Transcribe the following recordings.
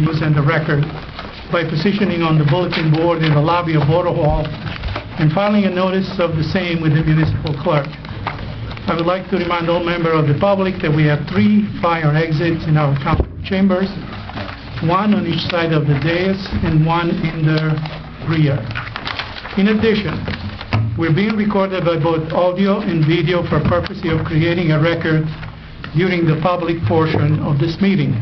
news and the record by positioning on the bulletin board in the lobby of Borough Hall and filing a notice of the same with the municipal clerk. I would like to remind all members of the public that we have 3 fire exits in our council chambers, 1 on each side of the dais and 1 in the rear. In addition, we're being recorded by both audio and video for purpose of creating a record during the public portion of this meeting.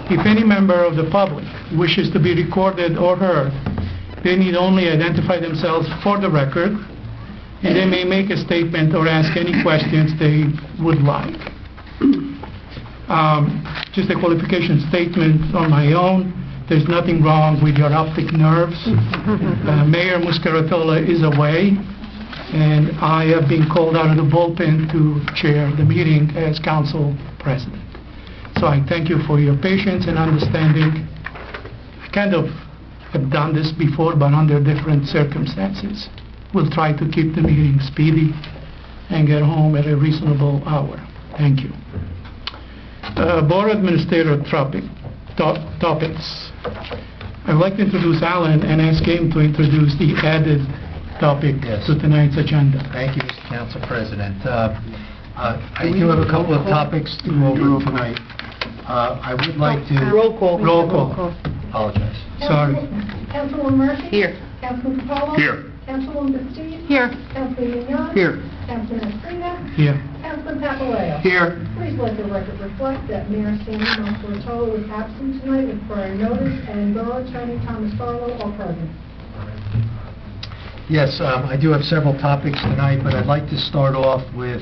If any member of the public wishes to be recorded or heard, they need only identify themselves for the record, and they may make a statement or ask any questions they would like. Just a qualification statement on my own. There's nothing wrong with your optic nerves. Mayor Muscaratola is away, and I have been called out of the bullpen to chair the meeting as council president. So I thank you for your patience and understanding. I kind of have done this before, but under different circumstances. We'll try to keep the meeting speedy and get home at a reasonable hour. Thank you. Board Administrator topics. I'd like to introduce Alan and ask him to introduce the added topic to tonight's agenda. Thank you, Mr. Council President. I do have a couple of topics to go over tonight. I would like to... Roll call. Apologize. Sorry. Councilwoman Murphy? Here. Councilman Capolo? Here. Councilwoman Bastide? Here. Councilman Mignon? Here. Councilman Estrada? Here. Councilman Papaleo? Here. Please let the record reflect that Mayor Stanley Muscaratola was absent tonight with prior notice, and Borough Attorney Thomas Barlow are present. Yes, I do have several topics tonight, but I'd like to start off with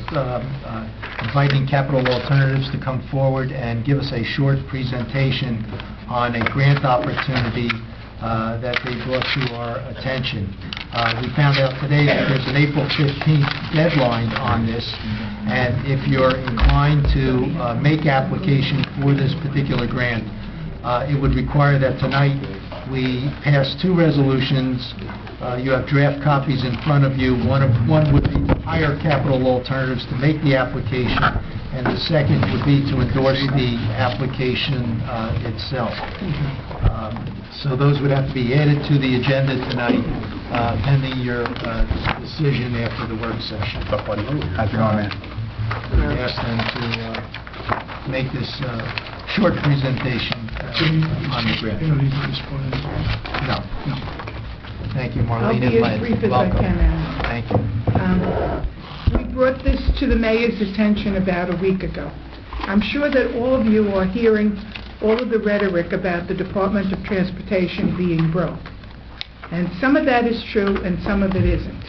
inviting Capital Alternatives to come forward and give us a short presentation on a grant opportunity that they brought to our attention. We found out today that there's an April 15th deadline on this, and if you're inclined to make application for this particular grant, it would require that tonight we pass 2 resolutions. You have draft copies in front of you. One would be to hire Capital Alternatives to make the application, and the second would be to endorse the application itself. So those would have to be added to the agenda tonight, pending your decision after the work session. We ask them to make this short presentation on the grant. No. Thank you, Marlene. I'll be as brief as I can, Alan. Thank you. We brought this to the mayor's attention about a week ago. I'm sure that all of you are hearing all of the rhetoric about the Department of Transportation being broke. And some of that is true and some of it isn't.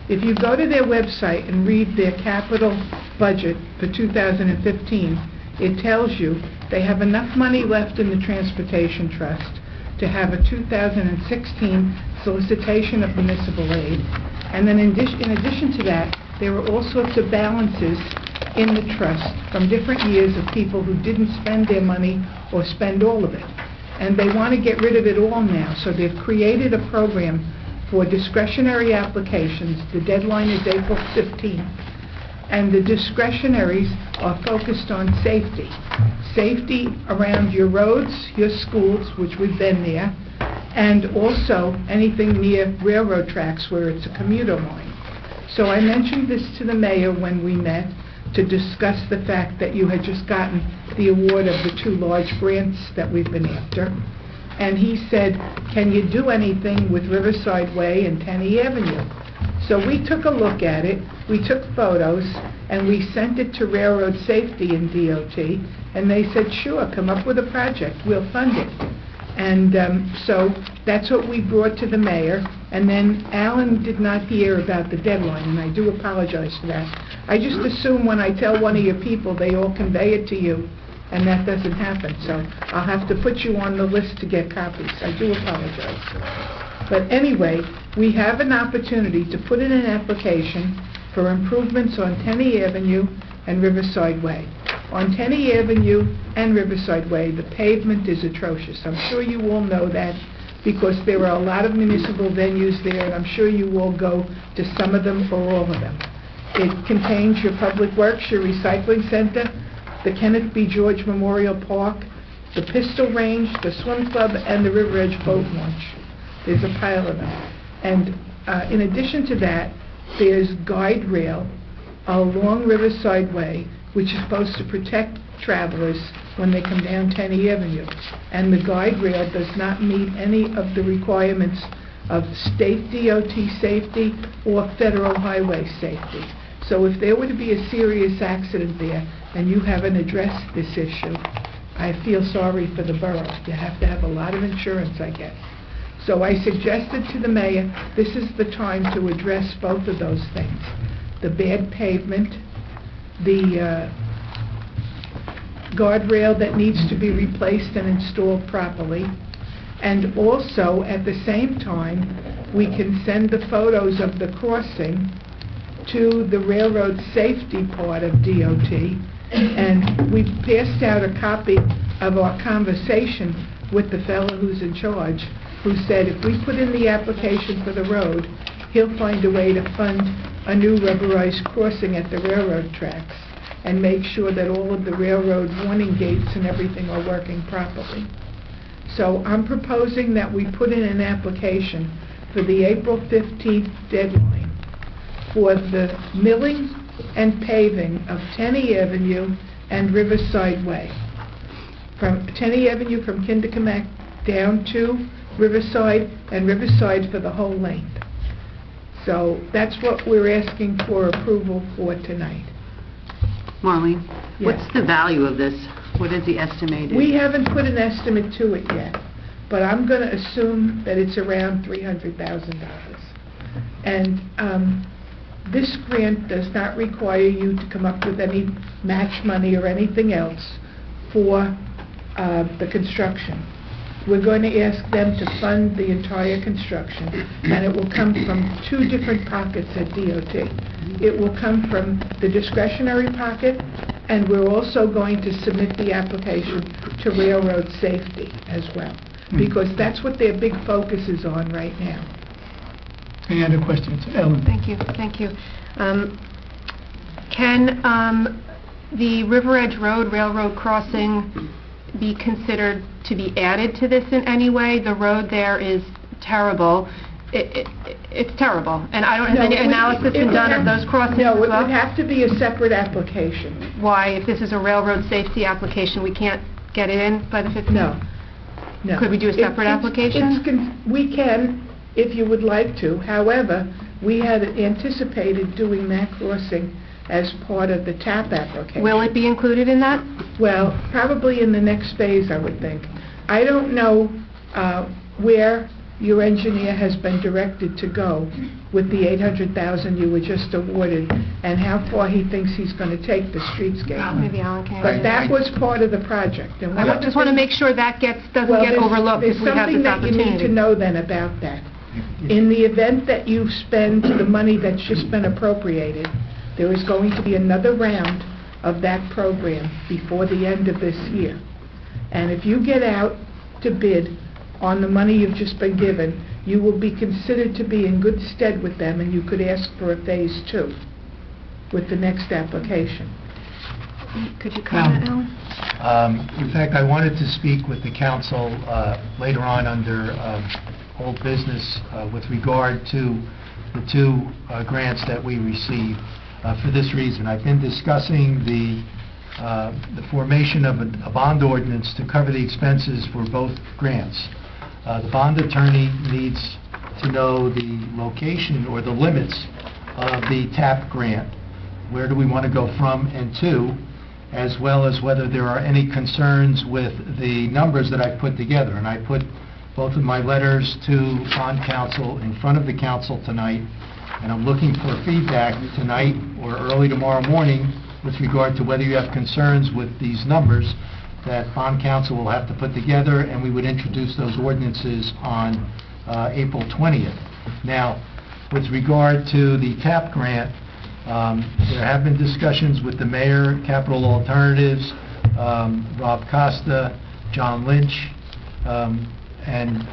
If you go to their website and read their capital budget for 2015, it tells you they have enough money left in the Transportation Trust to have a 2016 solicitation of municipal aid. And then in addition to that, there are all sorts of balances in the trust from different years of people who didn't spend their money or spend all of it. And they want to get rid of it all now. So they've created a program for discretionary applications. The deadline is April 15th. And the discretionaries are focused on safety. Safety around your roads, your schools, which we've been there, and also anything near railroad tracks where it's a commuter line. So I mentioned this to the mayor when we met to discuss the fact that you had just gotten the award of the 2 large grants that we've been after. And he said, can you do anything with Riverside Way and Tenney Avenue? So we took a look at it, we took photos, and we sent it to Railroad Safety and DOT, and they said, sure, come up with a project, we'll fund it. And so that's what we brought to the mayor, and then Alan did not hear about the deadline, and I do apologize for that. I just assume when I tell one of your people, they all convey it to you, and that doesn't happen. So I'll have to put you on the list to get copies. I do apologize. But anyway, we have an opportunity to put in an application for improvements on Tenney Avenue and Riverside Way. On Tenney Avenue and Riverside Way, the pavement is atrocious. I'm sure you all know that because there are a lot of municipal venues there, and I'm sure you all go to some of them or all of them. It contains your public works, your recycling center, the Kenneth B. George Memorial Park, the pistol range, the swim club, and the River Edge boat launch. There's a pile of them. And in addition to that, there's guide rail along Riverside Way, which is supposed to protect travelers when they come down Tenney Avenue. And the guide rail does not meet any of the requirements of state DOT safety or federal highway safety. So if there were to be a serious accident there and you haven't addressed this issue, I feel sorry for the borough. You have to have a lot of insurance, I guess. So I suggested to the mayor, this is the time to address both of those things. The bad pavement, the guardrail that needs to be replaced and installed properly, and also, at the same time, we can send the photos of the crossing to the railroad safety part of DOT, and we passed out a copy of our conversation with the fellow who's in charge, who said if we put in the application for the road, he'll find a way to fund a new rubberized crossing at the railroad tracks and make sure that all of the railroad warning gates and everything are working properly. So I'm proposing that we put in an application for the April 15th deadline for the milling and paving of Tenney Avenue and Riverside Way. From Tenney Avenue from Kinderkamak down to Riverside, and Riverside for the whole length. So that's what we're asking for approval for tonight. Marlene, Yes. what's the value of this? What is the estimated? We haven't put an estimate to it yet, but I'm going to assume that it's around $300,000. And this grant does not require you to come up with any match money or anything else for the construction. We're going to ask them to fund the entire construction, and it will come from two different pockets at DOT. It will come from the discretionary pocket, and we're also going to submit the application to railroad safety as well, because that's what their big focus is on right now. Any other questions? Ellen? Thank you, thank you. Can the River Edge Road railroad crossing be considered to be added to this in any way? The road there is terrible. It's terrible. And I don't have any analysis been done of those crossings as well? No, it would have to be a separate application. Why, if this is a railroad safety application, we can't get it in by the 15th? No. Could we do a separate application? We can, if you would like to. However, we had anticipated doing that crossing as part of the TAP application. Will it be included in that? Well, probably in the next phase, I would think. I don't know where your engineer has been directed to go with the $800,000 you were just awarded, and how far he thinks he's going to take the streetscape. Maybe Alan can. But that was part of the project. And I just want to make sure that doesn't get overlooked if we have this opportunity. There's something that you need to know then about that. In the event that you spend the money that's just been appropriated, there is going to be another round of that program before the end of this year. And if you get out to bid on the money you've just been given, you will be considered to be in good stead with them, and you could ask for a phase 2 with the next application. Could you comment, Alan? In fact, I wanted to speak with the council later on under old business with regard to the two grants that we received. For this reason, I've been discussing the formation of a bond ordinance to cover the expenses for both grants. The bond attorney needs to know the location or the limits of the TAP grant. Where do we want to go from and to, as well as whether there are any concerns with the numbers that I've put together. And I put both of my letters to bond counsel in front of the council tonight, and I'm looking for feedback tonight or early tomorrow morning with regard to whether you have concerns with these numbers that bond counsel will have to put together, and we would introduce those ordinances on April 20th. Now, with regard to the TAP grant, there have been discussions with the mayor, Capital Alternatives, Rob Costa, John Lynch, and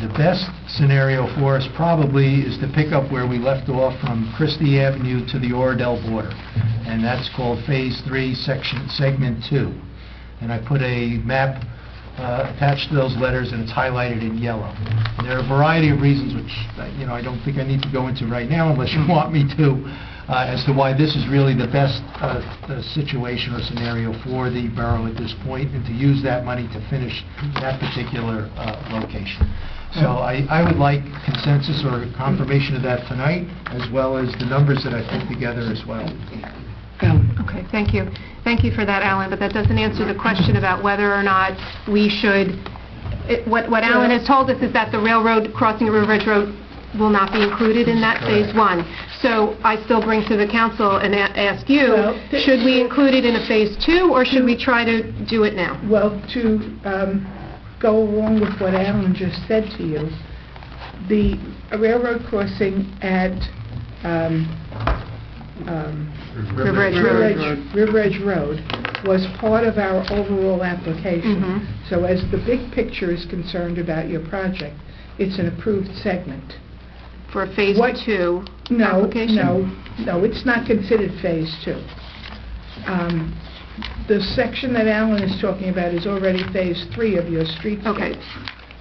the best scenario for us probably is to pick up where we left off from Christie Avenue to the Oradell border, and that's called Phase 3, Segment 2. And I put a map attached to those letters, and it's highlighted in yellow. And there are a variety of reasons, which I don't think I need to go into right now unless you want me to, as to why this is really the best situation or scenario for the borough at this point, and to use that money to finish that particular location. So I would like consensus or confirmation of that tonight, as well as the numbers that I put together as well. Okay, thank you. Thank you for that, Alan, but that doesn't answer the question about whether or not we should... What Alan has told us is that the railroad crossing of River Edge Road will not be included in that Phase 1. So I still bring to the council and ask you, should we include it in a Phase 2, or should we try to do it now? Well, to go along with what Alan just said to you, the railroad crossing at River Edge Road was part of our overall application. So as the big picture is concerned about your project, it's an approved segment. For a Phase 2 application? No, it's not considered Phase 2. The section that Alan is talking about is already Phase 3 of your streetscape. Okay.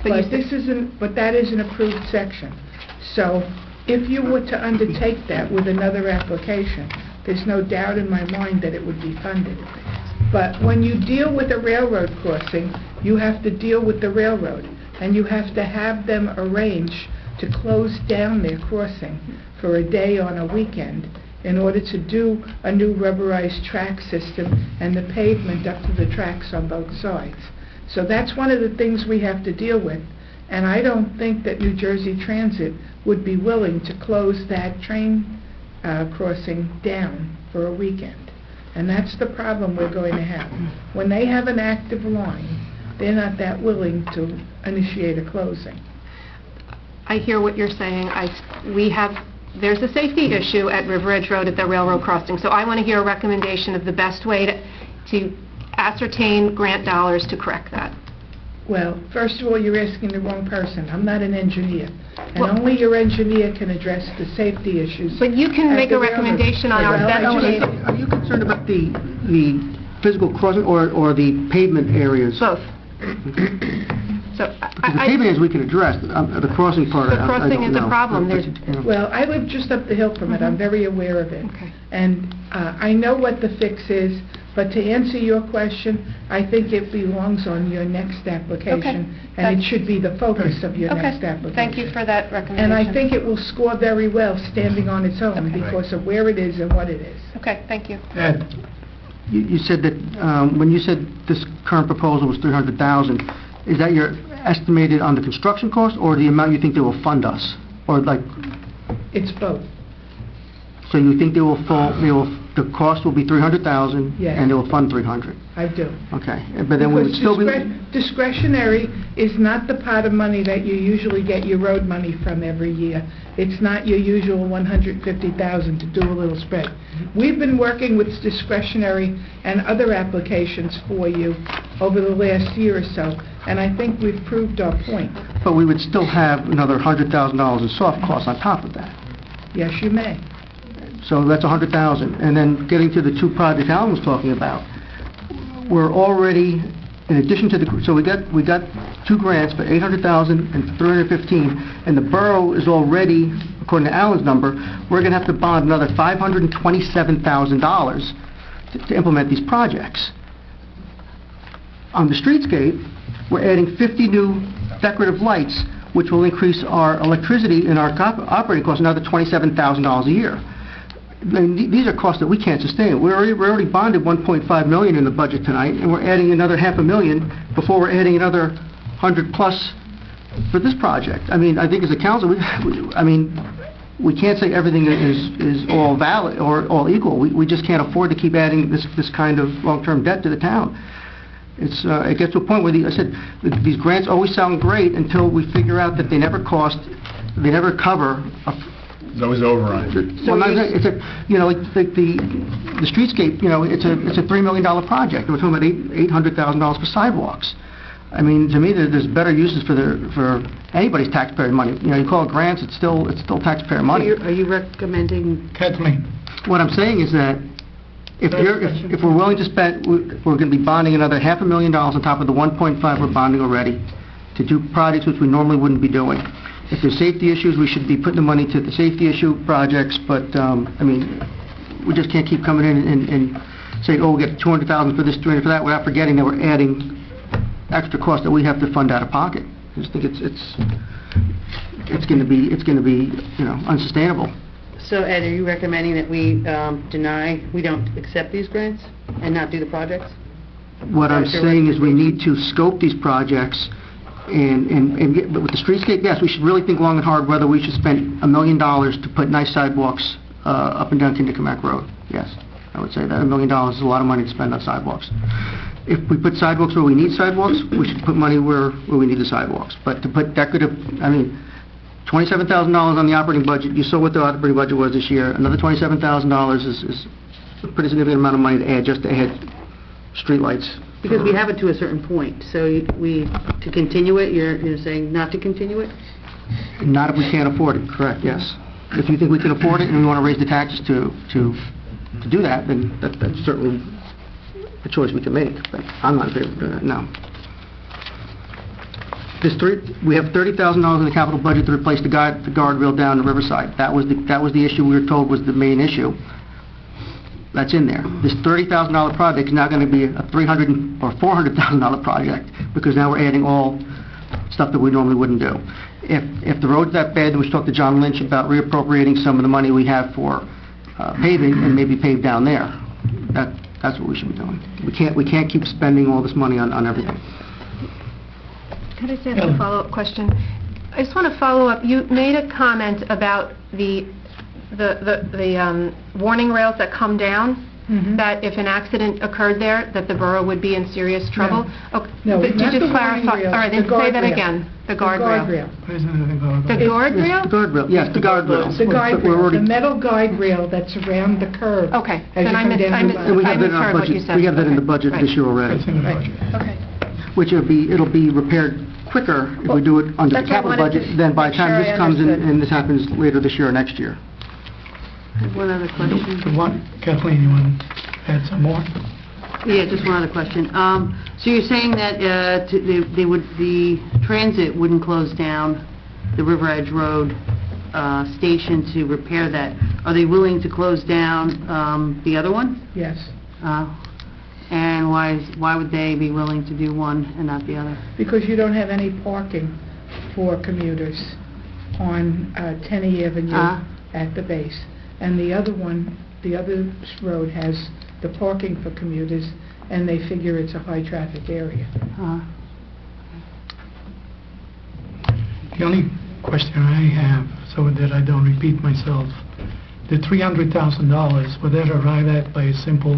But that is an approved section. So if you were to undertake that with another application, there's no doubt in my mind that it would be funded. But when you deal with a railroad crossing, you have to deal with the railroad, and you have to have them arrange to close down their crossing for a day on a weekend in order to do a new rubberized track system and the pavement up to the tracks on both sides. So that's one of the things we have to deal with, and I don't think that New Jersey Transit would be willing to close that train crossing down for a weekend. And that's the problem we're going to have. When they have an active line, they're not that willing to initiate a closing. I hear what you're saying. There's a safety issue at River Edge Road at the railroad crossing, so I want to hear a recommendation of the best way to ascertain grant dollars to correct that. Well, first of all, you're asking the wrong person. I'm not an engineer, and Well, only your engineer can address the safety issues. But you can at make the a recommendation on our railroad. best way. Are you concerned about the physical crossing or the pavement areas? Both. So Because the pavement areas we can address, the crossing part, The I crossing don't is a know. problem. Well, I live just up the hill from it. I'm very aware of it. Okay. And I know what the fix is, but to answer your question, I think it belongs on your next application, and it should be the focus of your next application. Thank you for that recommendation. And I think it will score very well standing on its own because of where it is and what it is. Okay, thank you. Ed? You said that, when you said this current proposal was $300,000, is that your estimated on the construction cost, or the amount you think they will fund us? Or like, It's both. so you think the cost will be $300,000? Yes. And they will fund $300,000? I do. Okay, but then we would still be... Discretionary is not the pot of money that you usually get your road money from every year. It's not your usual $150,000 to do a little spread. We've been working with discretionary and other applications for you over the last year or so, and I think we've proved our point. But we would still have another $100,000 in soft costs on top of that. Yes, you may. So that's $100,000. And then getting to the two projects Alan was talking about, we're already, in addition to so we got two grants for $800,000 and $315,000, and the borough is already, according to Alan's number, we're going to have to bond another $527,000 to implement these projects. On the streetscape, we're adding 50 new decorative lights, which will increase our electricity and our operating costs another $27,000 a year. I mean, these are costs that we can't sustain. We're already bonded $1.5 million in the budget tonight, and we're adding another $500,000 before we're adding another 100 plus for this project. I mean, I think as a council, we can't say everything is all valid or all equal. We just can't afford to keep adding this kind of long-term debt to the town. It gets to a point where these grants always sound great until we figure out that they never cover It's always overrun. well, it's the streetscape, it's a $3 million project. We're talking about $800,000 for sidewalks. I mean, to me, there's better uses for anybody's taxpayer money. You call it grants, it's still taxpayer money. Are you recommending... Kathleen? What I'm saying is that If we're willing to spend, we're going to be bonding another $500,000 on top of the 1.5 we're bonding already to do projects which we normally wouldn't be doing. If there's safety issues, we should be putting the money to the safety issue projects, but, I mean, we just can't keep coming in and saying, oh, we get 200,000 for this, 300 for that, without forgetting that we're adding extra costs that we have to fund out of pocket. I just think it's going to be, you know, unsustainable. So Ed, are you recommending that we we don't accept these grants and not do the projects? What I'm saying is we need to scope these projects and get, but with the streetscape, yes, we should really think long and hard whether we should spend $1 million to put nice sidewalks up and down Kindercomack Road. Yes, I would say that $1 million is a lot of money to spend on sidewalks. If we put sidewalks where we need sidewalks, we should put money where we need the sidewalks. But to put decorative, I mean, $27,000 on the operating budget, you saw what the operating budget was this year. Another $27,000 is a pretty significant amount of money to add just to add streetlights. Because we have it to a certain point, so to continue it, you're saying not to continue it? Not if we can't afford it, correct, yes. If you think we can afford it and we want to raise the taxes to do that, then that's certainly a choice we can make, but I'm not in favor of doing that, no. We have $30,000 in the capital budget to replace the guardrail down the Riverside. That was the issue we were told was the main issue. That's in there. This $30,000 project is now going to be a $300,000 or $400,000 project because now we're adding all stuff that we normally wouldn't do. If the road's that bad, then we should talk to John Lynch about reappropriating some of the money we have for paving and maybe pave down there. That's what we should be doing. We can't keep spending all this money on everything. Could I say a follow-up question? I just want to follow up. You made a comment about the warning rails that come down, that if an accident occurred there, that the borough would be in serious trouble. No, but not you just the warning clarify. rails, All right, then the say that guardrail. again. The guardrail. What is it, the guardrail? The guardrail? The guardrail, yes, the guardrail. The But we're guide already- rail, the metal guide rail that's around the curb. Okay, as then you I come missed- down I the missed- line. And we have that in our misheard what you budget. said. We have that in the Okay, budget right. this year already, It's in the Right. budget. Okay. which it'll be repaired quicker if we do it under the That's what I capital wanted to budget than by the time make this sure I comes in understood. and this happens later this year or next year. I have one other question. Kathleen, you want to add some more? Yeah, just one other question. So you're saying that the transit wouldn't close down the River Edge Road station to repair that. Are they willing to close down the other one? Yes, And why would they be willing to do one and not the other? because you don't have any parking for commuters on Tenney Avenue at the base. And the other one, the other road has the parking for commuters, and they figure it's a high-traffic area. The only question I have, so that I don't repeat myself, the $300,000, would that arrive at by a simple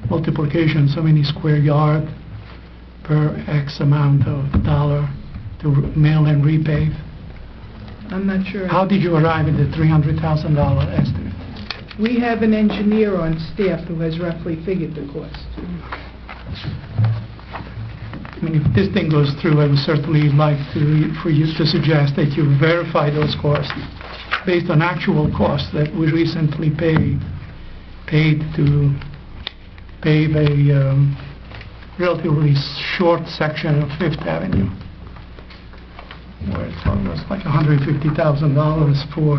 multiplication, so many square yard per X amount of dollar to mill and repave? I'm not sure. How did you arrive at the $300,000 estimate? We have an engineer on staff who has roughly figured the cost. I mean, if this thing goes through, I would certainly like for you to suggest that you verify those costs based on actual costs that we recently paid to pave a relatively short section of Fifth Avenue, where it was like $150,000 for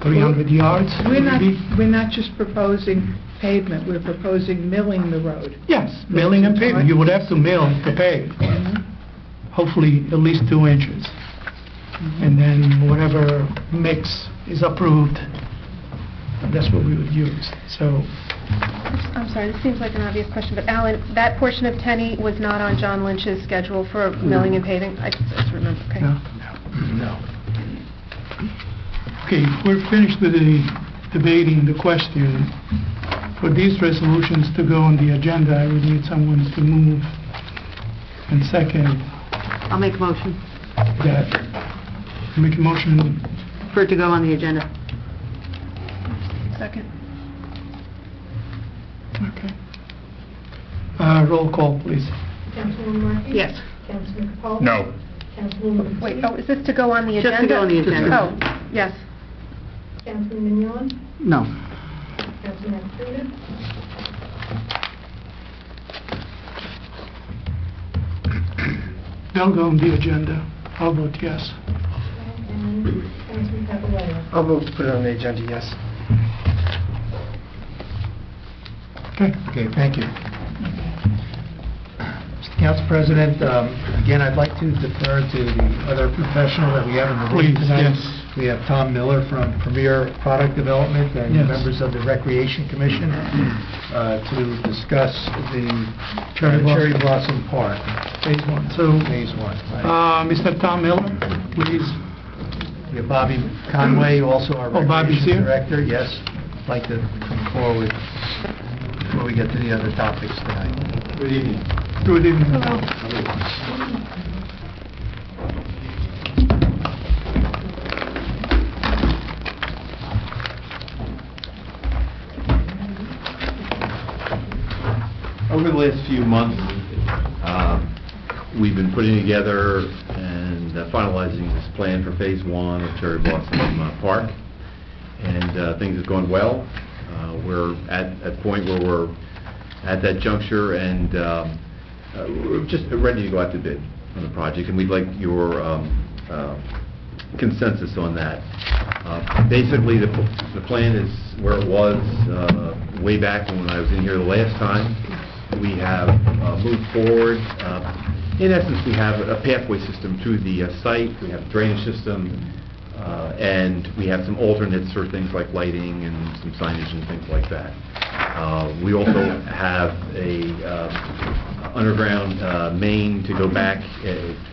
300 yards. maybe. We're not just proposing pavement, we're proposing milling the road. Yes, milling and paving. You would have to mill to pave. Hopefully at least 2 inches. And then whatever mix is approved, that's what we would use. So, I'm sorry, this seems like an obvious question, but Alan, that portion of Tenney was not on John Lynch's schedule for milling and paving? I just remember, okay. no. Okay, we're finished with the debating the question. For these resolutions to go on the agenda, I would need someone to move and second I'll make a motion that. Make a motion. for it to go on the agenda. Second. Okay. Roll call, please. Councilwoman Murphy? Yes. Councilman Capone? No. Councilwoman Wait, Matee? is this to go on the agenda? Just to go on the agenda. Oh, yes. Councilman Mignon? No. Councilman Frida? They'll go on the agenda. I'll vote yes. And Councilman Caballero? I'll vote to put it on the agenda, yes. Okay. Okay, thank you. Mr. Council President, again, I'd like to defer to the other professional that we have in the room Please, tonight. yes. We have Tom Miller from Premier Product Development and Yes. members of the Recreation Commission to discuss the Cherry Cherry Blossom. Blossom Park, Phase 1. So, Phase 1. Right. Mr. Tom Miller, please. We have Bobby Conway, also our Oh, Bobby's Recreation here? Director. Yes, I'd like to come forward before we get to the other topics tonight. Good evening. Good evening. Over the last few months, we've been putting together and finalizing this plan for Phase 1 of Cherry Blossom Park, and things have gone well. We're at a point where we're at that juncture, and we're just ready to go out to bid on the project, and we'd like your consensus on that. Basically, the plan is where it was way back when I was in here the last time. We have moved forward. In essence, we have a pathway system to the site. We have a drainage system, and we have some alternates for things like lighting and some signage and things like that. We also have a underground main to go back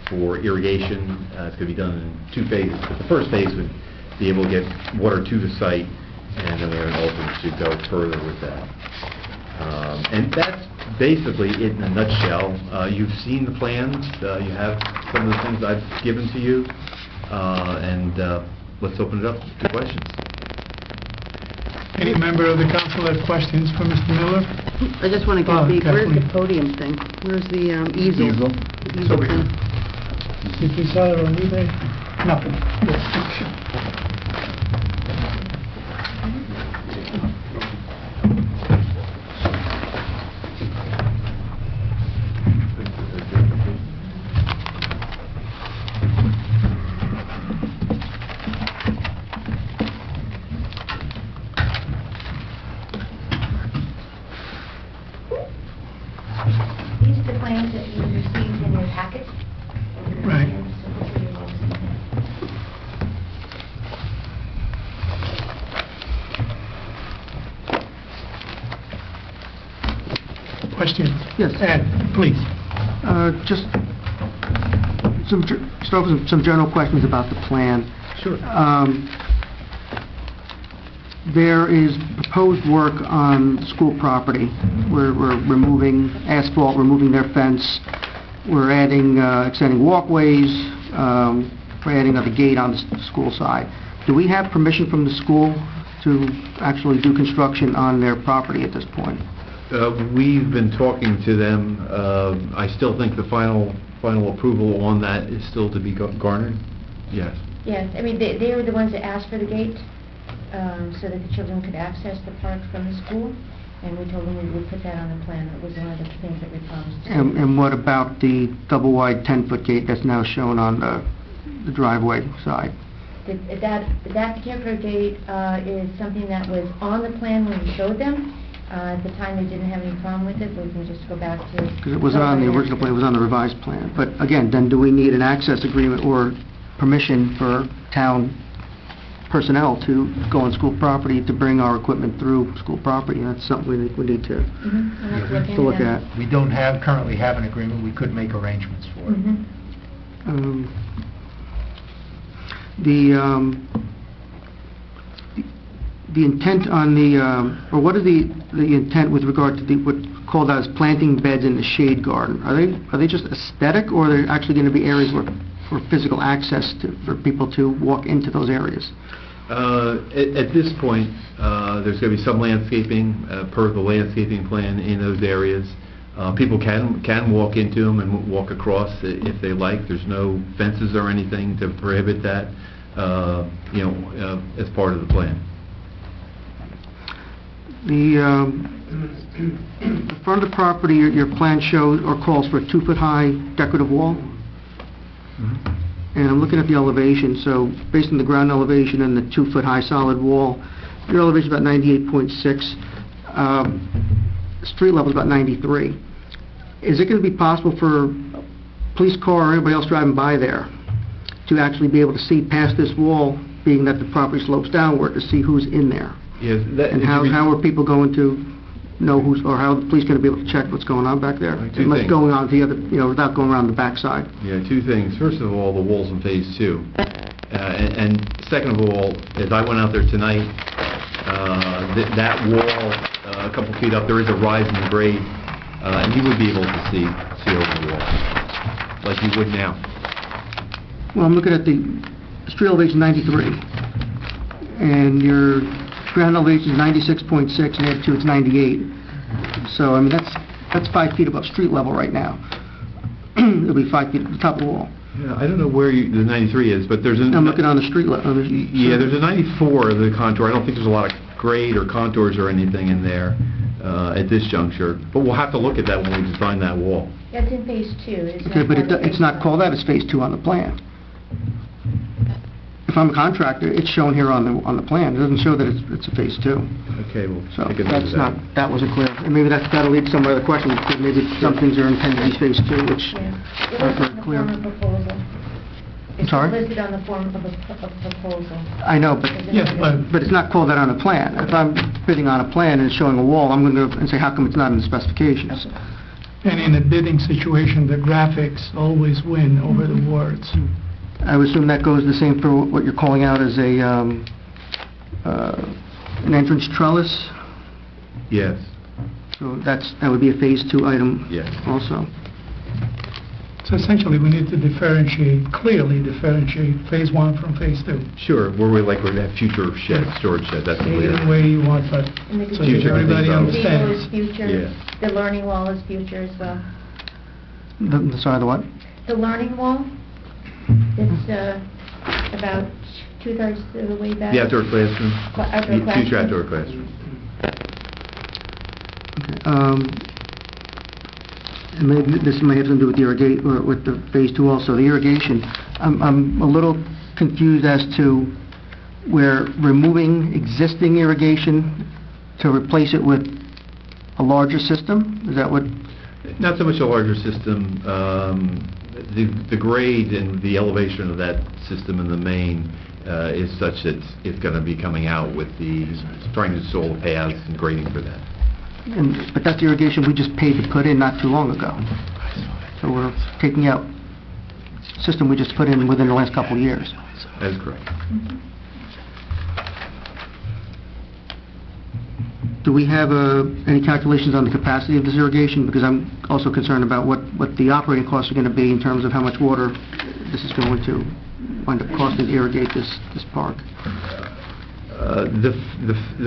for irrigation. It's going to be done in 2 phases. But the first phase would be able to get water to the site, and then we have an alternate to go further with that. And that's basically it in a nutshell. You've seen the plans. You have some of the things I've given to you. And let's open it up to questions. Any member of the council have questions for Mr. Miller? I just want to get where's Kathleen. the podium thing? Where's the easel? Easel? The It's over thing. Did we sell it on eBay? Nothing. Yes. These are the plans that you received in your packet. Right. Question? Yes. Ed, please. Just start with some general questions about the plan. Sure. There is proposed work on school property. We're removing asphalt, removing their fence. We're adding, extending walkways. We're adding another gate on the school side. Do we have permission from the school to actually do construction on their property at this point? We've been talking to them. I still think the final approval on that is still to be garnered. Yes. Yes, I mean, they were the ones that asked for the gate, so that the children could access the park from the school, and we told them we would put that on the plan. It was one of the things that we promised. And what about the double-wide 10-foot gate that's now shown on the driveway side? That particular gate is something that was on the plan when we showed them. At the time, they didn't have any problem with it. We can just go back to... Because it was on the original plan, it was on the revised plan. But again, then do we need an access agreement or permission for town personnel to go on school property to bring our equipment through school property? And that's something we think we need to look at. We don't currently have an agreement. We could make arrangements for it. The intent on or what is the intent with regard to what's called as planting beds in the shade garden? Are they just aesthetic, or are there actually going to be areas for physical access for people to walk into those areas? At this point, there's going to be some landscaping per the landscaping plan in those areas. People can walk into them and walk across if they like. There's no fences or anything to prohibit that, as part of the plan. The front of the property, your plan shows or calls for a 2-foot-high decorative wall. And I'm looking at the elevation, so based on the ground elevation and the 2-foot-high solid wall, your elevation is about 98.6. Street level is about 93. Is it going to be possible for a police car or anybody else driving by there to actually be able to see past this wall, being that the property slopes downward, to see who's in there? Yes, And how are people going to know who's, or how are the police going to be able to check what's going on back there? Two Unless things. going on to the other, without going around the backside. Yeah, two things. First of all, the walls in Phase 2. And second of all, as I went out there tonight, that wall, a couple feet up, there is a rise in the grade, and you would be able to see over the wall, like you would now. Well, I'm looking at the street elevation 93, and your ground elevation is 96.6, and add 2, it's 98. So, I mean, that's 5 feet above street level right now. It'll be 5 feet at the top of the wall. Yeah, I don't know where the 93 is, but there's a... I'm looking on the street level. Yeah, there's a 94 of the contour. I don't think there's a lot of grade or contours or anything in there at this juncture, but we'll have to look at that when we design that wall. That's in Phase 2. It's Okay, not but part of it's Phase not 1. called that as Phase 2 on the plan. If I'm a contractor, it's shown here on the plan. It doesn't show that it's a Phase 2. Okay, well, So take a note of that. that wasn't clear. And maybe that'll lead to some other questions, because maybe some things are intended to be Phase 2, which Yeah. It aren't was very in the clear. form of proposal. I'm sorry? It's listed on the form of a proposal. I know, but Yes, but it's not called that on a plan. If I'm bidding on a plan and it's showing a wall, I'm going to go and say, how come it's not in the specifications? and in a bidding situation, the graphics always win over the words. I would assume that goes the same for what you're calling out as an entrance trellis? Yes, So that would be a Phase 2 item yes. also. So essentially, we need to clearly differentiate Phase 1 from Phase 2. Sure, where we like to have future sheds, storage sheds, that's clear. Any way you want, but And the so Future that everybody things gazebo understands. is future. Yeah. The learning wall is future as well. Sorry, the what? The learning wall, it's about 2/3 of the way back. The outdoor classroom? Outdoor Future classroom. outdoor classroom. Okay, and maybe this may have something to do with the irrigation, or with the Phase 2 also. The irrigation, I'm a little confused as to where removing existing irrigation to replace it with a larger system? Is that what? Not so much a larger system. The grade and the elevation of that system in the main is such that it's going to be coming out with trying to install the paths and grading for that. But that's the irrigation we just paid to put in not too long ago. So we're taking out system we just put in within the last couple of years. That is correct. Do we have any calculations on the capacity of this irrigation? Because I'm also concerned about what the operating costs are going to be in terms of how much water this is going to wind up costing to irrigate this park.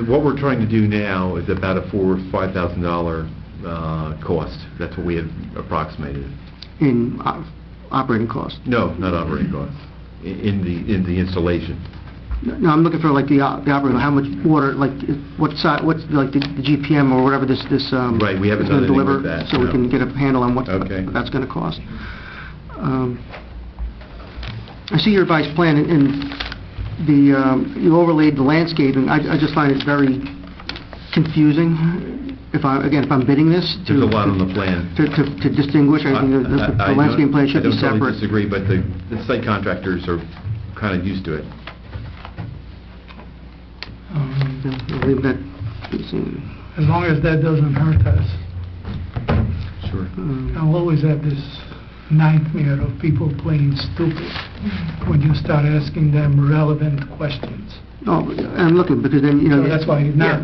What we're trying to do now is about a $4,000 or $5,000 cost. That's what we have approximated. In operating costs? No, not operating costs. In the installation. No, I'm looking for like the operating, how much water, like what's like the GPM or whatever this Right, we haven't is gonna done anything deliver, with that, so we no. can get a handle on what Okay. that's going to cost. I see your revised plan, and you overlaid the landscaping. I just find it very confusing. If I'm bidding this There's a lot on the plan. to distinguish. I think the landscape plan should be I don't totally separate. disagree, but the site contractors are kind of used to it. I'll leave that to be seen. As long as that doesn't hurt us. Sure. I'll always have this nightmare of people playing stupid when you start asking them relevant questions. No, I'm looking, because then, So that's why he's not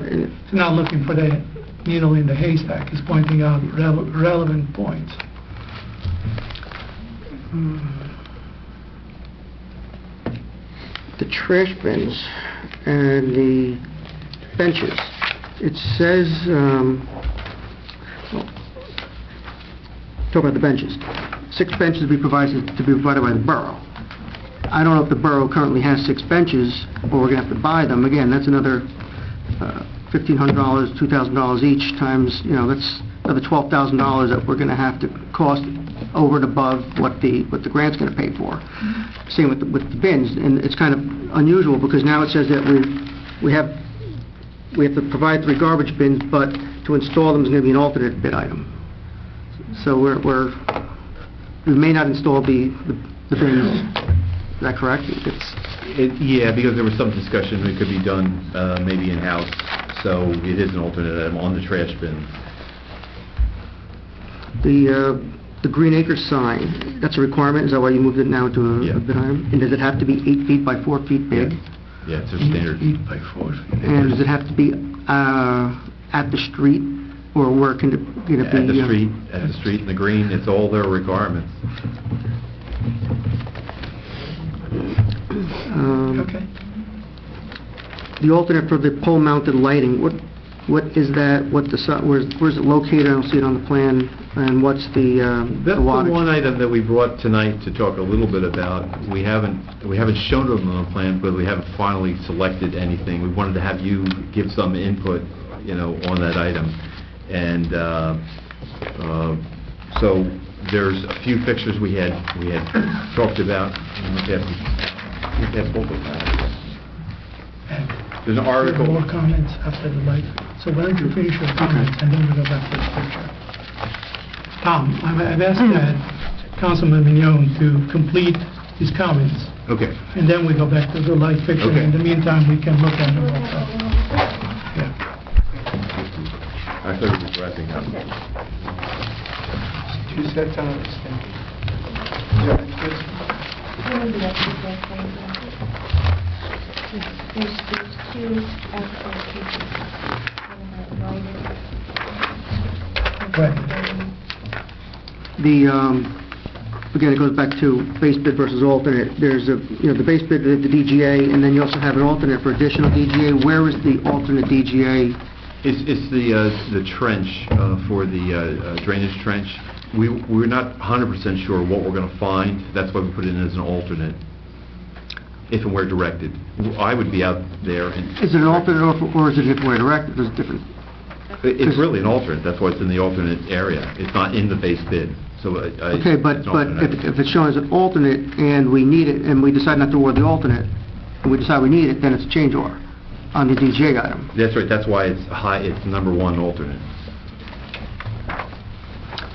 Yeah, looking for the needle in the haystack. He's pointing out relevant points. the trash bins and the benches. It says, talk about the benches. 6 benches to be provided by the borough. I don't know if the borough currently has 6 benches, or we're going to have to buy them. Again, that's another $1,500, $2,000 each, times, that's another $12,000 that we're going to have to cost over and above what the grant's going to pay for. Same with the bins, and it's kind of unusual, because now it says that we have to provide 3 garbage bins, but to install them is going to be an alternate bid item. So we may not install the bins. Is that correct? Yeah, because there was some discussion it could be done maybe in-house, so it is an alternate item on the trash bin. The Green Acres sign, that's a requirement? Is that why you moved it now to a bid item? And does it have to be 8 feet by 4 feet big? Yeah, it's a standard. 8 by 4 feet. And does it have to be at the street, or where can it be? At the street, in the green, it's all their requirements. Okay. The alternate for the pole-mounted lighting, what is that? Where's it located? I don't see it on the plan. And what's the That's the wattage? one item that we brought tonight to talk a little bit about. We haven't shown it on the plan, but we haven't finally selected anything. We wanted to have you give some input, on that item. And so there's a few fixtures we had talked about. There's an article. More comments after the light. So why don't you finish your comments, and then we'll go back to the picture. Tom, I've asked Councilman Mignon to complete his comments, Okay. and then we go back to the light picture. Okay. In the meantime, we can look at them also. Yeah. I thought we were wrapping up. 2 sets on this There's 2 applications. Again, it goes back to base bid versus alternate. There's the base bid, the DGA, and then you also have an alternate for additional DGA. Where is the alternate DGA? It's the trench for the drainage trench. We're not 100% sure what we're going to find. That's why we put it in as an alternate, if and where directed. I would be out there. Is it an alternate, or is it if we're directed? There's different. It's really an alternate. That's why it's in the alternate area. It's not in the base bid. So Okay, but it's an alternate. if it's shown as an alternate and we need it, and we decide not to award the alternate, and we decide we need it, then it's a change order on the DGA item. That's right. That's why it's high. It's number 1 alternate.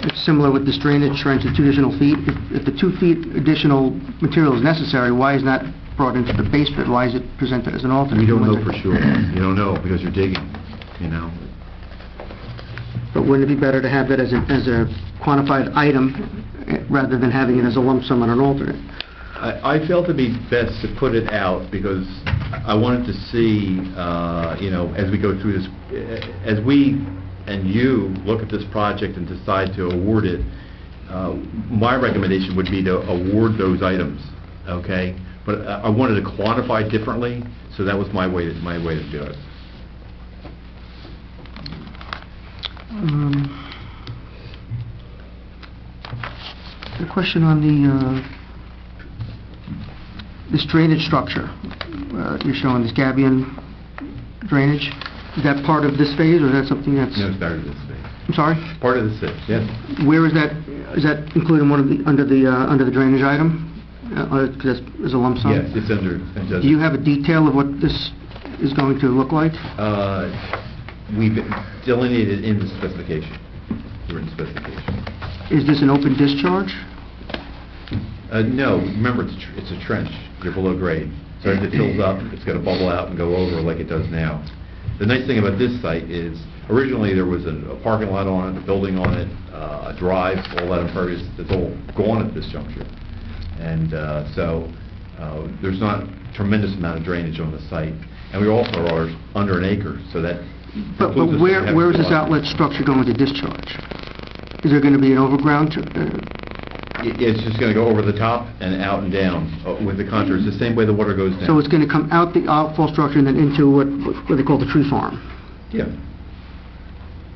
It's similar with this drainage trench, the 2 additional feet. If the 2 feet additional material is necessary, why is that brought into the base bid? Why is it presented as an alternate? We don't know for sure. You don't know because you're digging, But wouldn't it be better to have it as a quantified item rather than having it as a lump sum on an alternate? I felt it'd be best to put it out because I wanted to see, as we go through this, as we and you look at this project and decide to award it, my recommendation would be to award those items, okay? But I wanted to quantify differently, so that was my way to do it. A question on this drainage structure. You're showing this gabion drainage. Is that part of this phase, or is that something that's... No, it's part of this phase. I'm sorry? Part of this phase, yes. Where is that? Is that included in under the drainage item? As a lump sum? Yes, it's under... Do you have a detail of what this is going to look like? We've delineated in the specification, the written specification. Is this an open discharge? No, remember, it's a trench. You're below grade. So as it fills up, it's going to bubble out and go over like it does now. The nice thing about this site is, originally there was a parking lot on it, a building on it, a drive, all that impervious. It's all gone at this juncture. And so there's not a tremendous amount of drainage on the site. And we also are under an acre, so that... But where is this outlet structure going to discharge? Is there going to be an overground? It's just going to go over the top and out and down with the contours, the same way the water goes down. So it's going to come out the outfall structure and then into what they call the tree farm? Yeah.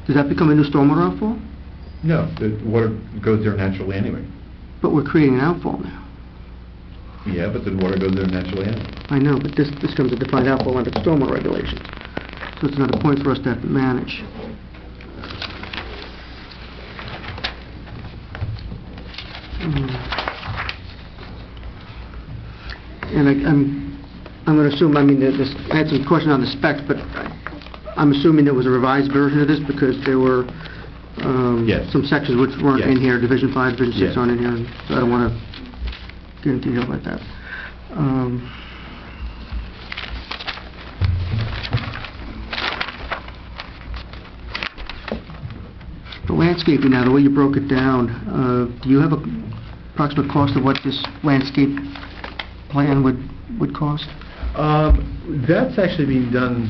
Does that become a new stormwater outfall? No, the water goes there naturally anyway. But we're creating an outfall now. Yeah, but the water goes there naturally anyway. I know, but this becomes a defined outfall under the stormwater regulations. So it's another point for us to have to manage. And I'm going to assume, I mean, I had some question on the specs, but I'm assuming there was a revised version of this because there were Yes. some sections which weren't in Yes. here, Division 5, Division 6 Yes. aren't in here, so I don't want to get into detail like that. The landscaping now, the way you broke it down, do you have a approximate cost of what this landscape plan would cost? That's actually being done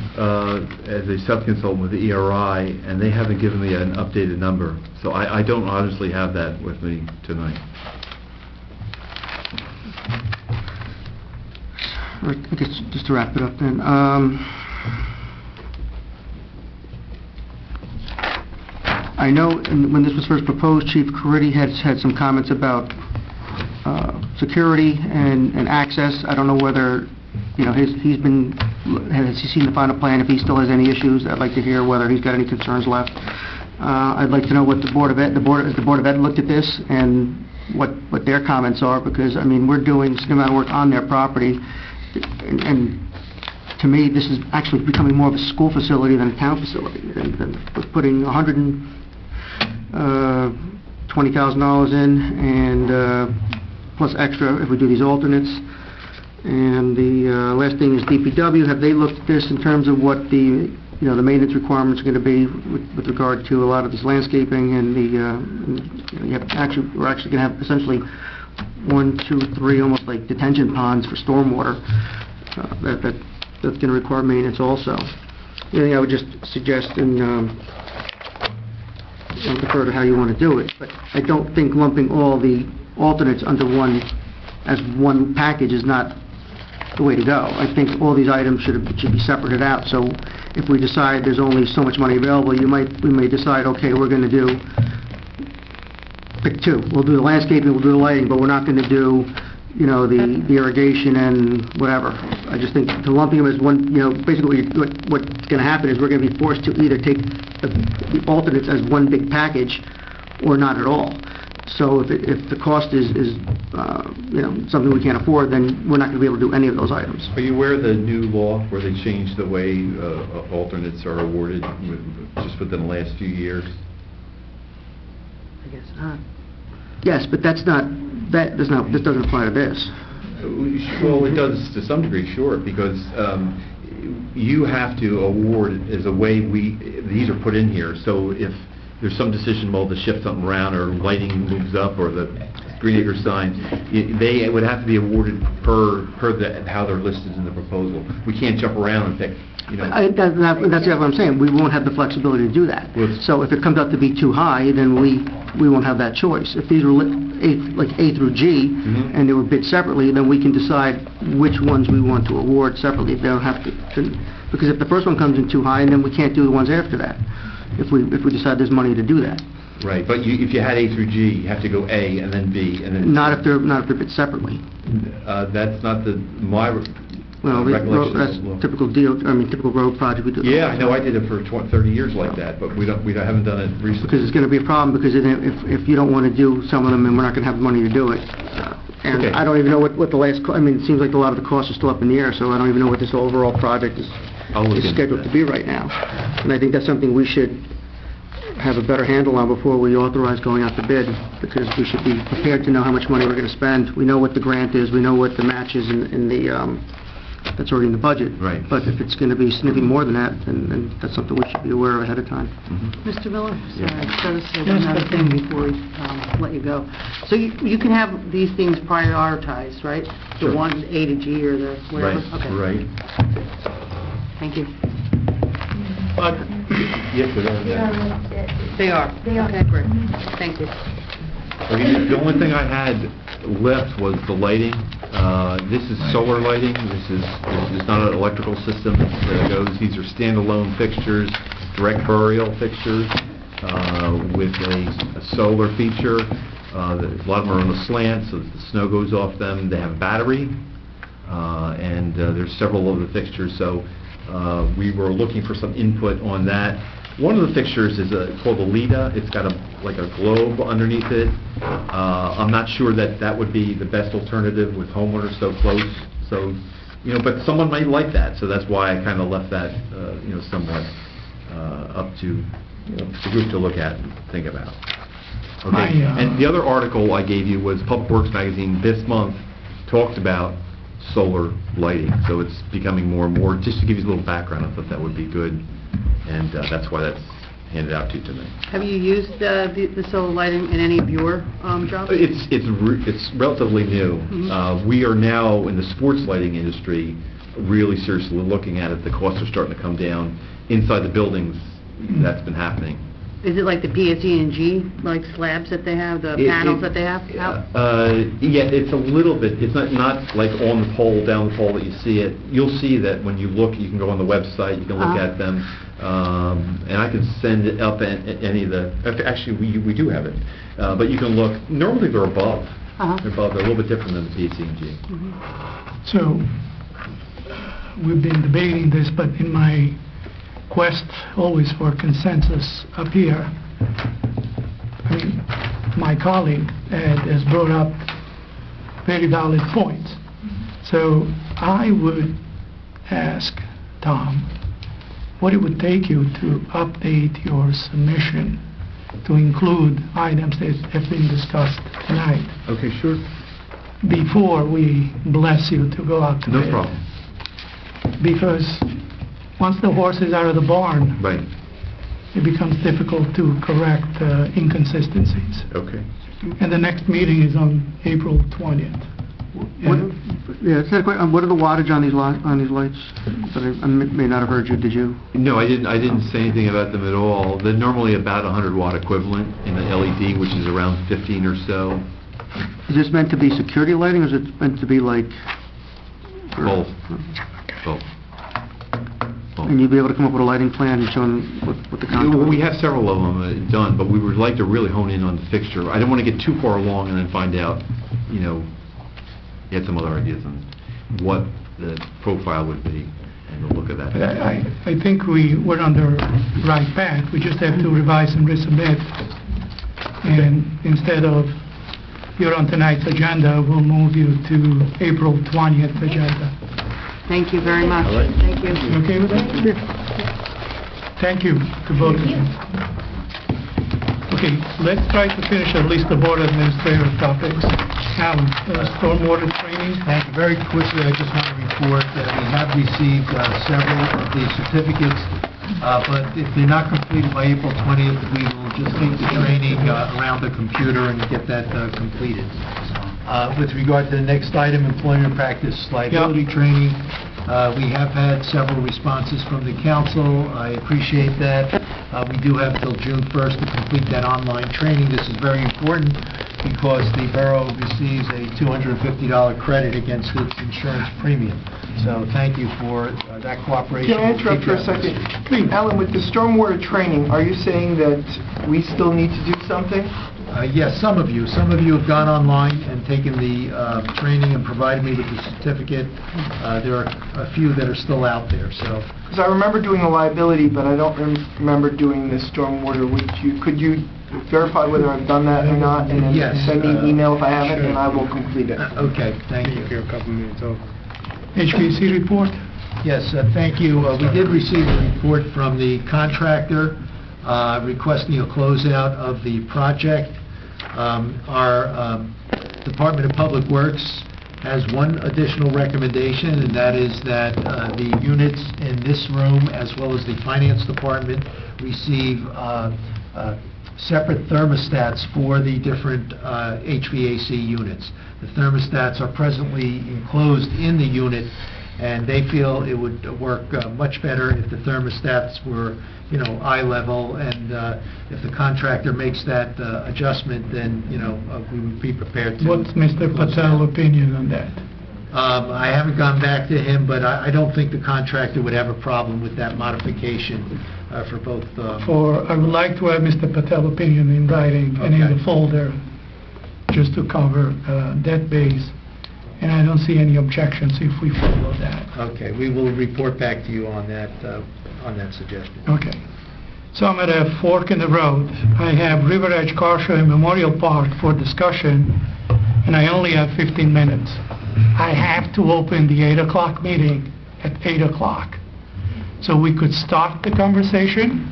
as a sub-consultant with the ERI, and they haven't given me an updated number, so I don't honestly have that with me tonight. I guess just to wrap it up then, I know when this was first proposed, Chief Caridi had some comments about security and access. I don't know whether, you know, has he seen the final plan? If he still has any issues, I'd like to hear whether he's got any concerns left. I'd like to know what the Board of Ed looked at this and what their comments are, because, I mean, we're doing some amount of work on their property, and to me, this is actually becoming more of a school facility than a town facility. And we're putting $120,000 in, and plus extra if we do these alternates. And the last thing is DPW. Have they looked at this in terms of what the the maintenance requirements are going to be with regard to a lot of this landscaping and we're actually going to have essentially 1, 2, 3 almost like detention ponds for stormwater that's going to require maintenance also. The other thing I would just suggest, and I'll defer to how you want to do it, but I don't think lumping all the alternates under one package is not the way to go. I think all these items should be separated out. So if we decide there's only so much money available, we may decide, okay, we're going to pick 2. We'll do the landscaping, we'll do the lighting, but we're not going to do the irrigation and whatever. I just think to lumping them as one, basically what's going to happen is we're going to be forced to either take the alternates as one big package or not at all. So if the cost is something we can't afford, then we're not going to be able to do any of those items. Are you aware of the new law where they changed the way alternates are awarded just within the last few years? I guess not. Yes, but this doesn't apply to this. Well, it does to some degree, sure, because you have to award as a way these are put in here. So if there's some decision, well, to shift something around, or lighting moves up, or the Green Acre sign, they would have to be awarded per how they're listed in the proposal. We can't jump around and pick, That's what I'm saying. We won't have the flexibility to do that. So if it comes out to be too high, then we won't have that choice. If these were like A through G, and they were bid separately, then we can decide which ones we want to award separately. They don't have to, because if the first one comes in too high, then we can't do the ones after that. If we decide there's money to do that. Right, but if you had A through G, you have to go A and then B and then not if they're bid separately. That's not my recollection. That's typical road project we do. Yeah, I know. I did it for 30 years like that, but we haven't done it recently. Because it's going to be a problem, because if you don't want to do some of them, then we're not going to have the money to do it. And okay. I don't even know what the last. I mean, it seems like a lot of the costs are still up in the air, so I don't even know what this overall project is scheduled to be right now. And I think that's something we should have a better handle on before we authorize going out to bid, because we should be prepared to know how much money we're going to spend. We know what the grant is, we know what the match is in the that's already in the budget. Right. But if it's going to be significantly more than that, then that's something we should be aware of ahead of time. Mr. Miller, sorry, I just want to say one other thing before we let you go. So you can have these things prioritized, right? Sure. The one A to G or the whatever? Right, Okay. right. Thank you. Yes, They are. Okay, great. Thank you. The only thing I had left was the lighting. This is solar lighting. This is not an electrical system that goes. These are standalone fixtures, direct burial fixtures with a solar feature. A lot of them are on a slant, so the snow goes off them. They have a battery, and there's several of the fixtures. So We were looking for some input on that. One of the fixtures is called a Lita. It's got like a globe underneath it. I'm not sure that would be the best alternative with homeowners so close. So, but someone might like that. So that's why I kind of left that, somewhat up to the group to look at and think about. Okay. And the other article I gave you was Public Works Magazine this month talked about solar lighting. So it's becoming more and more. Just to give you a little background, I thought that would be good. And that's why that's handed out to you tonight. Have you used the solar lighting in any of your jobs? It's relatively new. Mm-hmm. We are now in the sports lighting industry really seriously looking at it. The costs are starting to come down. Inside the buildings, that's been happening. Is it like the PSE&G, like slabs that they have, the panels that they have? Yeah, it's a little bit. It's not like on the pole, down the pole that you see it. You'll see that when you look, you can go on the website, you can look at them, and I can send it up any of the. Actually, we do have it, but you can look. Normally, they're above. They're above. They're a little bit different than the PSE&G. So we've been debating this, but in my quest always for consensus up here, I mean, my colleague Ed has brought up very valid points. So I would ask Tom what it would take you to update your submission to include items that have been discussed tonight Okay, sure. before we bless you to go out to No bid. problem. Because once the horse is out of the barn, Right. it becomes difficult to correct inconsistencies. Okay. And the next meeting is on April 20th. What are the wattage on these lights? That I may not have heard you. Did you? No, I didn't say anything about them at all. They're normally about 100 watt equivalent in an LED, which is around 15 or so. Is this meant to be security lighting, or is it meant to be like? Both. Both. And you'd be able to come up with a lighting plan and show them what the contour? We have several of them done, but we would like to really hone in on the fixture. I don't want to get too far along and then find out, you had some other ideas on what the profile would be and the look of that. I think we're on the right path. We just have to revise and resubmit. And instead of you're on tonight's agenda, we'll move you to April 20th agenda. Thank you very much. All right. Thank you. You okay with that? Thank you to both of you. Okay, let's try to finish at least the board administrative topics. Alan, stormwater training. Thank you. Very quickly, I just want to report that we have received several of the certificates, but if they're not completed by April 20th, we will just take the training around the computer and get that completed. With regard to the next item, employment practice liability training, we have had several responses from the council. I appreciate that. We do have till June 1st to complete that online training. This is very important because the borough receives a $250 credit against its insurance premium. So thank you for that cooperation. Can I interrupt for a second? Alan, with the stormwater training, are you saying that we still need to do something? Yes, some of you. Some of you have gone online and taken the training and provided me with the certificate. There are a few that are still out there, so. Because I remember doing the liability, but I don't remember doing the stormwater. Could you verify whether I've done that or not? And then Yes, send me an email if I haven't, sure. and I will complete it. Okay, thank you. a couple minutes over. HVAC report. Yes, thank you. We did receive a report from the contractor requesting a closeout of the project. Our Department of Public Works has one additional recommendation, and that is that the units in this room, as well as the Finance Department, receive separate thermostats for the different HVAC units. The thermostats are presently enclosed in the unit, and they feel it would work much better if the thermostats were, eye level, and if the contractor makes that adjustment, then, we would be prepared to... What's Mr. Patel's opinion on that? I haven't gone back to him, but I don't think the contractor would have a problem with that modification for both... I would like to have Mr. Patel's opinion in writing and in the folder, just to cover that base. And I don't see any objections if we follow that. Okay, we will report back to you on that suggestion. Okay. So I'm at a fork in the road. I have River Edge Car Show and Memorial Park for discussion, and I only have 15 minutes. I have to open the 8 o'clock meeting at 8 o'clock. So we could start the conversation,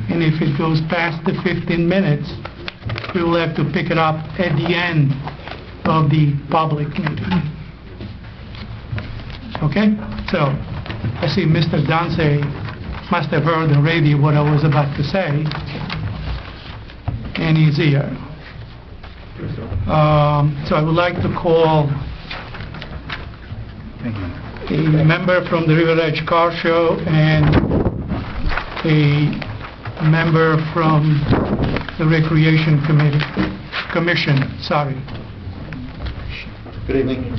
and if it goes past the 15 minutes, we will have to pick it up at the end of the public meeting. Okay? So, I see Mr. Danze must have heard already what I was about to say, and he's here. So I would like to call a member from the River Edge Car Show and a member from the Recreation Commission, sorry. Good evening.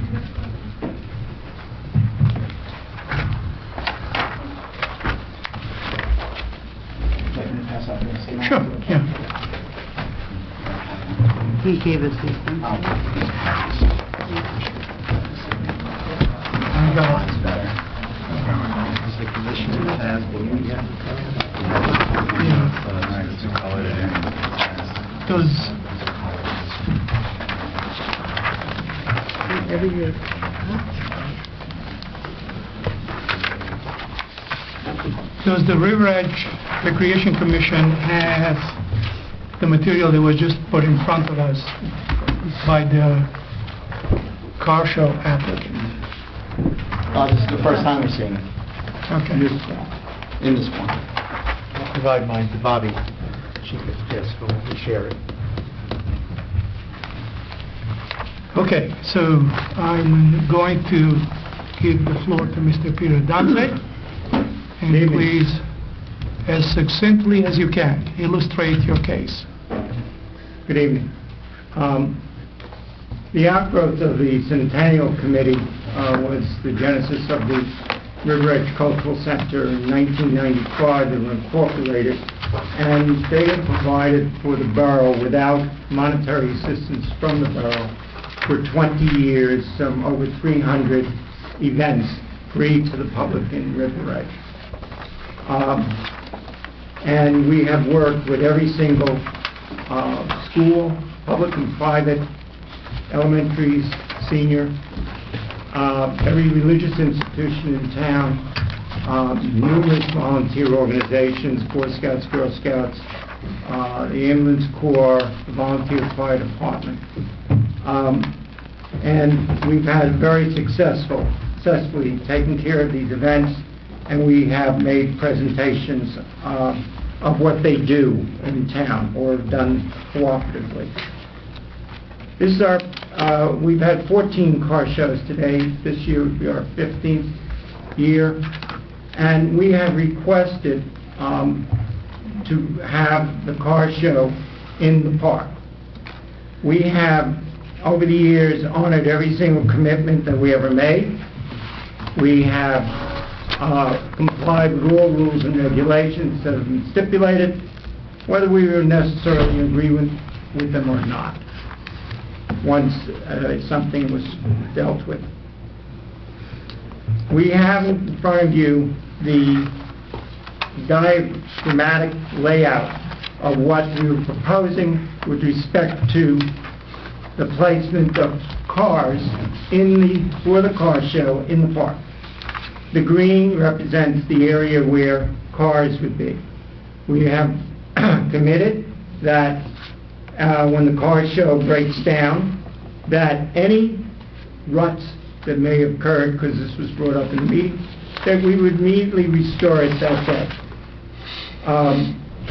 Sure, yeah. He gave us these things. I got it. The commission has Every year. Does the River Edge Recreation Commission has the material that was just put in front of us by the car show applicant? This is the first time we're seeing it Okay. in this form. I'll provide mine to Bobby. She could, yes, we'll share it. Okay, so I'm going to give the floor to Mr. Peter Danze. And please, as succinctly as you can, illustrate your case. Good evening. The outgrowth of the Centennial Committee was the genesis of the River Edge Cultural Center in 1995. They were incorporated, and they have provided for the borough without monetary assistance from the borough for 20 years, over 300 events free to the public in River Edge. And we have worked with every single school, public and private, elementaries, senior, every religious institution in town, numerous volunteer organizations, Boy Scouts, Girl Scouts, the Ambulance Corps, the Volunteer Fire Department. And we've had very successfully taken care of these events, and we have made presentations of what they do in town or have done cooperatively. This is our, we've had 14 car shows today. This year will be our 15th year, and we have requested to have the car show in the park. We have, over the years, honored every single commitment that we ever made. We have complied with all rules and regulations that have been stipulated, whether we were necessarily in agreement with them or not, once something was dealt with. We have in front of you the diagrammatic layout of what we were proposing with respect to the placement of cars for the car show in the park. The green represents the area where cars would be. We have committed that when the car show breaks down, that any ruts that may have occurred, because this was brought up in the meeting, that we would immediately restore it that day.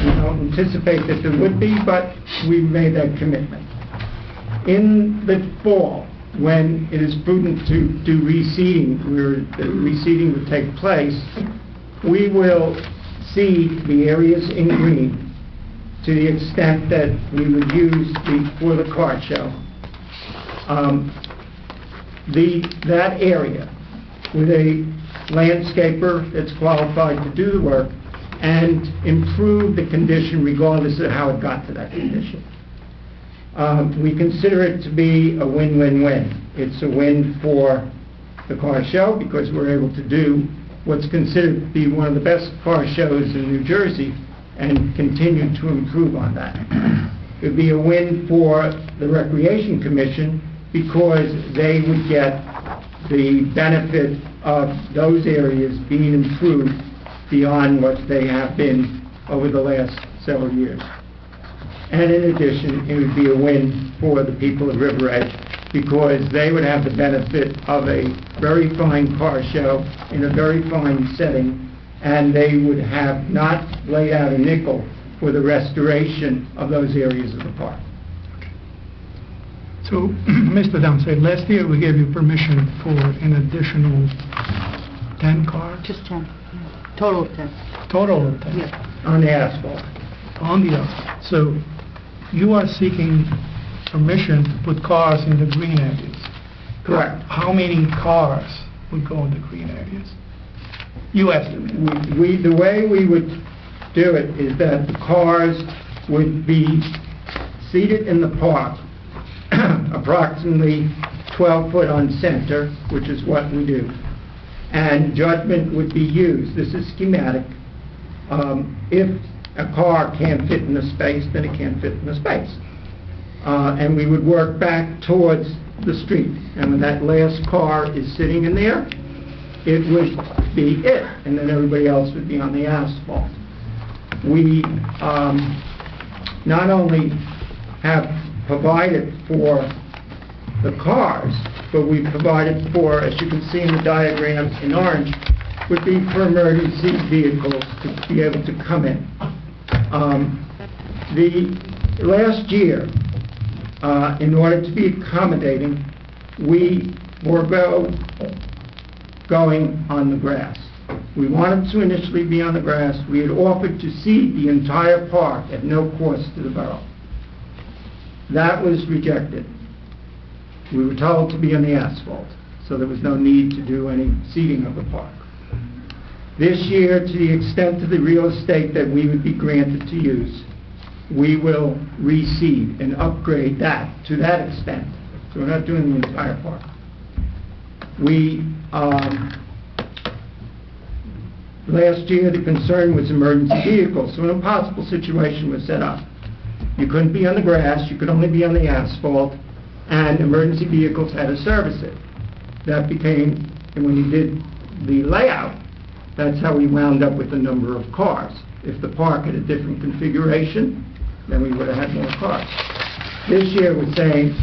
We don't anticipate that there would be, but we've made that commitment. In the fall, when it is prudent to do reseeding, where the reseeding would take place, we will seed the areas in green to the extent that we would use for the car show. That area with a landscaper that's qualified to do the work and improve the condition regardless of how it got to that condition. We consider it to be a win-win-win. It's a win for the car show because we're able to do what's considered to be one of the best car shows in New Jersey and continue to improve on that. It would be a win for the Recreation Commission because they would get the benefit of those areas being improved beyond what they have been over the last several years. And in addition, it would be a win for the people of River Edge because they would have the benefit of a very fine car show in a very fine setting, and they would have not laid out a nickel for the restoration of those areas of the park. So, Mr. Downside, last year we gave you permission for an additional 10 cars? Just 10. Total of 10. Total of 10? Yeah. On the asphalt. On the asphalt. So, you are seeking permission to put cars in the green areas? Correct. How many cars would go in the green areas? You estimate. The way we would do it is that the cars would be seated in the park approximately 12 foot on center, which is what we do. And judgment would be used. This is schematic. If a car can't fit in the space, then it can't fit in the space. And we would work back towards the street. And when that last car is sitting in there, it would be it. And then everybody else would be on the asphalt. We not only have provided for the cars, but we provided for, as you can see in the diagram in orange, would be for emergency vehicles to be able to come in. The last year, in order to be accommodating, we were going on the grass. We wanted to initially be on the grass. We had offered to seed the entire park at no cost to the borough. That was rejected. We were told to be on the asphalt, so there was no need to do any seeding of the park. This year, to the extent of the real estate that we would be granted to use, we will reseed and upgrade that to that extent. So we're not doing the entire park. Last year, the concern was emergency vehicles, so an impossible situation was set up. You couldn't be on the grass, you could only be on the asphalt, and emergency vehicles had to service it. That became, and when you did the layout, that's how we wound up with the number of cars. If the park had a different configuration, then we would have had more cars. This year, we're saying,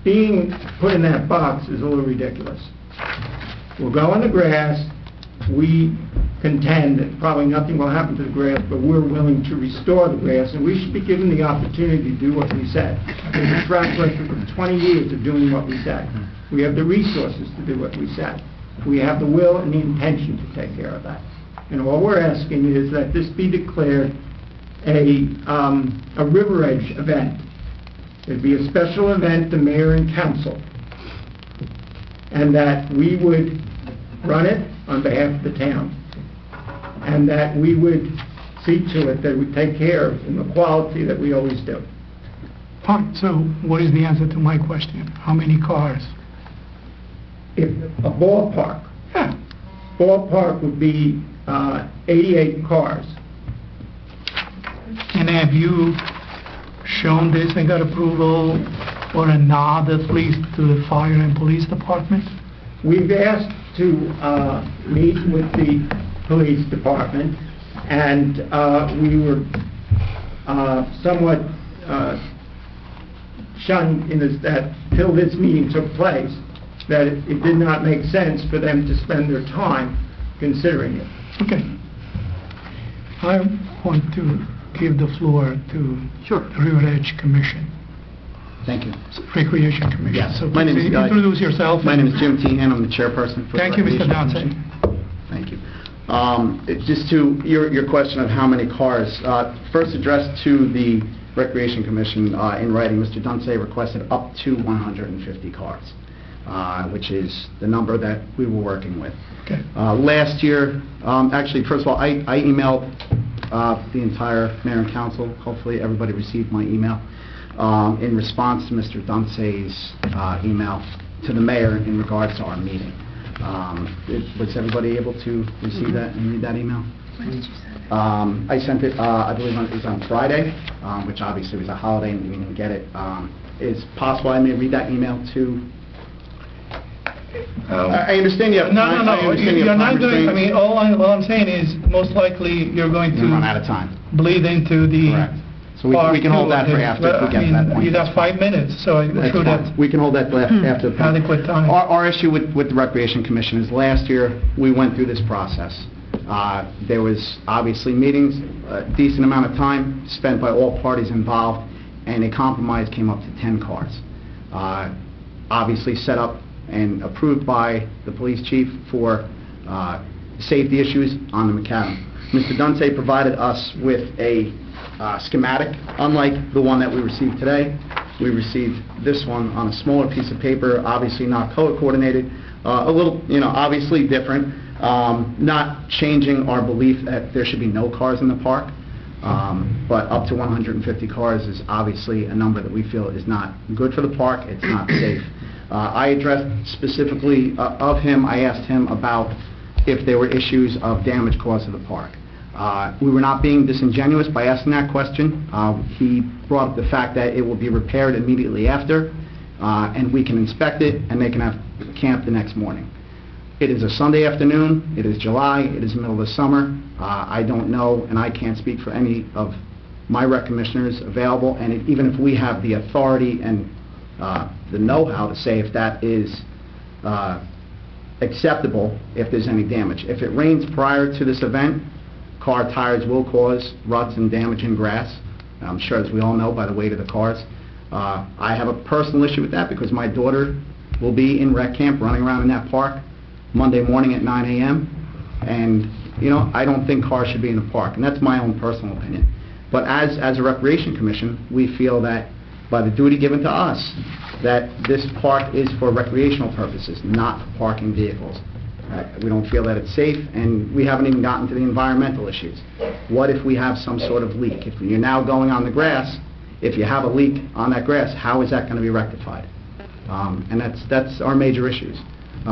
being put in that box is a little ridiculous. We'll go on the grass. We contend that probably nothing will happen to the grass, but we're willing to restore the grass, and we should be given the opportunity to do what we said. There's a track record of 20 years of doing what we said. We have the resources to do what we said. We have the will and the intention to take care of that. And all we're asking is that this be declared a River Edge event. It'd be a special event, the mayor and council, and that we would run it on behalf of the town, and that we would see to it that we take care of in the quality that we always do. Fine, so what is the answer to my question? How many cars? If a ballpark, Yeah. ballpark would be 88 cars. And have you shown this and got approval or a nod at least to the fire and police department? We've asked to meet with the police department, and we were somewhat shunned in that till this meeting took place, that it did not make sense for them to spend their time considering it. Okay. I want to give the floor to Sure. the River Edge Commission, Thank you. Recreation Commission. Yes. So My name please is introduce yourself. My name is Jim Tehan. I'm the chairperson for the Thank you, Mr. Recreation Downside. Commission. Thank you. Just to your question of how many cars, first addressed to the Recreation Commission in writing, Mr. Dunsay requested up to 150 cars, which is the number that we were working with. Okay. Last year, actually, first of all, I emailed the entire mayor and council. Hopefully, everybody received my email. In response to Mr. Dunsay's email, to the mayor in regards to our meeting. Was everybody able to receive that and read that email? When did you send it? I sent it, I believe it was on Friday, which obviously was a holiday and we didn't get it. Is possible I may read that email to... I understand you have No, time. no, I no, understand you you're have not time going, I restraints. mean, all I'm saying is, most likely, you're going We're run out to of time. bleed into the... Correct. So we part can hold two that of for it. after if we Well, get to that point. You got 5 minutes, so I'm That's sure fine. that's We can hold that after. the- adequate time. Our issue with the Recreation Commission is last year, we went through this process. There was obviously meetings, a decent amount of time spent by all parties involved, and a compromise came up to 10 cars. Obviously set up and approved by the police chief for safety issues on the macadam. Mr. Dunsey provided us with a schematic, unlike the one that we received today. We received this one on a smaller piece of paper, obviously not color coordinated, a little, obviously different, not changing our belief that there should be no cars in the park, but up to 150 cars is obviously a number that we feel is not good for the park, it's not safe. I addressed specifically of him, I asked him about if there were issues of damage caused to the park. We were not being disingenuous by asking that question. He brought up the fact that it will be repaired immediately after, and we can inspect it, and they can have camp the next morning. It is a Sunday afternoon, it is July, it is the middle of the summer. I don't know, and I can't speak for any of my rec commissioners available, and even if we have the authority and the know-how to say if that is acceptable, if there's any damage. If it rains prior to this event, car tires will cause ruts and damage in grass. I'm sure, as we all know, by the weight of the cars. I have a personal issue with that because my daughter will be in rec camp running around in that park Monday morning at 9 a.m. And, I don't think cars should be in the park. And that's my own personal opinion. But as a Recreation Commission, we feel that by the duty given to us, that this park is for recreational purposes, not for parking vehicles. We don't feel that it's safe, and we haven't even gotten to the environmental issues. What if we have some sort of leak? If you're now going on the grass, if you have a leak on that grass, how is that going to be rectified? And that's our major issues.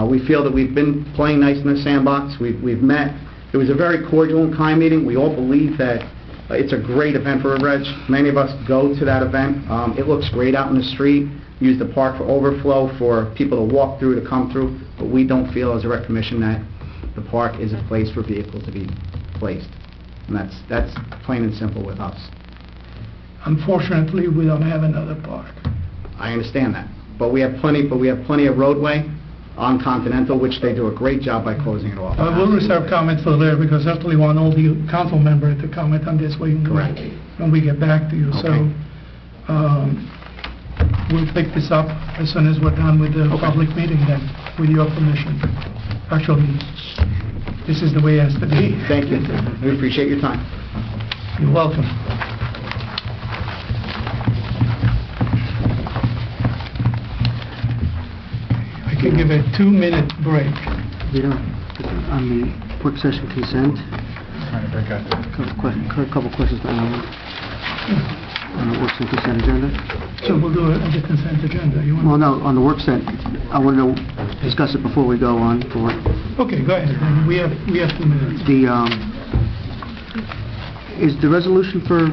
We feel that we've been playing nice in the sandbox. We've met. It was a very cordial and kind meeting. We all believe that it's a great event for a reg. Many of us go to that event. It looks great out in the street. Use the park for overflow, for people to walk through, to come through, but we don't feel as a rec commission that the park is a place for vehicles to be placed. And that's plain and simple with us. Unfortunately, we don't have another park. I understand that. But we have plenty of roadway on Continental, which they do a great job by closing it off. We'll reserve comments for later, because I certainly want all the council members to comment on this Correct. when we get back to you. Okay. So, we'll pick this up as soon as we're done with the public meeting then, with your permission. Actually, this is the way it has to be. Thank you. We appreciate your time. You're welcome. I can give a 2-minute break. On the work session consent, Trying to break out. a couple questions on the work session consent agenda. So we'll do it on the consent agenda. You Well, want? no, on the work session, I want to discuss it before we go on for Okay, go ahead. Then. We have 2 minutes. is the resolution for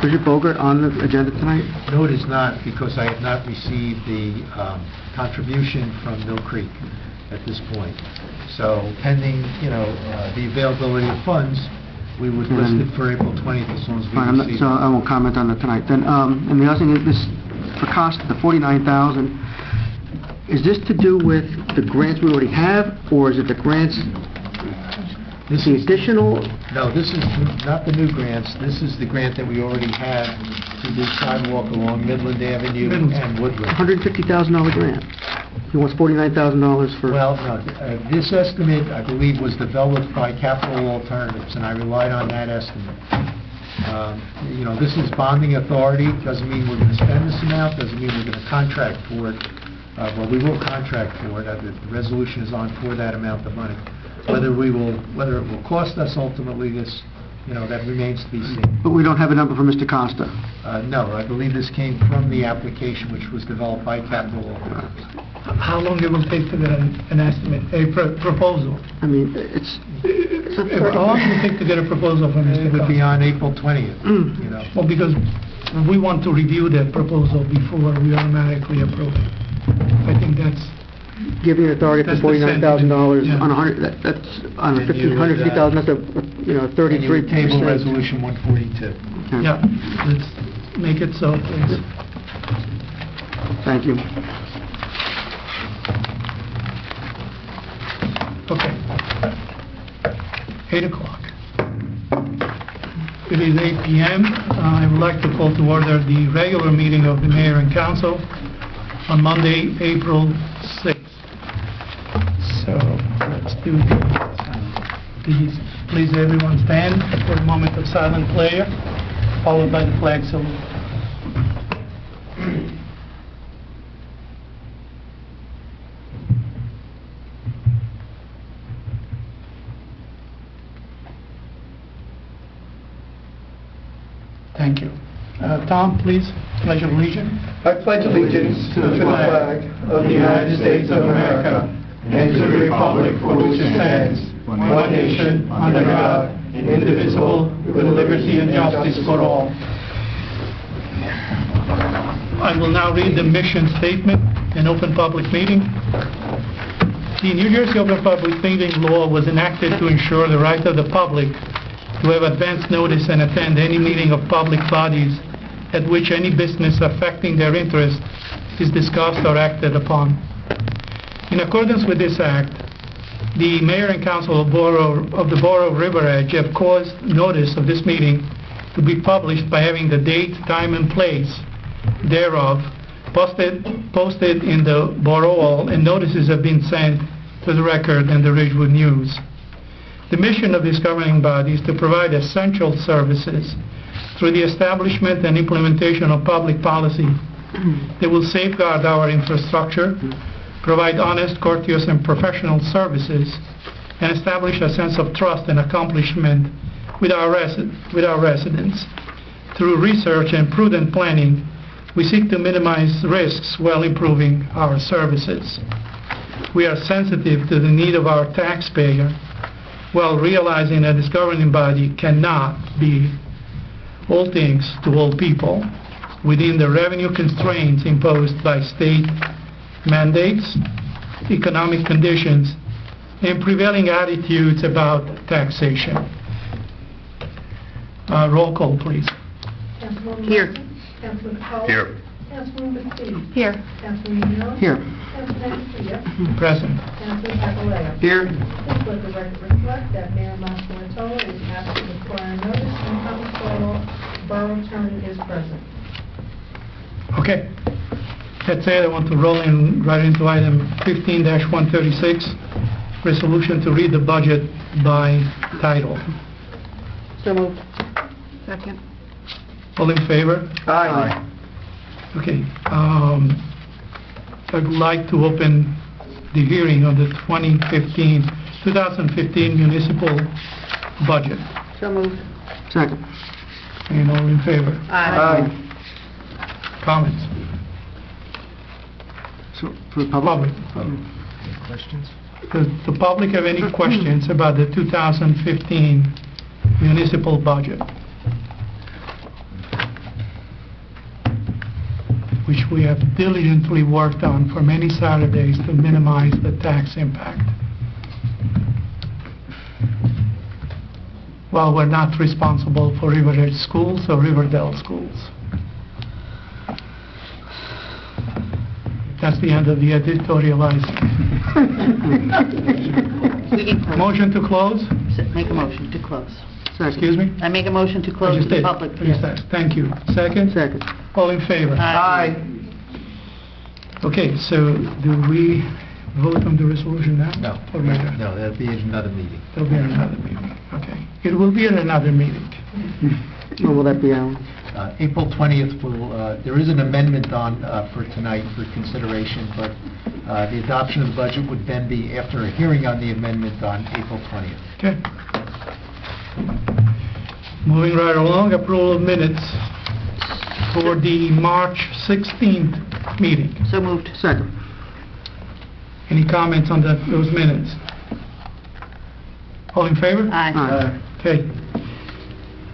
Bridget Bogart on the agenda tonight? No, it is not, because I have not received the contribution from Mill Creek at this point. So pending, the availability of funds, we would list it for April 20th as soon as Fine, we receive so it. I won't comment on that tonight. Then, and the other thing is this, for cost, the $49,000, is this to do with the grants we already have, or is it the grants, This the is, additional? no, this is not the new grants. This is the grant that we already have to do sidewalk along Midland Avenue and Woodland. $150,000 grant. He wants $49,000 for... Well, no, this estimate, I believe, was developed by Capital Alternatives, and I relied on that estimate. This is bonding authority. Doesn't mean we're going to spend this amount, doesn't mean we're going to contract for it. Well, we will contract for it. The resolution is on for that amount of money. Whether it will cost us ultimately this that remains to be seen. But we don't have a number for Mr. Costa. No, I believe this came from the application which was developed by Capital Alternatives. How long it will take to get an estimate, a proposal? I mean, it's How long will it take to get a proposal from Mr. It would be Costa? on April 20th, Well, because we want to review that proposal before we automatically approve it. I think that's, giving authority for That's the $49,000 sentiment, yeah. on 100, that's on a And you would, 150,000, that's a, and you 33%. would table Resolution 142. yeah, let's make it so, please. Thank you. Okay. 8 o'clock. It is 8 p.m. I would like to call to order the regular meeting of the Mayor and Council on Monday, April 6th. So, let's do these. Please everyone stand for a moment of silent prayer, followed by the flag salute. Thank you. Tom, please, pledge of allegiance. I pledge allegiance to the flag of the United States of America and to the republic for which it stands, one nation, under God, indivisible, with liberty and justice for all. I will now read the mission statement in open public meeting. The New Jersey Open Public Meeting Law was enacted to ensure the right of the public to have advance notice and attend any meeting of public bodies at which any business affecting their interest is discussed or acted upon. In accordance with this act, the Mayor and Council of the Borough of River Edge have caused notice of this meeting to be published by having the date, time, and place thereof posted in the Borough Hall, and notices have been sent to the Record and the Ridgewood News. The mission of this governing body is to provide essential services through the establishment and implementation of public policy that will safeguard our infrastructure, provide honest, courteous, and professional services, and establish a sense of trust and accomplishment with our residents. Through research and prudent planning, we seek to minimize risks while improving our services. We are sensitive to the need of our taxpayer, while realizing that this governing body cannot be all things to all people within the revenue constraints imposed by state mandates, economic conditions, and prevailing attitudes about taxation. Roll call, please. Councilwoman Here. Watson? Councilman Cole? Here. Councilwoman Steve? Here. Councilman Miller? Here. Councilman Garcia? Present. Councilman Papaleo? Here. Please let the record reflect that Mayor Mastroianni is absent with prior notice and Thomas Borough Attorney is present. Okay. That's it. I want to roll in right into item 15-136, resolution to read the budget by title. So moved. Second. All in favor? Aye. Okay. I'd like to open the hearing on the 2015 municipal budget. So moved. Second. And all in favor? Aye. Comments? So, for the public? Questions? Does the public have any questions about the 2015 municipal budget, which we have diligently worked on for many Saturdays to minimize the tax impact? While we're not responsible for River Edge schools or Riverdale schools. That's the end of the editorializing. We can close. Motion to close? Make a motion to close. Second. Excuse me? I make a motion to I close just to the did. public. I just did. Thank you. Second? Second. All in favor? Aye. Okay, so do we vote on the resolution now? No. Or later? No, that'll be another meeting. It'll be at another meeting. Okay. It will be at another meeting. When will that be, Alan? April 20th there is an amendment on for tonight for consideration, but the adoption of the budget would then be after a hearing on the amendment on April 20th. Okay. Moving right along, approval of minutes for the March 16th meeting. So moved. Second. Any comments on those minutes? All in favor? Aye. Okay.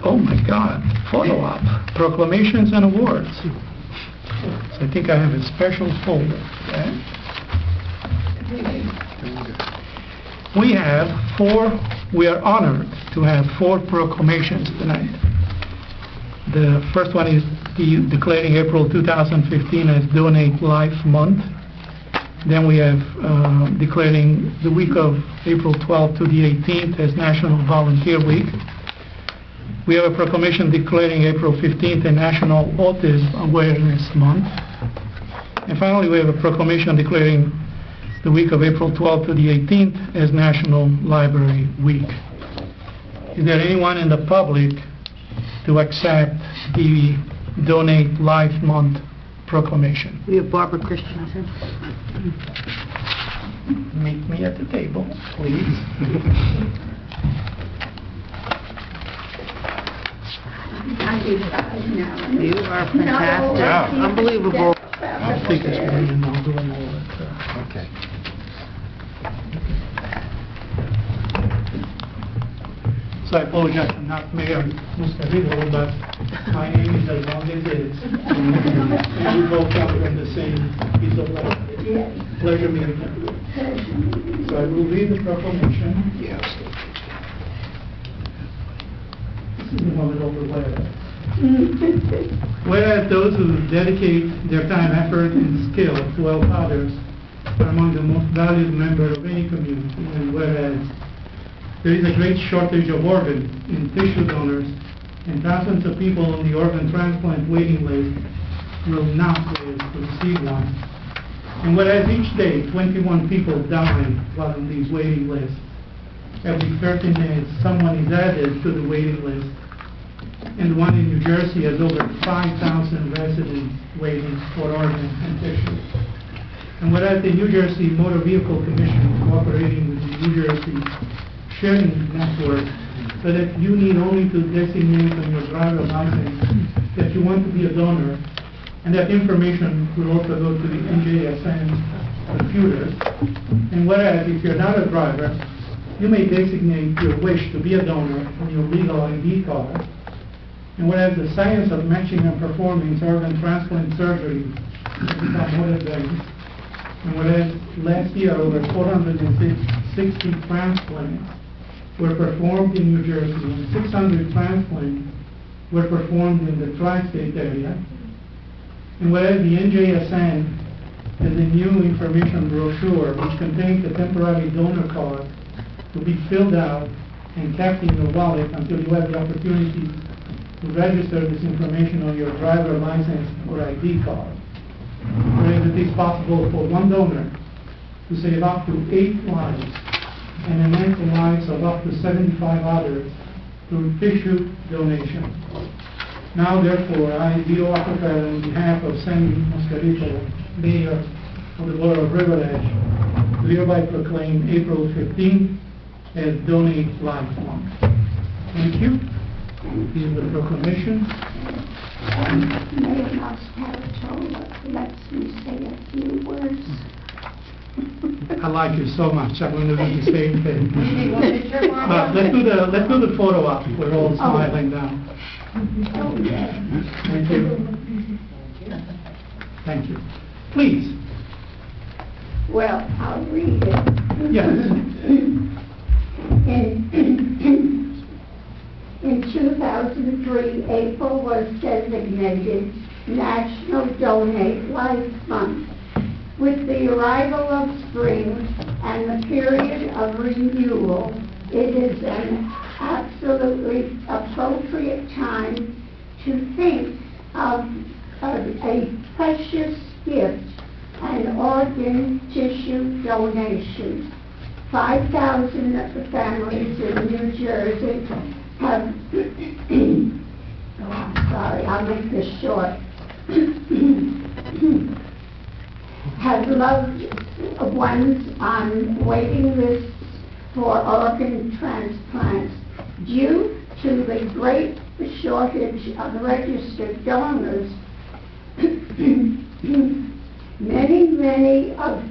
Oh my God, follow-up, proclamations and awards. So I think I have a special folder. Okay. We are honored to have 4 proclamations tonight. The first one is declaring April 2015 as Donate Life Month. Then we have declaring the week of April 12th to the 18th as National Volunteer Week. We have a proclamation declaring April 15th a National Autism Awareness Month. And finally, we have a proclamation declaring the week of April 12th to the 18th as National Library Week. Is there anyone in the public to accept the Donate Life Month proclamation? We have Barbara Christensen. Meet me at the table, please. You are fantastic. Unbelievable. I'll take this one and I'll do them all that. Okay. So I apologize, I'm not Mayor Muscarino, but my name is as long as it is. And we both come from the same piece of land. Pleasure meeting you. So I will read the proclamation. Yes. This is the moment over where. Whereas those who dedicate their time, effort, and skill to help others are among the most valued members of any community, and whereas there is a great shortage of organ and tissue donors, and thousands of people on the organ transplant waiting list will not live to receive one. And whereas each day 21 people die while on these waiting lists, every 30 minutes someone is added to the waiting list, and the one in New Jersey has over 5,000 residents waiting for organs and tissue. And whereas the New Jersey Motor Vehicle Commission is cooperating with the New Jersey Sharing Network, so that you need only to designate on your driver's license that you want to be a donor, and that information will also go to the NJSN computers. And whereas if you're not a driver, you may designate your wish to be a donor on your legal ID card. And whereas the science of matching and performing organ transplant surgery has become more advanced, and whereas last year over 460 transplants were performed in New Jersey, and 600 transplants were performed in the tri-state area, and whereas the NJSN has a new information brochure which contains a temporary donor card to be filled out and kept in your wallet until you have the opportunity to register this information on your driver license or ID card. Whereas it is possible for one donor to save up to 8 lives and enhance the lives of up to 75 others through tissue donation. Now, therefore, I, Vito Acapella, on behalf of Sandy Moscarito, Mayor of the Borough of River Edge, do hereby proclaim April 15th as Donate Life Month. Thank you. Here's the proclamation. Mayor Moscarito lets me say a few words. I like you so much. I'm going to do the same thing. But let's do the photo op. We're all smiling now. Thank you. Thank you. Please. Well, I'll read it. Yes. In 2003, April was designated National Donate Life Month. With the arrival of spring and the period of renewal, it is an absolutely appropriate time to think of a precious gift, an organ tissue donation. 5,000 families in New Jersey have, I'll make this short, have loved ones on waiting lists for organ transplants. Due to the great shortage of registered donors, many of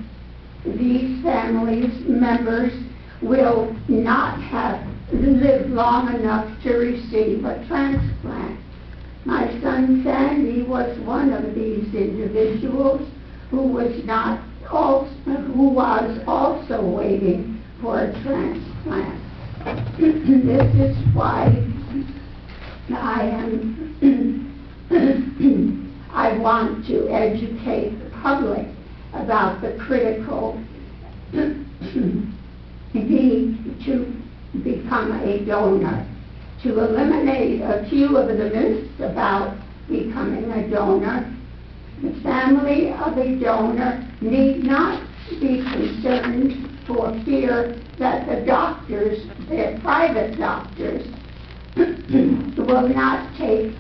these families members will not have lived long enough to receive a transplant. My son Sandy was one of these individuals who was also waiting for a transplant. This is why I want to educate the public about the critical need to become a donor. To eliminate a few of the myths about becoming a donor, the family of a donor need not be concerned for fear that the doctors, their private doctors, will not take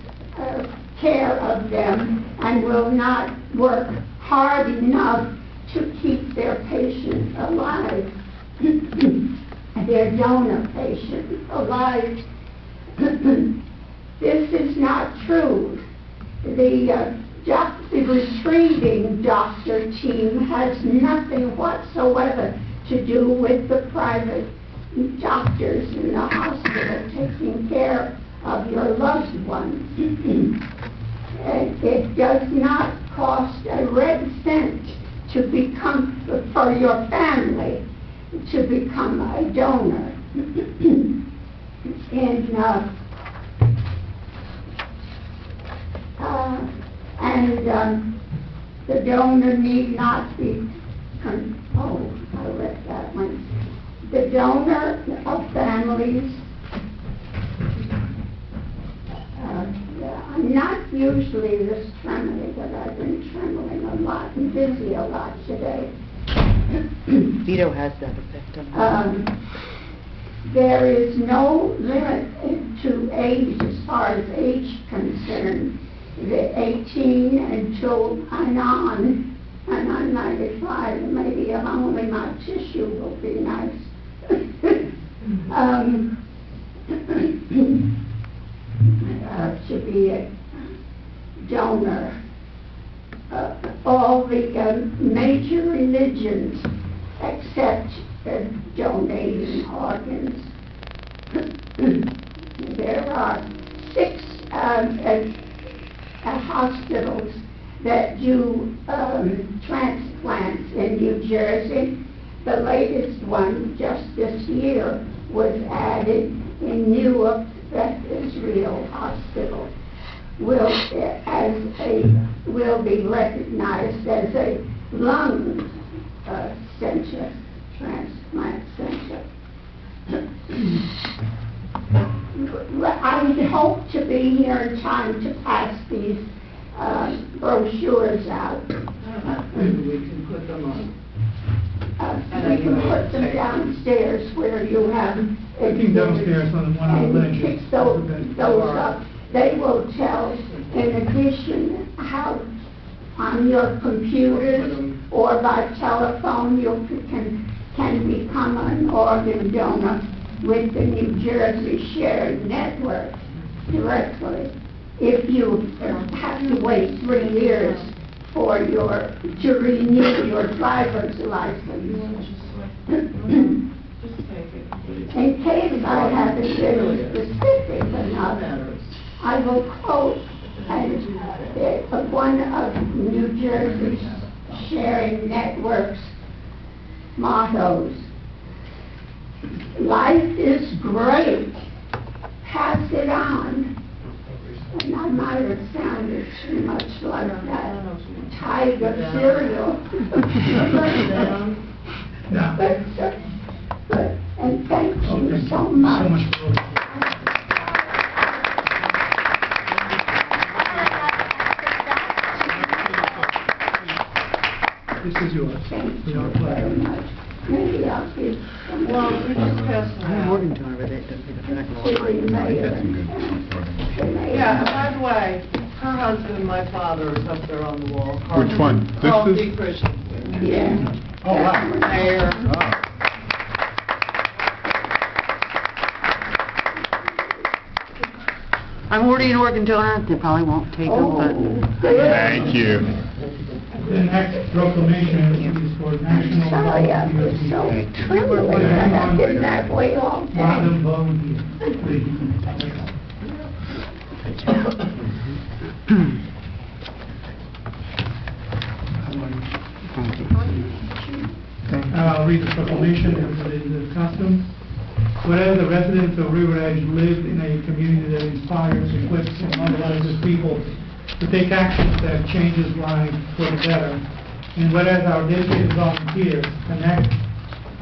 care of them and will not work hard enough to keep their patient alive, their donor patient alive. This is not true. The retrieving doctor team has nothing whatsoever to do with the private doctors in the hospital taking care of your loved ones. It does not cost a red cent to become, for your family, to become a donor. And the donor need not be, I read that one. The donor of families, I'm not usually this trembly, but I've been trembling a lot and busy a lot today. Vito has that effect on there is no limit to age as far as age concerned. The 18 until and on, and I'm 95, maybe only my tissue will be nice. To be a donor. All the major religions accept donating organs. There are 6 hospitals that do transplants in New Jersey. The latest one, just this year, was added in Newark Beth Israel Hospital. Will be recognized as a lung center, transplant center. I hope to be here in time to pass these brochures out. We can put them on. We can put them downstairs where you have. Looking downstairs on one of the ledges. Pick those up. They will tell, in addition, how on your computers or by telephone you can become an organ donor with the New Jersey Shared Network directly. If you have to wait 3 years for to renew your driver's license. In case I haven't been specific enough, I will quote one of New Jersey's Sharing Network's mottos. Life is great. Pass it on. And I might have sounded too much like that Tiger cereal. But, and thank you so much. This is yours. Thank you very much. Maybe I'll give some. Well, we just passed them out. organ donor, but it doesn't To the mayor. Yeah, and by the way, her husband, my father, is up there on the wall. Which one? This Carl is- D. Christensen. Yeah. Oh, wow. Mayor. I I'm already an organ donor, they probably won't take them, but... Thank you. The next proclamation is for National Sorry, I was Volunteer so Week. trembling and I've been that way all day. Madam Volunteer, please. I'll read the proclamation as it is custom. Whereas the residents of River Edge live in a community that inspires, equips, and mobilizes people to take actions that changes lives for the better, and whereas our dedicated volunteers connect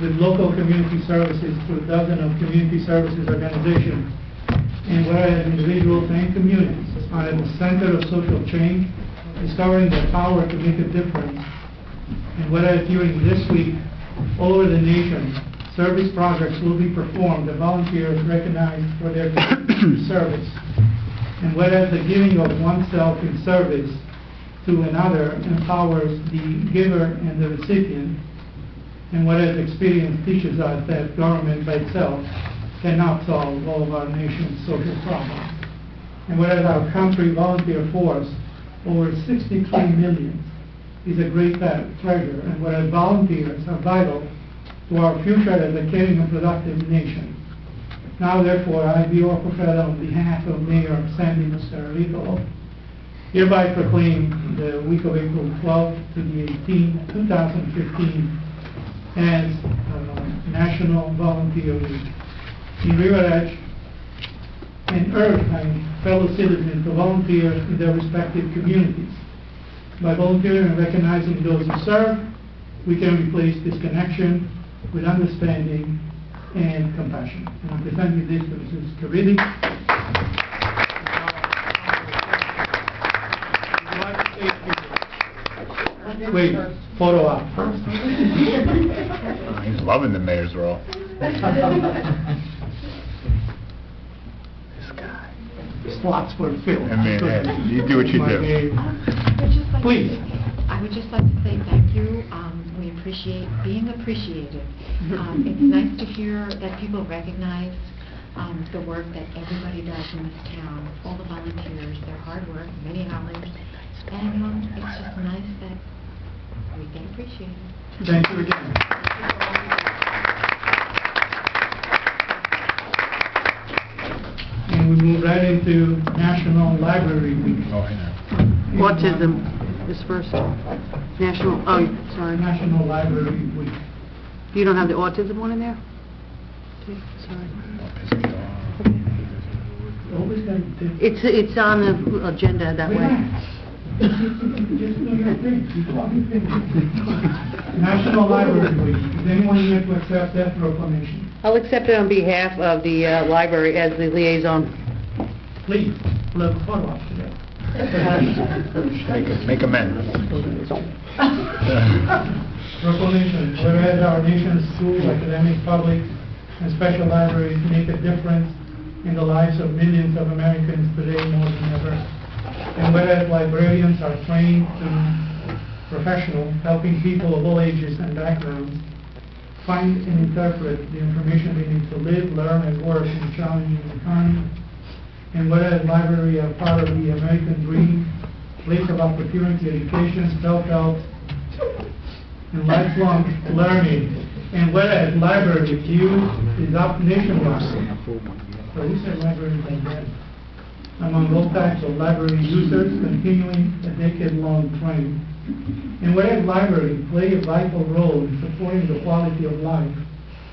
with local community services through a dozen of community services organizations, and whereas individuals and communities are at the center of social change, discovering their power to make a difference, and whereas during this week, all over the nation, service projects will be performed, the volunteers recognized for their community service. And whereas the giving of oneself in service to another empowers the giver and the recipient, and whereas experience teaches us that government by itself cannot solve all of our nation's social problems. And whereas our country volunteer force, over 63 million, is a great treasure, and whereas volunteers are vital to our future as a caring and productive nation. Now, therefore, I, B.O. Profeta, on behalf of Mayor Sandy Muscarrico, hereby proclaim the week of April 12th to the 18th, 2015, as National Volunteer Week in River Edge, and urge my fellow citizens to volunteer in their respective communities. By volunteering and recognizing those who serve, we can replace disconnection with understanding and compassion. And I present you this to Mrs. Caridi. Wait, photo op first. He's loving the mayor's role. Slots were filled. I mean, hey, you do what you do. Please. I would just like to say thank you. We appreciate being appreciated. It's nice to hear that people recognize the work that everybody does in this town, all the volunteers, their hard work, many hours, and it's just nice that we get appreciated. Thank you again. And we move right into National Library Week. Oh, I know. Autism is first. National, oh, sorry. National Library Week. You don't have the autism one in there? Okay, sorry. Always got to It's on the agenda that way. Just do your thing. You talk your thing. National Library Week. Is anyone here to accept that proclamation? I'll accept it on behalf of the library as the liaison. Please, let's photo op today. Make amends. Proclamation. Whereas our nation's schools, academic, public, and special libraries make a difference in the lives of millions of Americans today more than ever. And whereas librarians are trained to professional, helping people of all ages and backgrounds find and interpret the information they need to live, learn, and work in a challenging economy. And whereas libraries are part of the American dream, place of opportunity, education, self-help, and lifelong learning. And whereas library use is up nationwide. So we said libraries are dead. Among all types of library users, continuing a decade-long trend. And whereas libraries play a vital role in supporting the quality of life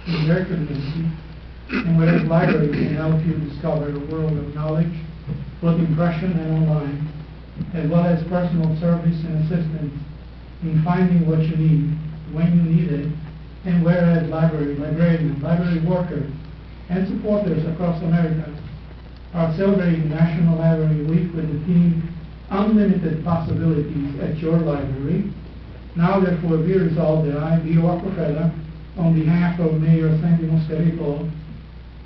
in their community, and whereas libraries can help you discover a world of knowledge, both in person and online, as well as personal service and assistance in finding what you need, when you need it, and whereas librarians, library workers, and supporters across America are celebrating National Library Week with the theme Unlimited Possibilities at Your Library. Now, therefore, be resolved that I, B.O. Profeta, on behalf of Mayor Sandy Muscarrico,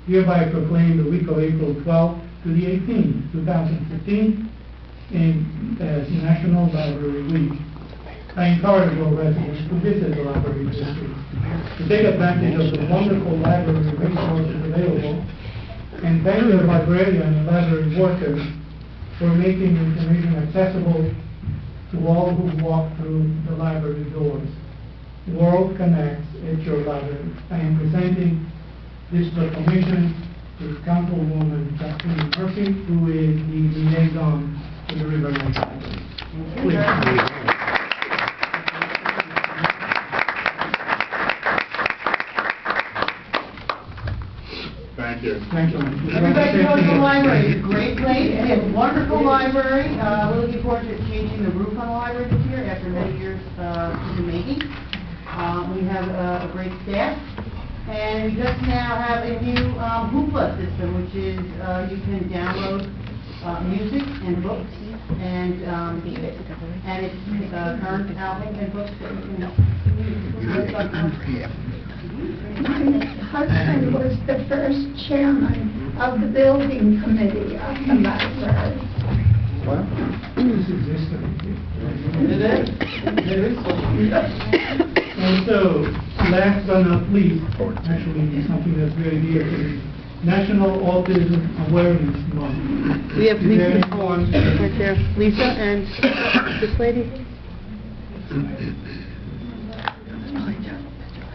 hereby proclaim the week of April 12th to the 18th, 2015, as National Library Week. I encourage all residents to visit the library this week, to take advantage of the wonderful library resources available, and We thank the librarian and library workers for making information accessible to all who walk through the library doors. World Connects at your library. I am presenting this proclamation to Councilwoman Kathleen Murphy, who is the liaison to the River Edge Library. Please. Thank you. Thank you. Everybody knows the library, it's a great place, and it's a wonderful library. We're looking forward to changing the roof on the library this year after many years in the making. We have a great staff, and we just now have a new Hoopla system, which is you can download music and books, and it's current albums and books that you can use. My husband was the first chairman of the building committee of the library. This existed. It is. And so, last but not least, actually something that's very dear to me, National Autism Awareness Month. We have Is there Lisa anyone- right there. Lisa and this lady.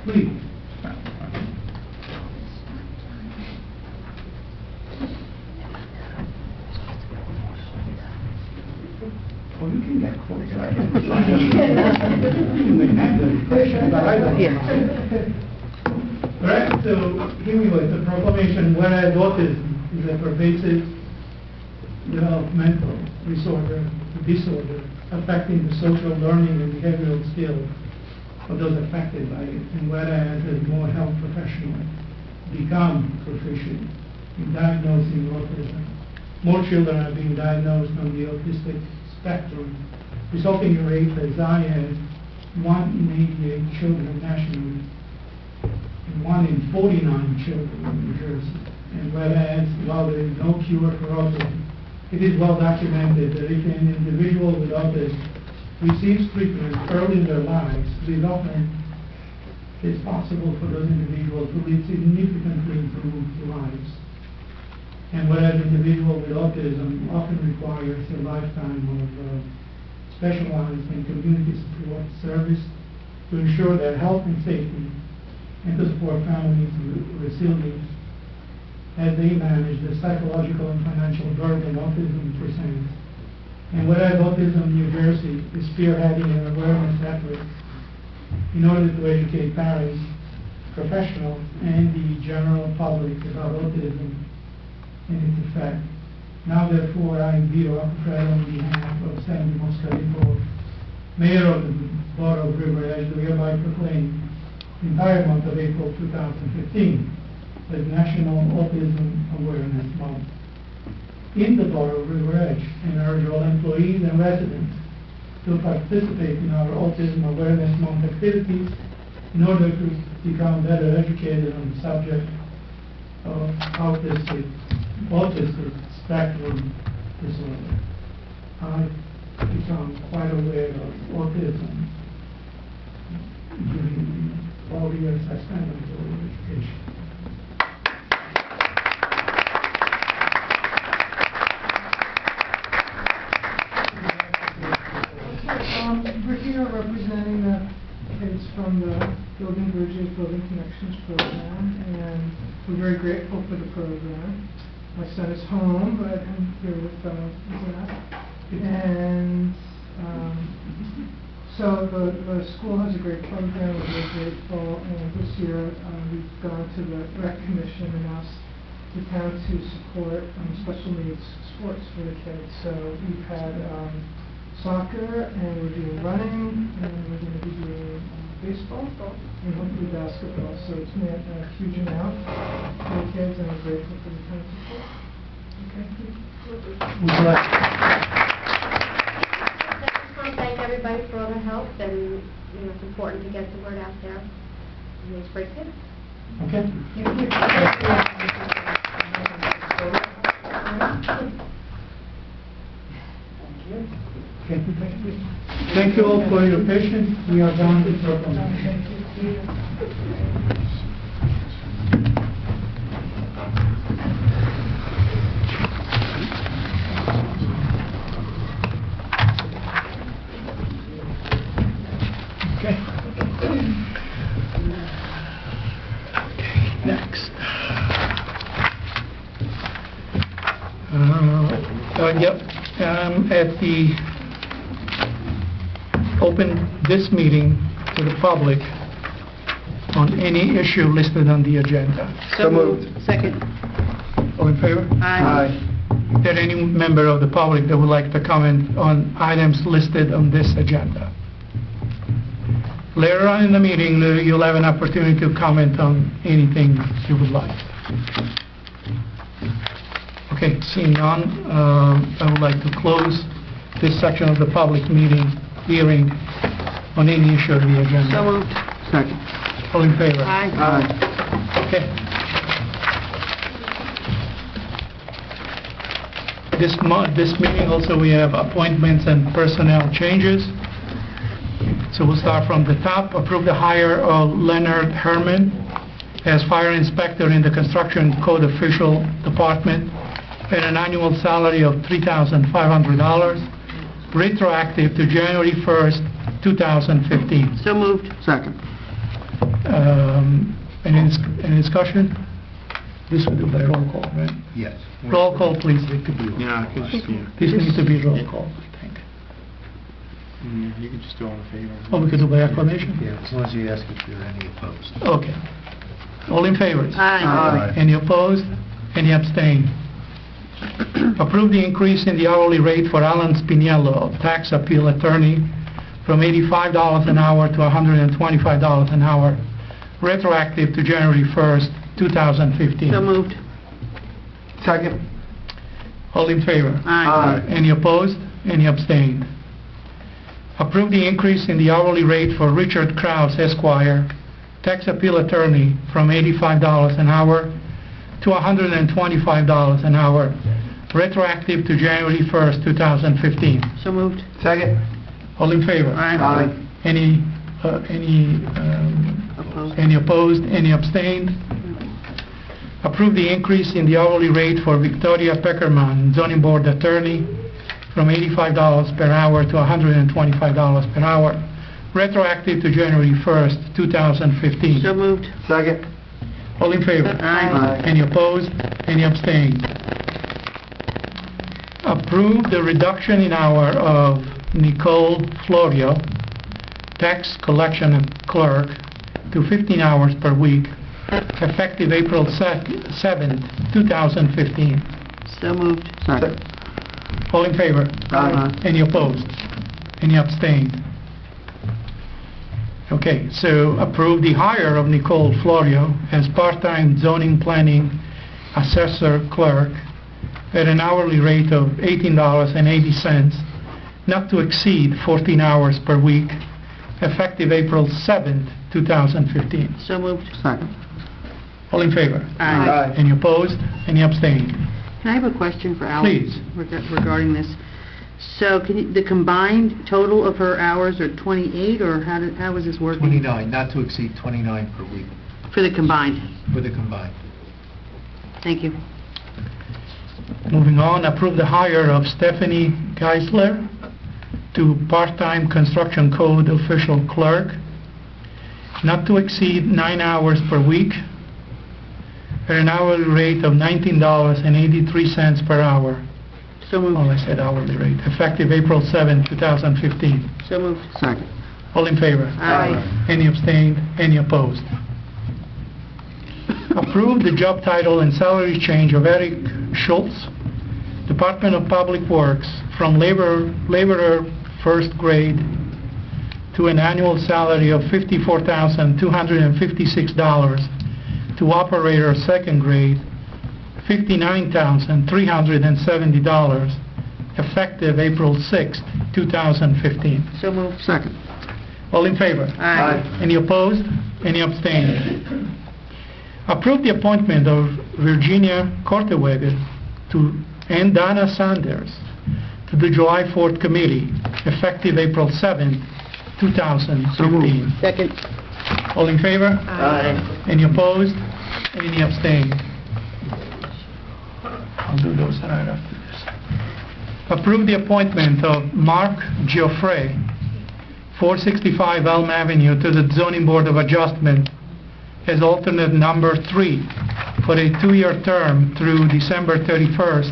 Please. Well, you can get close. All right, so here we go. It's a proclamation, whereas autism is a pervasive developmental disorder affecting the social learning and behavioral skills of those affected by it, and whereas as more health professionals become proficient in diagnosing autism, more children are being diagnosed on the autistic spectrum, resulting in rates as high as 1 in 88 children nationally, and 1 in 49 children in New Jersey. And whereas, while there is no cure for autism, it is well documented that if an individual with autism receives treatment early in their lives, it is often possible for those individuals to lead significantly improved lives. And whereas individuals with autism often requires a lifetime of specialized and community support service to ensure their health and safety, and to support families with resilience as they manage the psychological and financial burden autism presents. And whereas Autism New Jersey is spearheading an awareness effort in order to educate parents, professionals, and the general public about autism and its effect. Now therefore, I, Vito Alfredo, on behalf of Sandy Moscardito, Mayor of the Borough of River Edge, do hereby proclaim the entire month of April 2015 as National Autism Awareness Month in the Borough of River Edge, and urge all employees and residents to participate in our Autism Awareness Month activities in order to become better educated on the subject of autistic spectrum disorder. I've become quite aware of autism during all the years I spent in early education. Regina representing the kids from the Building Bridges, Building Connections program, and we're very grateful for the program. My son is home, but I'm here with Zach. And so the school has a great program, we're very grateful, and this year we've gone to the rec commission and asked the town to support special needs sports for the kids. So we've had soccer, and we're doing running, and we're going to be doing baseball, and hopefully basketball. So it's meant a huge amount for the kids, and I'm grateful for the town support. Okay. I just want to thank everybody for all the help, and it's important to get the word out there. And these great kids. Okay. Thank you all for your patience. We are done with proclamation. next? Yep, at the, open this meeting to the public on any issue listed on the agenda. So moved. Second. All in favor? Aye. Is there any member of the public that would like to comment on items listed on this agenda? Later on in the meeting, you'll have an opportunity to comment on anything you would like. Okay, seeing none, I would like to close this section of the public hearing on any issue of the agenda. So moved. Second. All in favor? Aye. Okay. This meeting also we have appointments and personnel changes. So we'll start from the top. Approve the hire of Leonard Herman as fire inspector in the construction code official department at an annual salary of $3,500, retroactive to January 1st, 2015. So moved. Second. Any discussion? This will do by roll call, right? Yes. Roll call, please. Yeah, This needs to be roll call, I think. you can just do all in favor. Oh, we could do by acclamation? Yeah, as long as you ask if there are any opposed. Okay. All in favor? Aye. Any opposed? Any abstain? Approve the increase in the hourly rate for Alan Spiniello, tax appeal attorney, from $85 an hour to $125 an hour, retroactive to January 1st, 2015. So moved. Second. All in favor? Aye. Any opposed? Any abstained? Approve the increase in the hourly rate for Richard Krause, Esquire, tax appeal attorney, from $85 an hour to $125 an hour, retroactive to January 1st, 2015. So moved. Second. All in favor? Aye. Any opposed? Any abstained? Approve the increase in the hourly rate for Victoria Peckerman, zoning board attorney, from $85 per hour to $125 per hour, retroactive to January 1st, 2015. So moved. Second. All in favor? Aye. Any opposed? Any abstained? Approve the reduction in hour of Nicole Florio, tax collection clerk, to 15 hours per week, effective April 7th, 2015. So moved. Second. All in favor? Aye. Any opposed? Any abstained? Okay, so approve the hire of Nicole Florio as part-time zoning planning assessor clerk at an hourly rate of $18.80, not to exceed 14 hours per week, effective April 7th, 2015. So moved. Second. All in favor? Aye. Any opposed? Any abstained? Can I have a question for Alan? Please. Regarding this. So the combined total of her hours are 28, or how is this working? 29, not to exceed 29 per week For the combined. for the combined. Thank you. Moving on, approve the hire of Stephanie Geisler to part-time construction code official clerk, not to exceed 9 hours per week, at an hourly rate of $19.83 per hour. So moved. Oh, I said hourly rate. Effective April 7, 2015. So moved. Second. All in favor? Aye. Any abstained? Any opposed? Approve the job title and salary change of Eric Schultz, Department of Public Works, from laborer first grade to an annual salary of $54,256, to operator second grade, $59,370, effective April 6, 2015. So moved. Second. All in favor? Aye. Any opposed? Any abstained? Approve the appointment of Virginia Korteweger and Donna Sanders to the July 4th committee, effective April 7, 2015. Second. All in favor? Aye. Any opposed? Any abstained? I'll do those right after this. Approve the appointment of Mark Geoffrey, 465 Elm Avenue, to the Zoning Board of Adjustment, as alternate number 3 for a 2-year term through December 31st,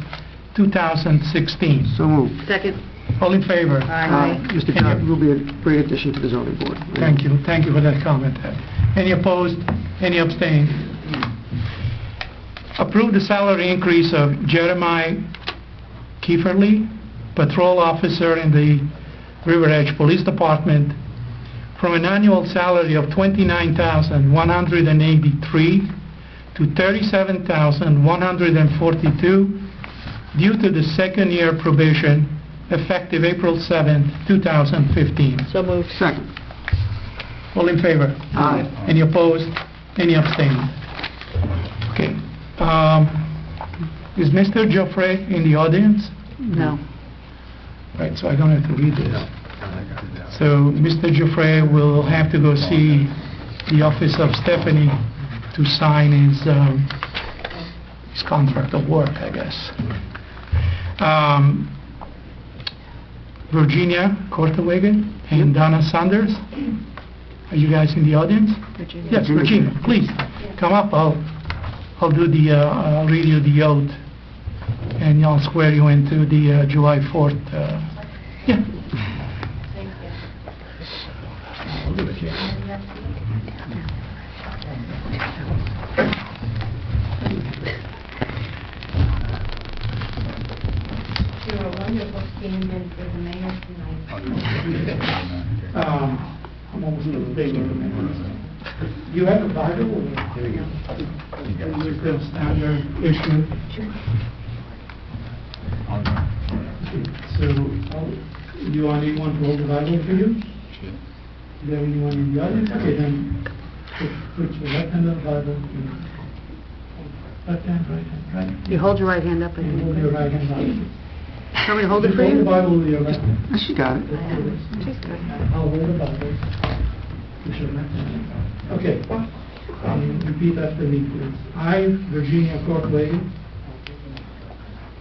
2016. So moved. Second. All in favor? Mr. John will be a great addition to the zoning board. Thank you for that comment. Any opposed? Any abstained? Approve the salary increase of Jeremiah Kieferly, patrol officer in the River Edge Police Department, from an annual salary of $29,183 to $37,142 due to the second year probation effective April 7th, 2015. So moved. Second. All in favor? Aye. Any opposed? Any abstained? Okay. Is Mr. Geoffrey in the audience? No. Right, so I don't have to read this. So Mr. Geoffrey will have to go see the office of Stephanie to sign his contract of work, I guess. Virginia Kortewagen and Donna Sanders. Are you guys in the audience? Virginia. Yes, Virginia, please come up. I'll do the I'll read you the oath, and I'll swear you into the July 4th. Yeah. I'll do it here. You're a wonderful stand-in for the mayor tonight. I'm almost a little bigger. You have a Bible? Here you go. Is the standard issue? So, you want anyone to hold the Bible for you? Is there anyone in the audience? Okay, then put your left hand on the Bible. Left hand, right hand, right? You hold your right hand up. And hold your right hand up. Want me to hold it for Hold the you? Bible with your left hand. She got it. She's good. I'll hold the Bible. With your left hand. Okay. Repeat after me, please. I, Virginia Kortewagen,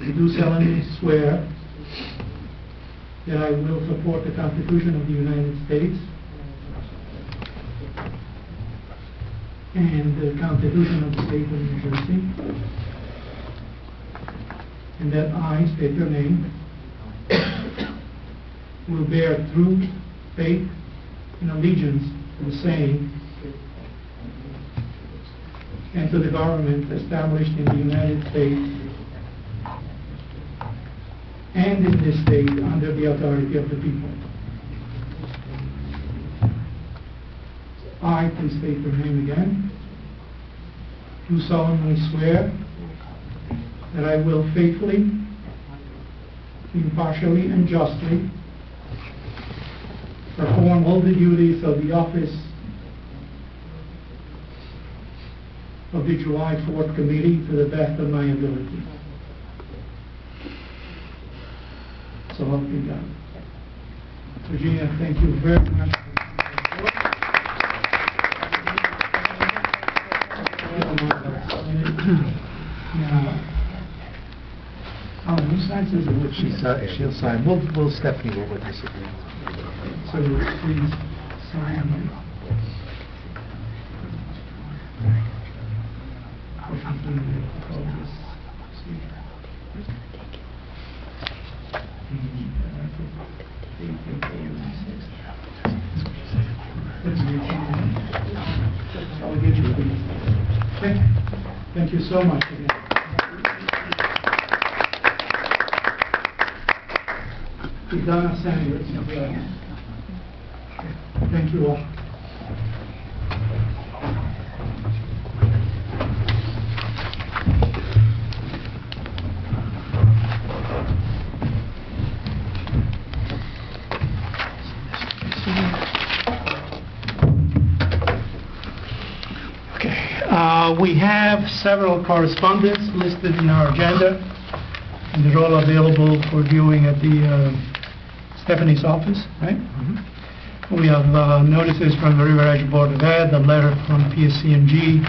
do solemnly swear that I will support the Constitution of the United States and the Constitution of the State of New Jersey, and that I, state your name, will bear true faith and allegiance to the same and to the government established in the United States and in this state under the authority of the people. I, please state your name again, do solemnly swear that I will faithfully, impartially, and justly perform all the duties of the office of the July 4th Committee to the best of my ability. So help me God. Virginia, thank you very much. Who signs this? She'll sign. We'll Stephanie will witness it. So please sign. I'll give you these. Okay. Thank you so much again. Donna Sanders. Thank you all. We have several correspondence listed in our agenda, and they're all available for viewing at the Stephanie's office, right? Mm-hmm. We have notices from the River Edge Board of Ed, a letter from PSC&G,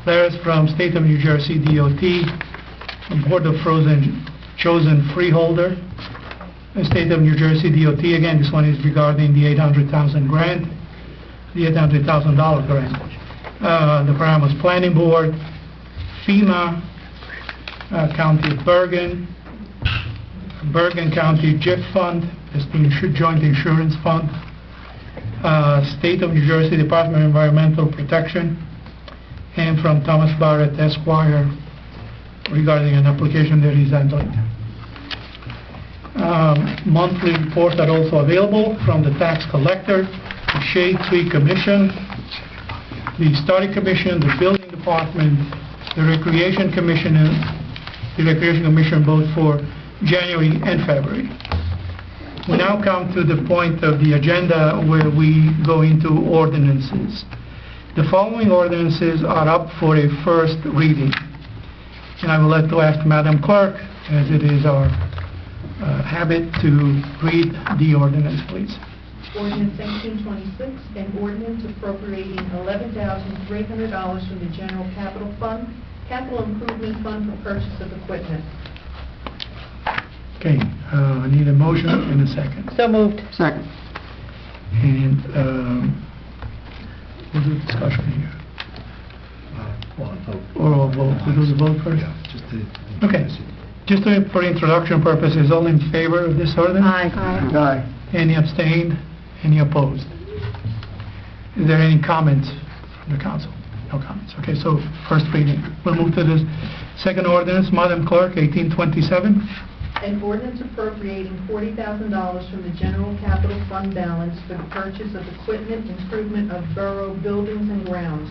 letters from State of New Jersey DOT, the Board of Chosen Freeholder, the State of New Jersey DOT. Again, this one is regarding the $800,000 grant, the $800,000 grant. The Paramus Planning Board, FEMA, County of Bergen County JIF Fund, that's the Joint Insurance Fund, State of New Jersey Department of Environmental Protection, and from Thomas Barrett Esquire regarding an application that he's handling. Monthly reports are also available from the tax collector, the Shade Tree Commission, the Study Commission, the Building Department, the Recreation Commission, both for January and February. We now come to the point of the agenda where we go into ordinances. The following ordinances are up for a first reading. And I would like to ask Madam Clerk, as it is our habit, to read the ordinance, please. Ordinance 1826, an ordinance appropriating $11,300 from the General Capital Fund, Capital Improvement Fund for purchase of equipment. Okay, I need a motion and a second. So moved. Second. And we'll do discussion here. Or a vote. We'll do the vote first? Okay. Just for introduction purposes, all in favor of this ordinance? Aye. Any abstained? Any opposed? Is there any comments from the council? No comments. Okay, so first reading. We'll move to the second ordinance. Madam Clerk, 1827. An ordinance appropriating $40,000 from the General Capital Fund balance for the purchase of equipment, improvement of borough buildings and grounds.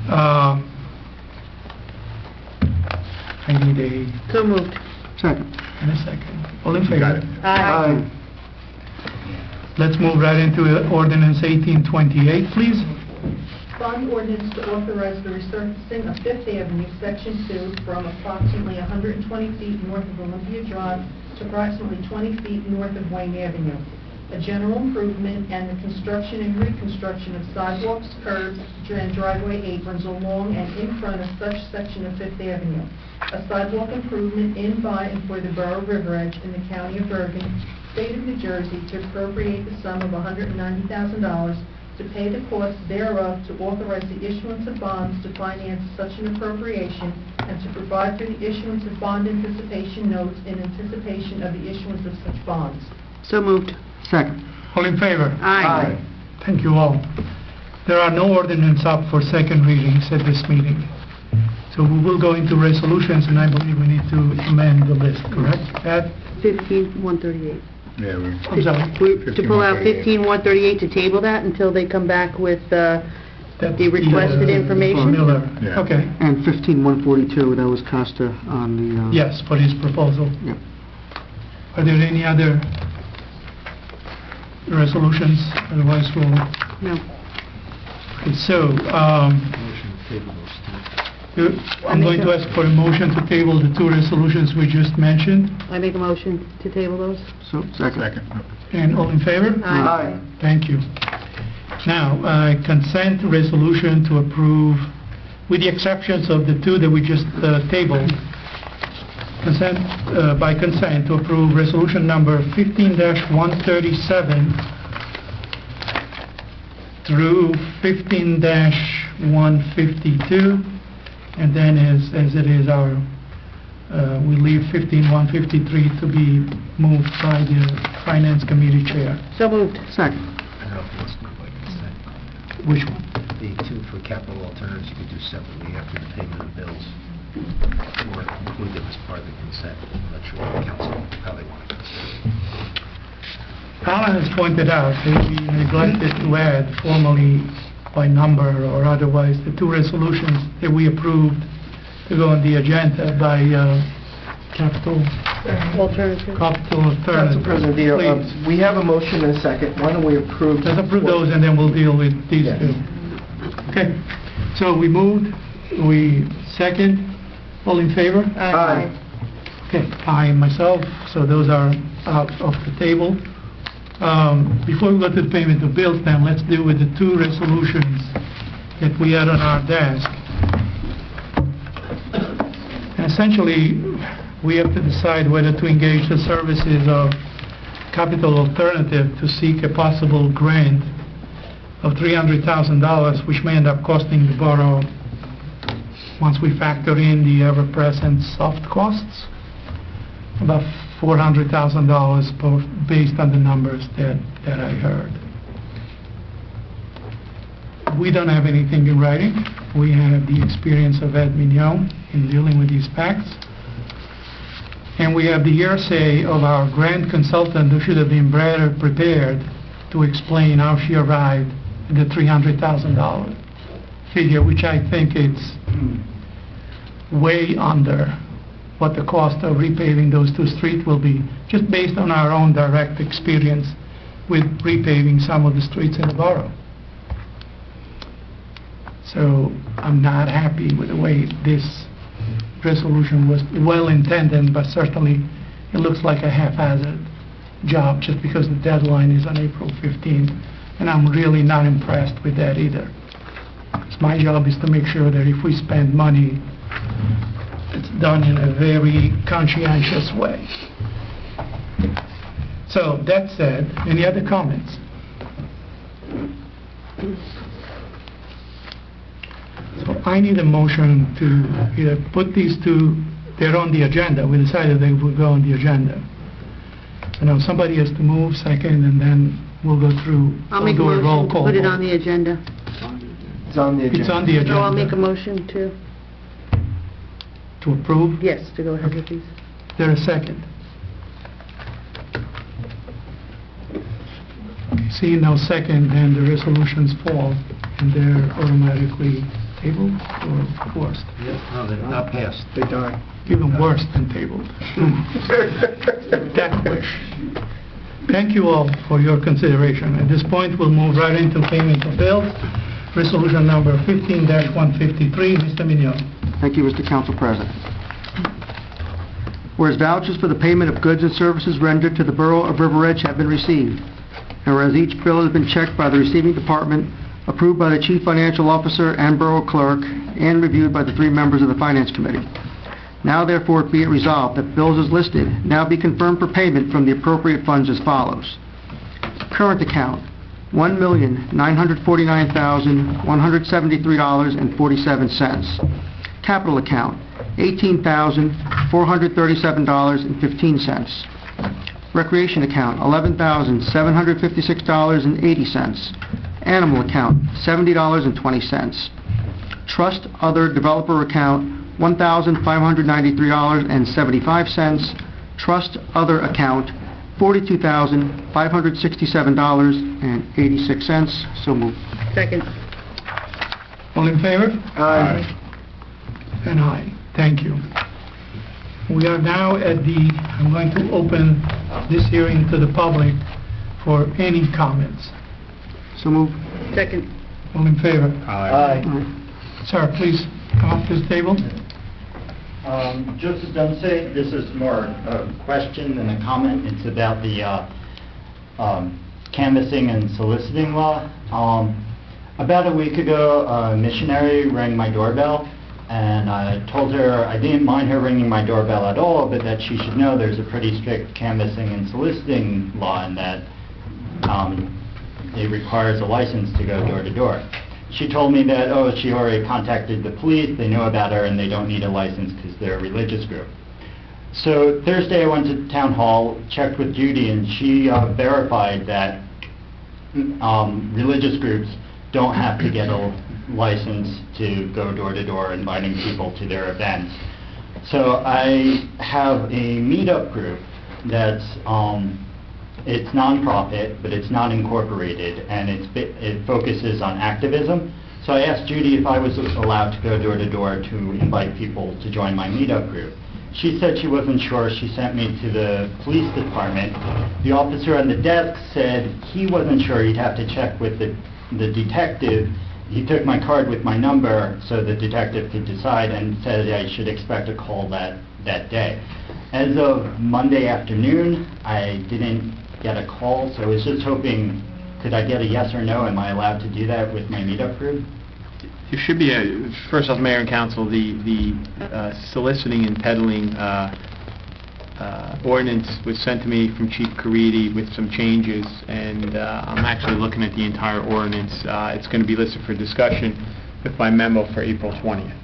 I need a... So moved. Second. And a second. All in favor? Got it. Aye. Let's move right into ordinance 1828, please. Bond ordinance to authorize the resurfacing of Fifth Avenue, Section 2, from approximately 120 feet north of Olympia Drive to approximately 20 feet north of Wayne Avenue. A general improvement and the construction and reconstruction of sidewalks, curbs, and driveway aprons along and in front of such section of Fifth Avenue. A sidewalk improvement in, by, and for the Borough of River Edge in the County of Bergen, State of New Jersey, to appropriate the sum of $190,000 to pay the costs thereof, to authorize the issuance of bonds to finance such an appropriation, and to provide for the issuance of bond anticipation notes in anticipation of the issuance of such bonds. So moved. Second. All in favor? Aye. Thank you all. There are no ordinance up for second readings at this meeting. So we will go into resolutions, and I believe we need to amend the list, correct? Ed? 15138. Yeah, I'm sorry. To pull out 15138, to table that until they come back with the requested information? Miller. Yeah. Okay. And 15142, that was Costa on the... Yes, for his proposal. Yep. Are there any other resolutions? Otherwise, we'll... No. Okay, so, I'm going to ask for a motion to table the two resolutions we just mentioned. I make a motion to table those. So, second. And all in favor? Aye. Thank you. Now, consent resolution to approve, with the exceptions of the two that we just tabled, consent, by consent to approve resolution number 15-137 through 15-152, and then as it is our, we leave 15-153 to be moved by the Finance Committee Chair. So moved. Second. I don't know if it's by consent. Which one? The two for capital alternatives you could do separately after the payment of bills, or include them as part of the consent. I'm not sure what the council, how they want to consider it. Alan has pointed out that we neglected to add formally by number or otherwise the two resolutions that we approved to go on the agenda by capital Alternative. alternative. Council President Vito, Please. we have a motion and a second. Why don't we approve? Let's approve those and then we'll deal with these Yes. two. Okay, so we moved, we second, all in favor? Aye. Okay, I and myself, so those are out of the table. Before we go to the payment of bills then, let's deal with the two resolutions that we had on our desk. And essentially, we have to decide whether to engage the services of Capital Alternative to seek a possible grant of $300,000, which may end up costing the borough, once we factor in the ever-present soft costs, about $400,000 based on the numbers that I heard. We don't have anything in writing. We have the experience of Ed Mignon in dealing with these facts. And we have the hearsay of our grant consultant, who should have been better prepared to explain how she arrived at the $300,000 figure, which I think it's way under what the cost of repaving those two streets will be, just based on our own direct experience with repaving some of the streets in the borough. So I'm not happy with the way this resolution was well-intended, but certainly it looks like a haphazard job just because the deadline is on April 15th, and I'm really not impressed with that either. My job is to make sure that if we spend money, it's done in a very conscientious way. So, that said, any other comments? So I need a motion to either put these two, they're on the agenda, we decided they would go on the agenda. So now somebody has to move second, and then we'll go through, I'll we'll make a do a roll motion to call put it vote. on the agenda. It's on the agenda. It's on the agenda. So I'll make a motion To approve? yes, to go ahead with these. Is there a second? Okay, seeing no second, then the resolutions fall, and they're automatically tabled or forced? No, they're not passed. They die. Even worse than tabled. That wish. Thank you all for your consideration. At this point, we'll move right into payment of bills. Resolution number 15-153, Mr. Mignon. Thank you, Mr. Council President. Whereas vouchers for the payment of goods and services rendered to the Borough of River Edge have been received, and whereas each bill has been checked by the receiving department, approved by the Chief Financial Officer and Borough Clerk, and reviewed by the 3 members of the Finance Committee. Now therefore be it resolved that bills as listed now be confirmed for payment from the appropriate funds as follows. Current account, $1,949,173.47. Capital account, $18,437.15. Recreation account, $11,756.80. Animal account, $70.20. Trust other developer account, $1,593.75. Trust other account, $42,567.86. So moved. Second. All in favor? Aye. And aye. Thank you. We are now at I'm going to open this hearing to the public for any comments. So moved. Second. All in favor? Aye. Sir, please come up to the table. Joseph Dunsey, this is more a question than a comment. It's about the canvassing and soliciting law. About a week ago, a missionary rang my doorbell, and I told her I didn't mind her ringing my doorbell at all, but that she should know there's a pretty strict canvassing and soliciting law, and that it requires a license to go door to door. She told me that, she already contacted the police, they know about her, and they don't need a license because they're a religious group. So Thursday I went to town hall, checked with Judy, and she verified that religious groups don't have to get a license to go door to door inviting people to their events. So I have a meetup group that's it's nonprofit, but it's not incorporated, and it focuses on activism. So I asked Judy if I was allowed to go door to door to invite people to join my meetup group. She said she wasn't sure. She sent me to the police department. The officer on the desk said he wasn't sure. He'd have to check with the detective. He took my card with my number so the detective could decide, and said I should expect a call that day. As of Monday afternoon, I didn't get a call, so I was just hoping, could I get a yes or no? Am I allowed to do that with my meetup group? There should be first off, Mayor and Council, the soliciting and peddling ordinance was sent to me from Chief Caridi with some changes, and I'm actually looking at the entire ordinance. It's going to be listed for discussion with my memo for April 20th.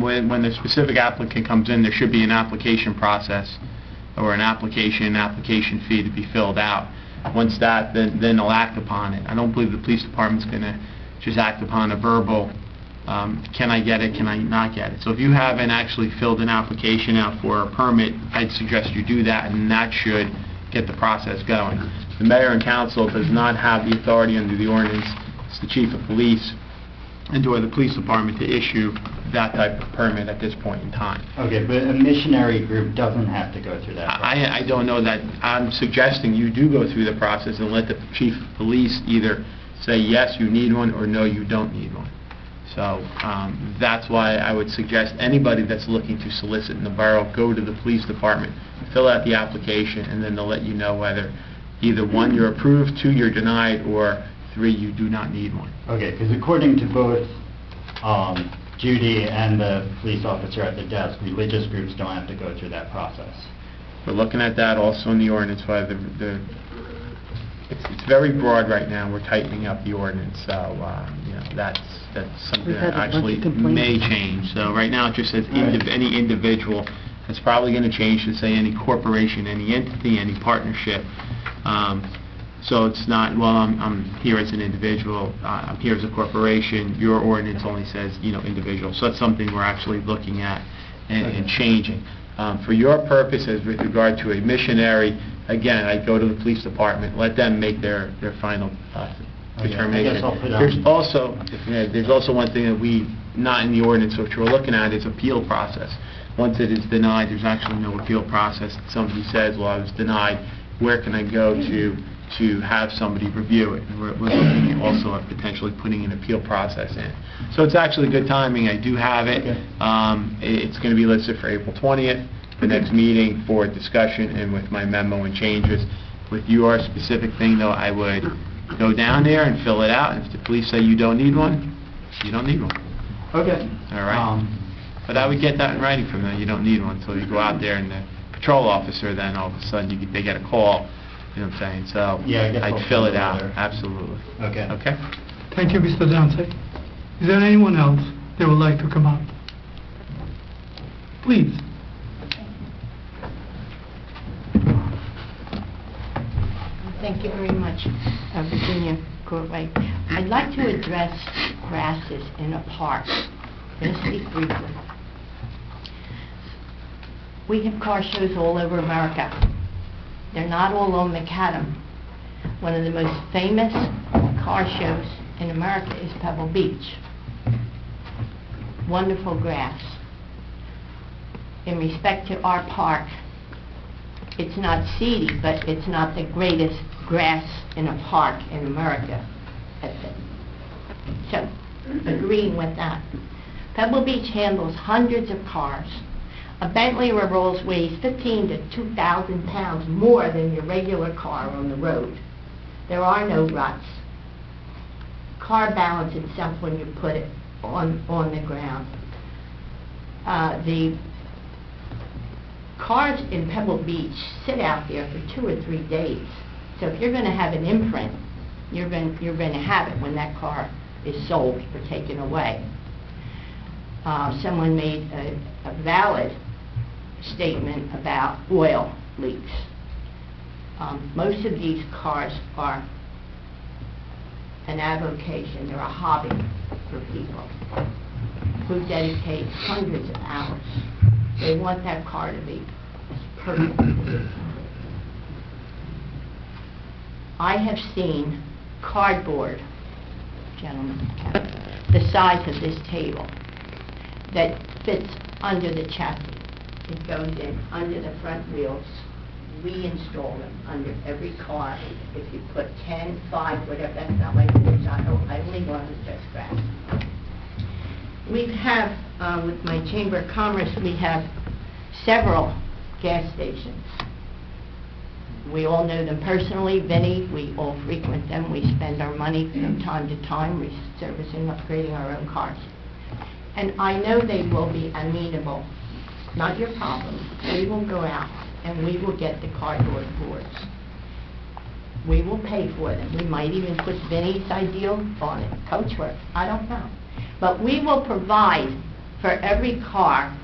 When the specific applicant comes in, there should be an application process or an application fee to be filled out. Once that, then they'll act upon it. I don't believe the police department's going to just act upon a verbal, can I get it, can I not get it? So if you haven't actually filled an application out for a permit, I'd suggest you do that, and that should get the process going. The mayor and council does not have the authority under the ordinance. It's the chief of police and/or the police department to issue that type of permit at this point in time. Okay, but a missionary group doesn't have to go through that process. I don't know that. I'm suggesting you do go through the process and let the chief of police either say yes, you need one, or no, you don't need one. So that's why I would suggest anybody that's looking to solicit in the borough, go to the police department, fill out the application, and then they'll let you know whether either one, you're approved, two, you're denied, or three, you do not need one. Okay, because according to both Judy and the police officer at the desk, religious groups don't have to go through that process. We're looking at that also in the ordinance, why it's very broad right now. We're tightening up the ordinance, so you know, that's something We've had that a bunch of actually complaints. may change. So right now it just says any individual. It's probably going to change to say any corporation, any entity, any partnership. So it's not, well, I'm here as an individual, I'm here as a corporation. Your ordinance only says, you know, individual. So that's something we're actually looking at and changing. For your purposes with regard to a missionary, again, I'd go to the police department, let them make their final determination. I guess I'll put There's also one thing that we, not in the ordinance, which we're looking at, is appeal process. Once it is denied, there's actually no appeal process. Somebody says, well, I was denied, where can I go to have somebody review it? And we're looking also at potentially putting an appeal process in. So it's actually good timing. I do have it. It's going to be listed for April 20th, the next meeting for discussion, and with my memo and changes. With your specific thing, though, I would go down there and fill it out, and if the police say you don't need one, you don't need one. Okay. All right? But I would get that in writing from them, you don't need one, so you go out there and the patrol officer, then all of a sudden they get a call. You know what I'm saying? So yeah, I guess I'd I'll fill send it a out. letter. Absolutely. Okay. Okay? Thank you, Mr. Dante. Is there anyone else that would like to come up? Please. Thank you very much, Virginia Courtwright. I'd like to address grasses in a park. Just speak briefly. We have car shows all over America. They're not all on macadam. One of the most famous car shows in America is Pebble Beach. Wonderful grass. In respect to our park, it's not seedy, but it's not the greatest grass in a park in America. So, agreeing with that. Pebble Beach handles hundreds of cars. A Bentley or a Rolls weighs 15 to 2,000 pounds more than your regular car on the road. There are no ruts. Car balance itself when you put it on the ground. The cars in Pebble Beach sit out there for 2 or 3 days. So if you're going to have an imprint, you're going to have it when that car is sold or taken away. Someone made a valid statement about oil leaks. Most of these cars are an avocation, they're a hobby for people who dedicate hundreds of hours. They want that car to be perfect. I have seen cardboard, gentlemen, the size of this table, that fits under the chassis. It goes in under the front wheels. We install them under every car. If you put 10, 5, whatever, that's not like this. I only want to just scratch. We have, with my Chamber of Commerce, we have several gas stations. We all know them personally. Vinnie, we all frequent them. We spend our money from time to time resurfacing, upgrading our own cars. And I know they will be amenable not your problem. We will go out and we will get the cardboard boards. We will pay for them. We might even put Vinnie's ideal on it, Coachwork, I don't know. But we will provide for every car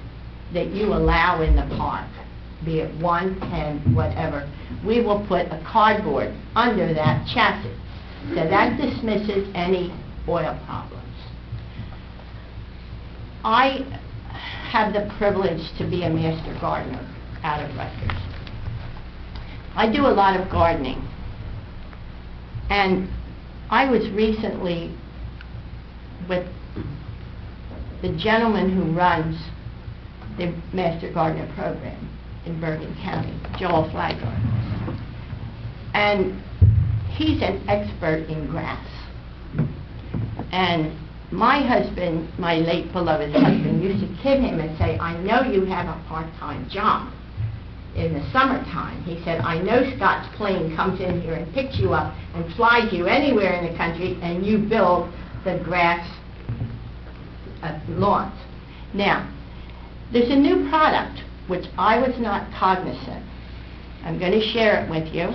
that you allow in the park, be it 1, 10, whatever, we will put a cardboard under that chassis. So that dismisses any oil problems. I have the privilege to be a master gardener out of Rutgers. I do a lot of gardening. And I was recently with the gentleman who runs the Master Gardener program in Bergen County, Joel Flagler. And he's an expert in grass. And my husband, my late beloved husband, used to kid him and say, I know you have a part-time job in the summertime. He said, I know Scott's plane comes in here and picks you up and flies you anywhere in the country and you build the grass lawns. Now, there's a new product which I was not cognizant. I'm going to share it with you,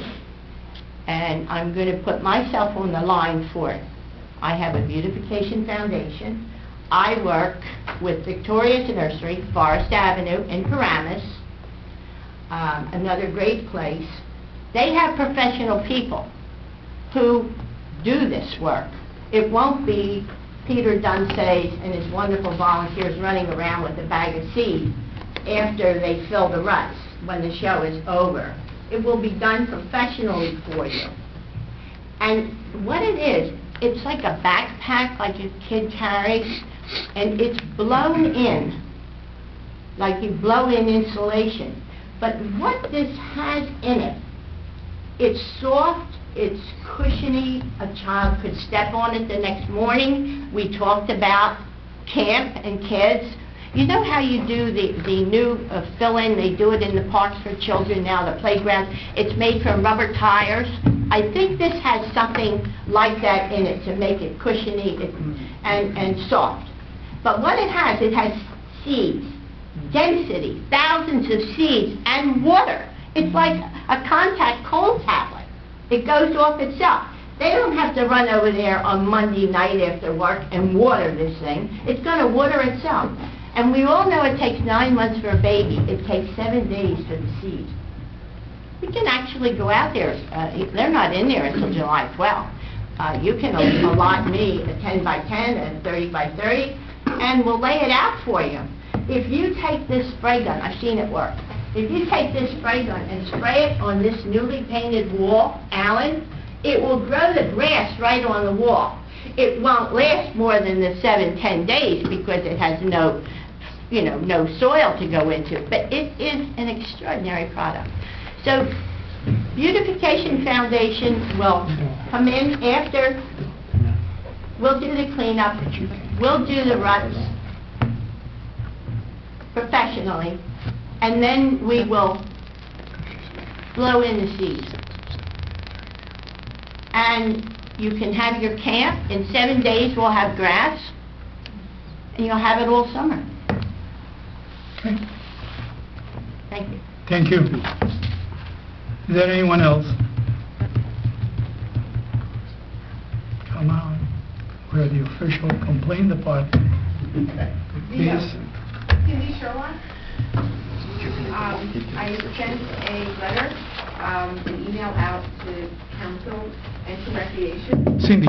and I'm going to put myself on the line for it. I have a beautification foundation. I work with Victoria's Nursery, Forest Avenue in Paramus, another great place. They have professional people who do this work. It won't be Peter Dunsays and his wonderful volunteers running around with a bag of seed after they fill the ruts when the show is over. It will be done professionally for you. And what it is, it's like a backpack like a kid carries, and it's blown in, like you blow in insulation. But what this has in it, it's soft, it's cushiony, a child could step on it the next morning. We talked about camp and kids. You know how you do the new fill-in, they do it in the parks for children now, the playgrounds. It's made from rubber tires. I think this has something like that in it to make it cushiony and soft. But what it has seeds, density, thousands of seeds, and water. It's like a contact cold tablet. It goes off itself. They don't have to run over there on Monday night after work and water this thing. It's going to water itself. And we all know it takes 9 months for a baby. It takes 7 days for the seed. We can actually go out there. They're not in there until July 12th. You can allot me a 10 by 10 and a 30 by 30, and we'll lay it out for you. If you take this spray gun, I've seen it work. If you take this spray gun and spray it on this newly painted wall, Alan, it will grow the grass right on the wall. It won't last more than the 7-10 days because it has no soil to go into. But it is an extraordinary product. So, Beautification Foundation will come in after. We'll do the cleanup. We'll do the ruts professionally, and then we will blow in the seeds. And you can have your camp. In 7 days we'll have grass, and you'll have it all summer. Okay. Thank you. Thank you. Is there anyone else? Come on. We're the official complaint department. Please. Cindy Sherlock. I sent a letter, an email out to council and to recreation. Cindy,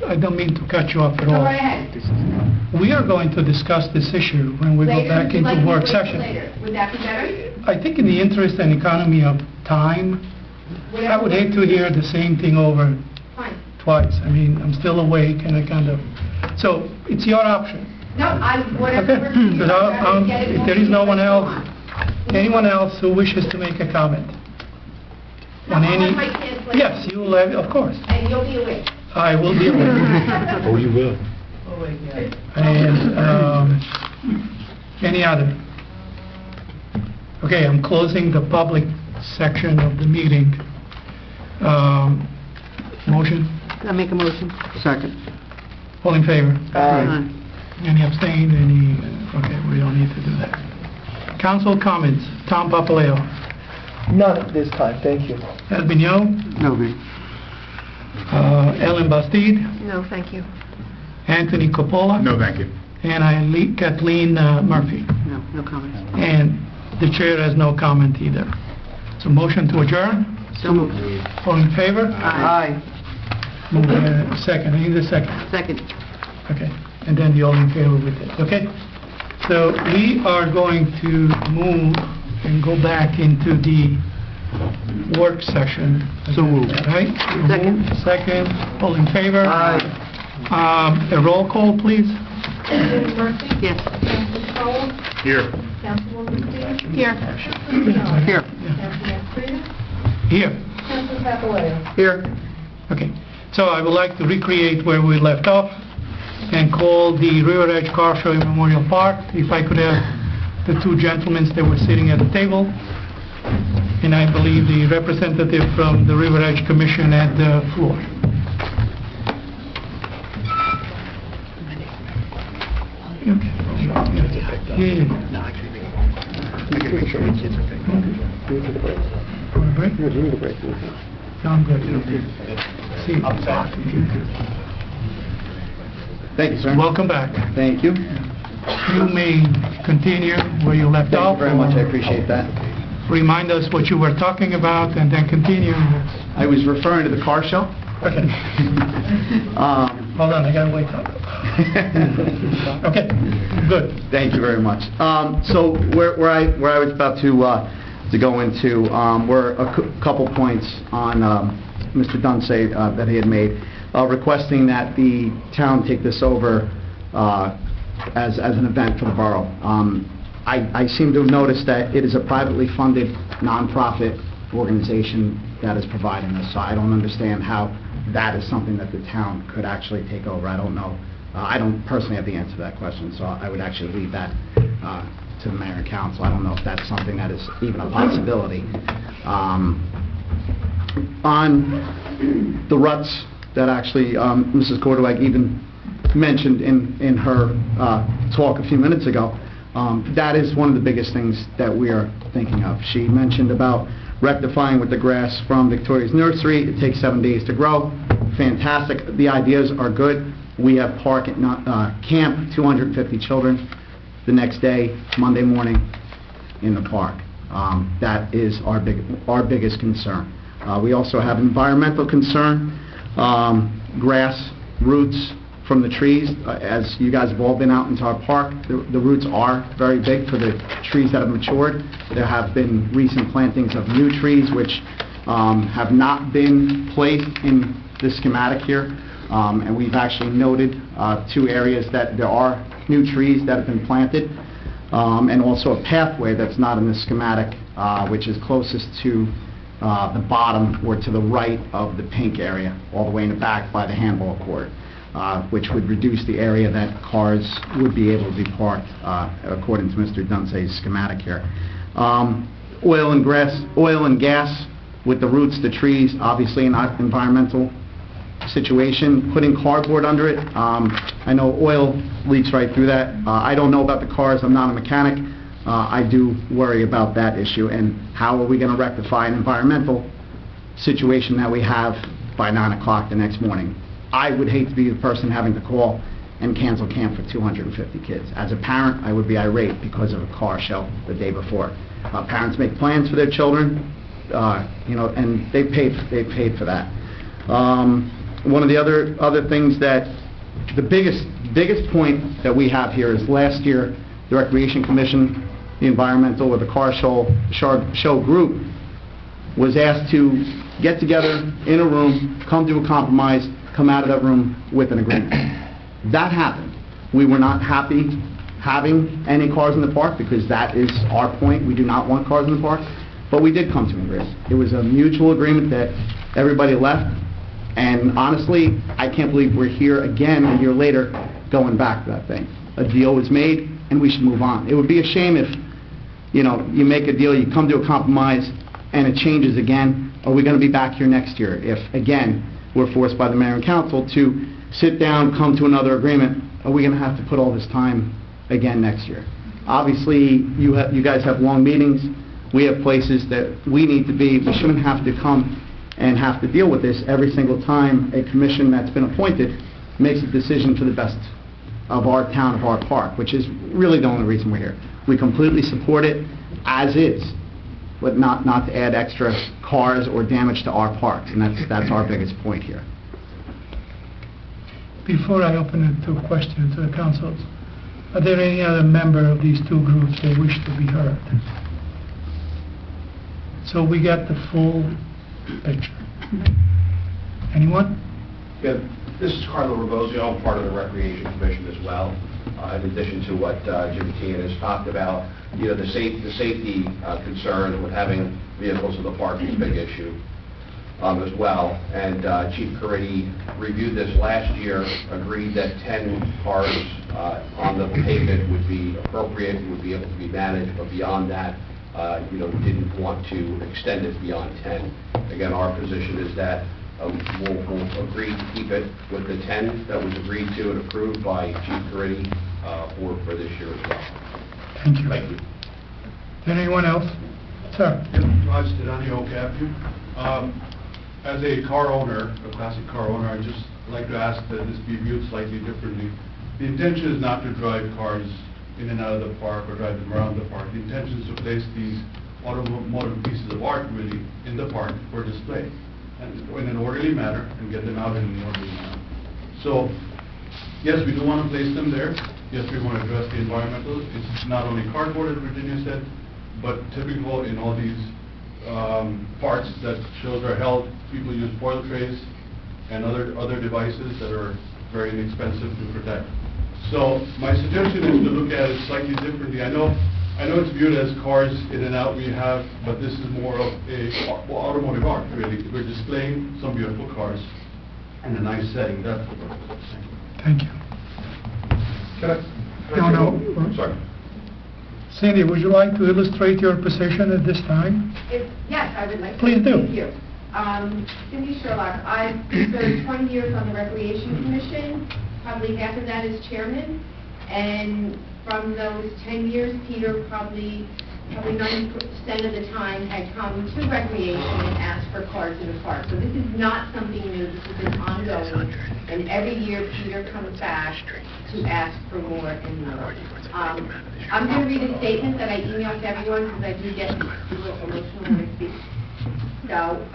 I don't mean to cut you off at all. Go right ahead. We are going to discuss this issue when we go back into work session. Later. Would that be better? I think in the interest and economy of time, I would hate to hear the same thing over twice. I mean, I'm still awake and I kind of... So, it's your option. No, whatever. Okay. If there is no one else, anyone else who wishes to make a comment? On any... Yes, you will have, of course. And you'll be awake. I will be awake. Oh, you will. And any other? Okay, I'm closing the public section of the meeting. Motion? I make a motion. Second. All in favor? Aye. Any abstained? Okay, we don't need to do that. Council comments. Tom Papaleo. None at this time, thank you. Ed Vigneault. No, me. Ellen Bastide. No, thank you. Anthony Coppola. No, thank you. And Kathleen Murphy. No comments. And the chair has no comment either. So motion to adjourn? So moved. All in favor? Aye. Second, I need a second. Second. Okay, and then the all in favor with it, okay? So we are going to move and go back into the work session. So moved. Right? Second. Second, all in favor? Aye. A roll call, please. Councilwoman Murphy? Yes. Councilman Cole? Here. Councilwoman Dean? Here. Here. Councilman Frida? Here. Councilman Papalayo? Here. Okay, so I would like to recreate where we left off and call the River Edge Car Show in Memorial Park. If I could have the two gentlemen that were sitting at the table, and I believe the representative from the River Edge Commission at the floor. Okay. Want a break? You need a break. Sound good. See you. Thank you, sir. Welcome back. Thank you. You may continue where you left Thank off. you very much, I appreciate that. Remind us what you were talking about and then continue. I was referring to the car show. Okay. Hold on, I gotta wait up. Okay, good. Thank you very much. So where I was about to go into were a couple points on Mr. Dunsey that he had made, requesting that the town take this over as an event for the borough. I seem to have noticed that it is a privately funded nonprofit organization that is providing this, so I don't understand how that is something that the town could actually take over. I don't know. I don't personally have the answer to that question, so I would actually leave that to the mayor and council. I don't know if that's something that is even a possibility. On the ruts that actually Mrs. Cordwag even mentioned in her talk a few minutes ago, that is one of the biggest things that we are thinking of. She mentioned about rectifying with the grass from Victoria's nursery. It takes 7 days to grow. Fantastic. The ideas are good. We have camp 250 children the next day, Monday morning, in the park. That is our biggest concern. We also have environmental concern, grass, roots from the trees. As you guys have all been out into our park, the roots are very big for the trees that have matured. There have been recent plantings of new trees which have not been placed in the schematic here. And we've actually noted 2 areas that there are new trees that have been planted, and also a pathway that's not in the schematic, which is closest to the bottom or to the right of the pink area, all the way in the back by the handball court, which would reduce the area that cars would be able to be parked, according to Mr. Dunsey's schematic here. Oil and gas with the roots, the trees, obviously an environmental situation, putting cardboard under it. I know oil leaks right through that. I don't know about the cars, I'm not a mechanic. I do worry about that issue, and how are we going to rectify an environmental situation that we have by 9 o'clock the next morning. I would hate to be the person having to call and cancel camp for 250 kids. As a parent, I would be irate because of a car show the day before. Parents make plans for their children, and they paid for that. One of the other things that the biggest point that we have here is last year the Recreation Commission, the environmental or the car show group was asked to get together in a room, come to a compromise, come out of that room with an agreement. That happened. We were not happy having any cars in the park because that is our point. We do not want cars in the park, but we did come to an agreement. It was a mutual agreement that everybody left. And honestly, I can't believe we're here again a year later going back to that thing. A deal was made, and we should move on. It would be a shame if, you make a deal, you come to a compromise, and it changes again. Are we going to be back here next year if, again, we're forced by the mayor and council to sit down, come to another agreement? Are we going to have to put all this time again next year? Obviously, you guys have long meetings. We have places that we need to be. We shouldn't have to come and have to deal with this every single time a commission that's been appointed makes a decision for the best of our town, of our park, which is really the only reason we're here. We completely support it as is, but not to add extra cars or damage to our parks, and that's our biggest point here. Before I open it to questions to the councils, are there any other member of these two groups that wish to be heard? So we got the full picture. Anyone? Yeah, this is Carlo Rebozio. I'm part of the Recreation Commission as well. In addition to what Jimmy T has talked about, the safety concern with having vehicles in the park is a big issue as well. And Chief Caridi reviewed this last year, agreed that 10 cars on the pavement would be appropriate, would be able to be managed, but beyond that, didn't want to extend it beyond 10. Again, our position is that we'll agree to keep it with the 10 that was agreed to and approved by Chief Caridi for this year as well. Thank you. Thank you. Anyone else? Sir. Raj Stidani, Oak Avenue. As a car owner, a classic car owner, I'd just like to ask that this be viewed slightly differently. The intention is not to drive cars in and out of the park or drive them around the park. The intention is to place these automotive pieces of art really in the park for display and in an orderly manner and get them out in an orderly manner. So, yes, we do want to place them there. Yes, we want to address the environmental. It's not only cardboard, as Virginia said, but typical in all these parks that shows are held. People use foil trays and other devices that are very inexpensive to protect. So my suggestion is to look at it slightly differently. I know it's viewed as cars in and out we have, but this is more of a automotive art, really. We're displaying some beautiful cars in a nice setting. That's the purpose. Thank you. No. Sorry. Cindy, would you like to illustrate your position at this time? Yes, I would like to. Please do. Thank you. Cindy Sherlock. I've served 20 years on the Recreation Commission, probably half of that as chairman, and from those 10 years, Peter probably 90% of the time had come to recreation and asked for cars in the park. So this is not something new, this has been ongoing, and every year Peter comes back to ask for more and more. I'm going to read a statement that I emailed to everyone because I do get a little emotional when I speak. So,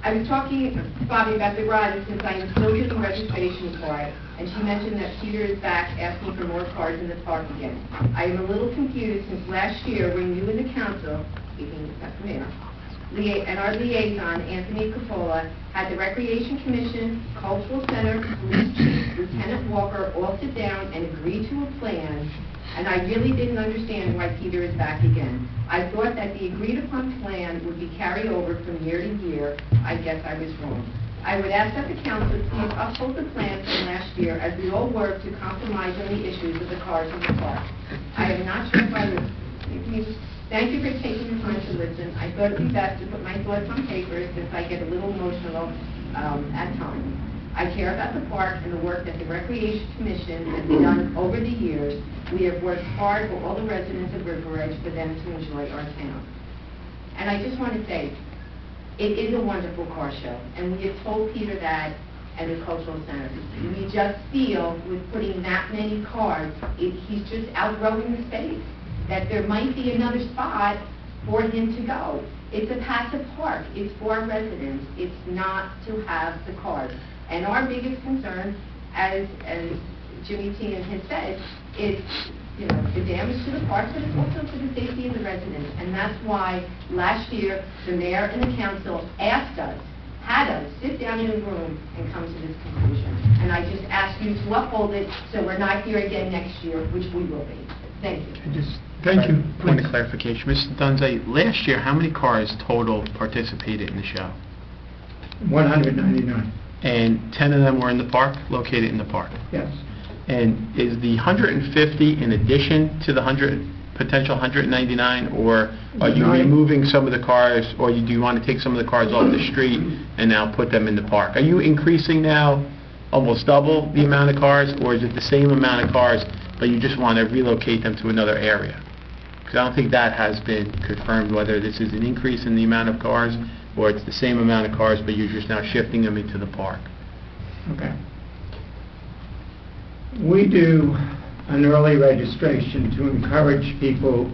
I was talking to Bobby about the garage since I am still getting registration card, and she mentioned that Peter is back asking for more cars in the park again. I am a little confused since last year when you and the council, speaking as the mayor, and our liaison, Anthony Capola, had the Recreation Commission, Cultural Center, Police Chief, Lieutenant Walker all sit down and agree to a plan, and I really didn't understand why Peter is back again. I thought that the agreed-upon plan would be carried over from year to year. I guess I was wrong. I would ask that the council please uphold the plan from last year as we all work to compromise on the issues of the cars in the park. I am not sure if I was... Thank you for taking the time to listen. I thought it would be best to put my thoughts on paper since I get a little emotional at times. I care about the park and the work that the Recreation Commission has done over the years. We have worked hard for all the residents of River Edge for them to enjoy our town. And I just want to say, it is a wonderful car show, and we have told Peter that and the Cultural Center. We just feel with putting that many cars, he's just outgrowing the space, that there might be another spot for him to go. It's a passive park. It's for residents. It's not to have the cars. And our biggest concern, as Jimmy Teenan has said, is the damage to the park, but it's also for the safety of the residents. And that's why last year the mayor and the council asked us, had us sit down in a room and come to this conclusion. And I just ask you to uphold it so we're not here again next year, which we will be. Thank you. Thank you. Point of clarification. Mr. Dunze, last year, how many cars total participated in the show? 199. And 10 of them were in the park, located in the park? Yes. And is the 150 in addition to the potential 199, or are you removing some of the cars, or do you want to take some of the cars off the street and now put them in the park? Are you increasing now almost double the amount of cars, or is it the same amount of cars but you just want to relocate them to another area. Because I don't think that has been confirmed, whether this is an increase in the amount of cars, or it's the same amount of cars, but you're just now shifting them into the park. Okay. We do an early registration to encourage people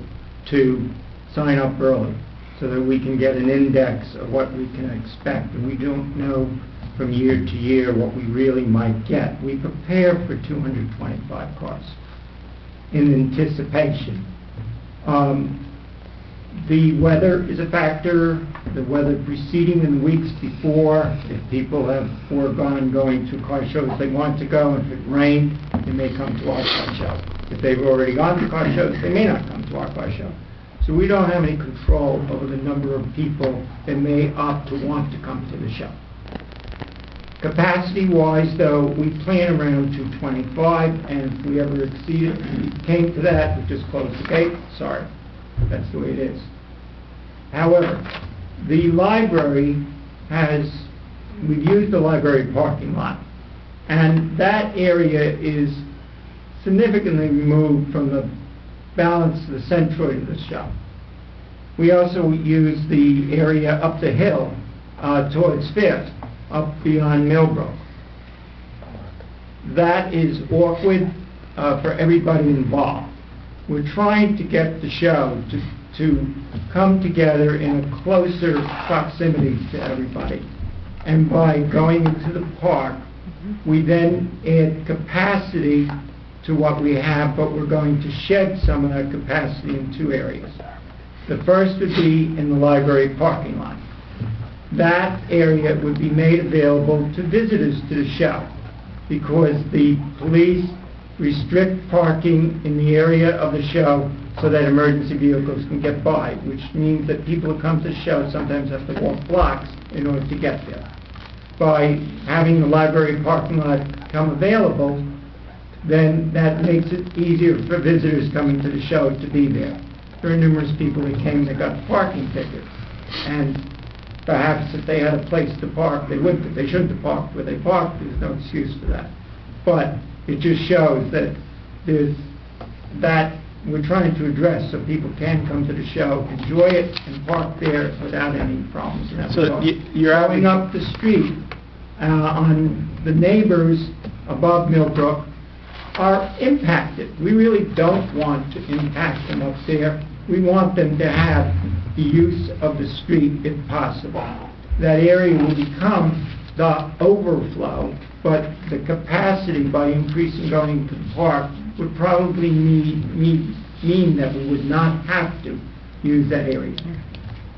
to sign up early so that we can get an index of what we can expect. And we don't know from year to year what we really might get. We prepare for 225 cars in anticipation. The weather is a factor, the weather preceding and the weeks before. If people have foregone going to car shows they want to go, if it rained, they may come to our car show. If they've already gone to car shows, they may not come to our car show. So we don't have any control over the number of people that may opt to want to come to the show. Capacity-wise, though, we plan around 225, and if we ever exceed it, and we came to that, we just close the gate. Sorry, that's the way it is. However, the library we've used the library parking lot, and that area is significantly removed from the balance of the centroid of the show. We also use the area up the hill towards Fifth, up beyond Millbrook. That is awkward for everybody involved. We're trying to get the show to come together in a closer proximity to everybody. And by going into the park, we then add capacity to what we have, but we're going to shed some of that capacity in two areas. The first would be in the library parking lot. That area would be made available to visitors to the show because the police restrict parking in the area of the show so that emergency vehicles can get by, which means that people who come to the show sometimes have to walk blocks in order to get there. By having the library parking lot come available, then that makes it easier for visitors coming to the show to be there. There are numerous people that came that got parking tickets, and perhaps if they had a place to park, they shouldn't have parked where they parked. There's no excuse for that. But it just shows that we're trying to address so people can come to the show, enjoy it, and park there without any problems. So you're going up the street on the neighbors above Millbrook are impacted. We really don't want to impact them up there. We want them to have the use of the street if possible. That area will become the overflow, but the capacity by increasing going to the park would probably mean that we would not have to use that area.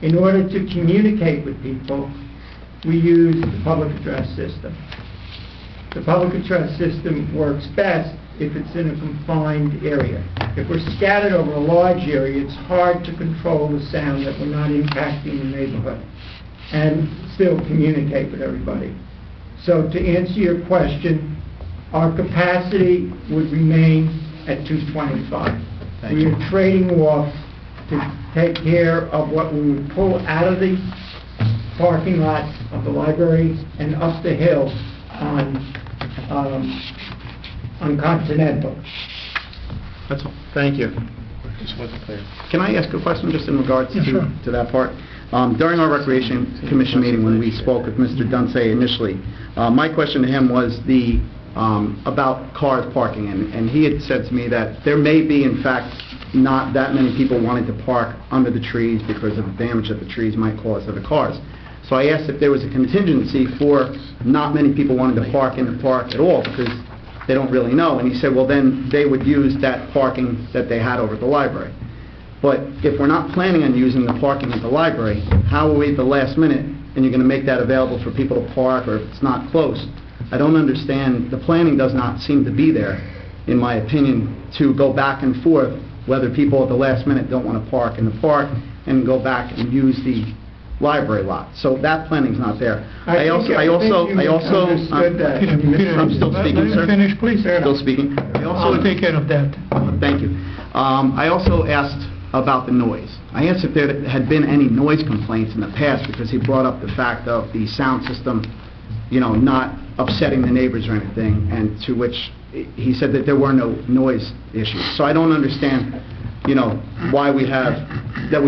In order to communicate with people, we use the public address system. The public address system works best if it's in a confined area. If we're scattered over a large area, it's hard to control the sound that we're not impacting the neighborhood and still communicate with everybody. So to answer your question, our capacity would remain at 225. We are trading off to take care of what we would pull out of the parking lot of the library and up the hill on Continental. That's all. Thank you. Just wasn't clear. Can I ask a question just in regards to that part? During our Recreation Commission meeting when we spoke with Mr. Dunsey initially, my question to him was about cars parking, and he had said to me that there may be, in fact, not that many people wanting to park under the trees because of the damage that the trees might cause to the cars. So I asked if there was a contingency for not many people wanting to park in the park at all because they don't really know. And he said, well, then they would use that parking that they had over at the library. But if we're not planning on using the parking at the library, how are we at the last minute and you're going to make that available for people to park, or if it's not close? I don't understand. The planning does not seem to be there, in my opinion, to go back and forth whether people at the last minute don't want to park in the park and go back and use the library lot. So that planning's not there. I'm still speaking, sir. Finish, please. Still speaking. I'll take care of that. Thank you. I also asked about the noise. I asked if there had been any noise complaints in the past because he brought up the fact of the sound system, not upsetting the neighbors or anything, and to which he said that there were no noise issues. So I don't understand, why we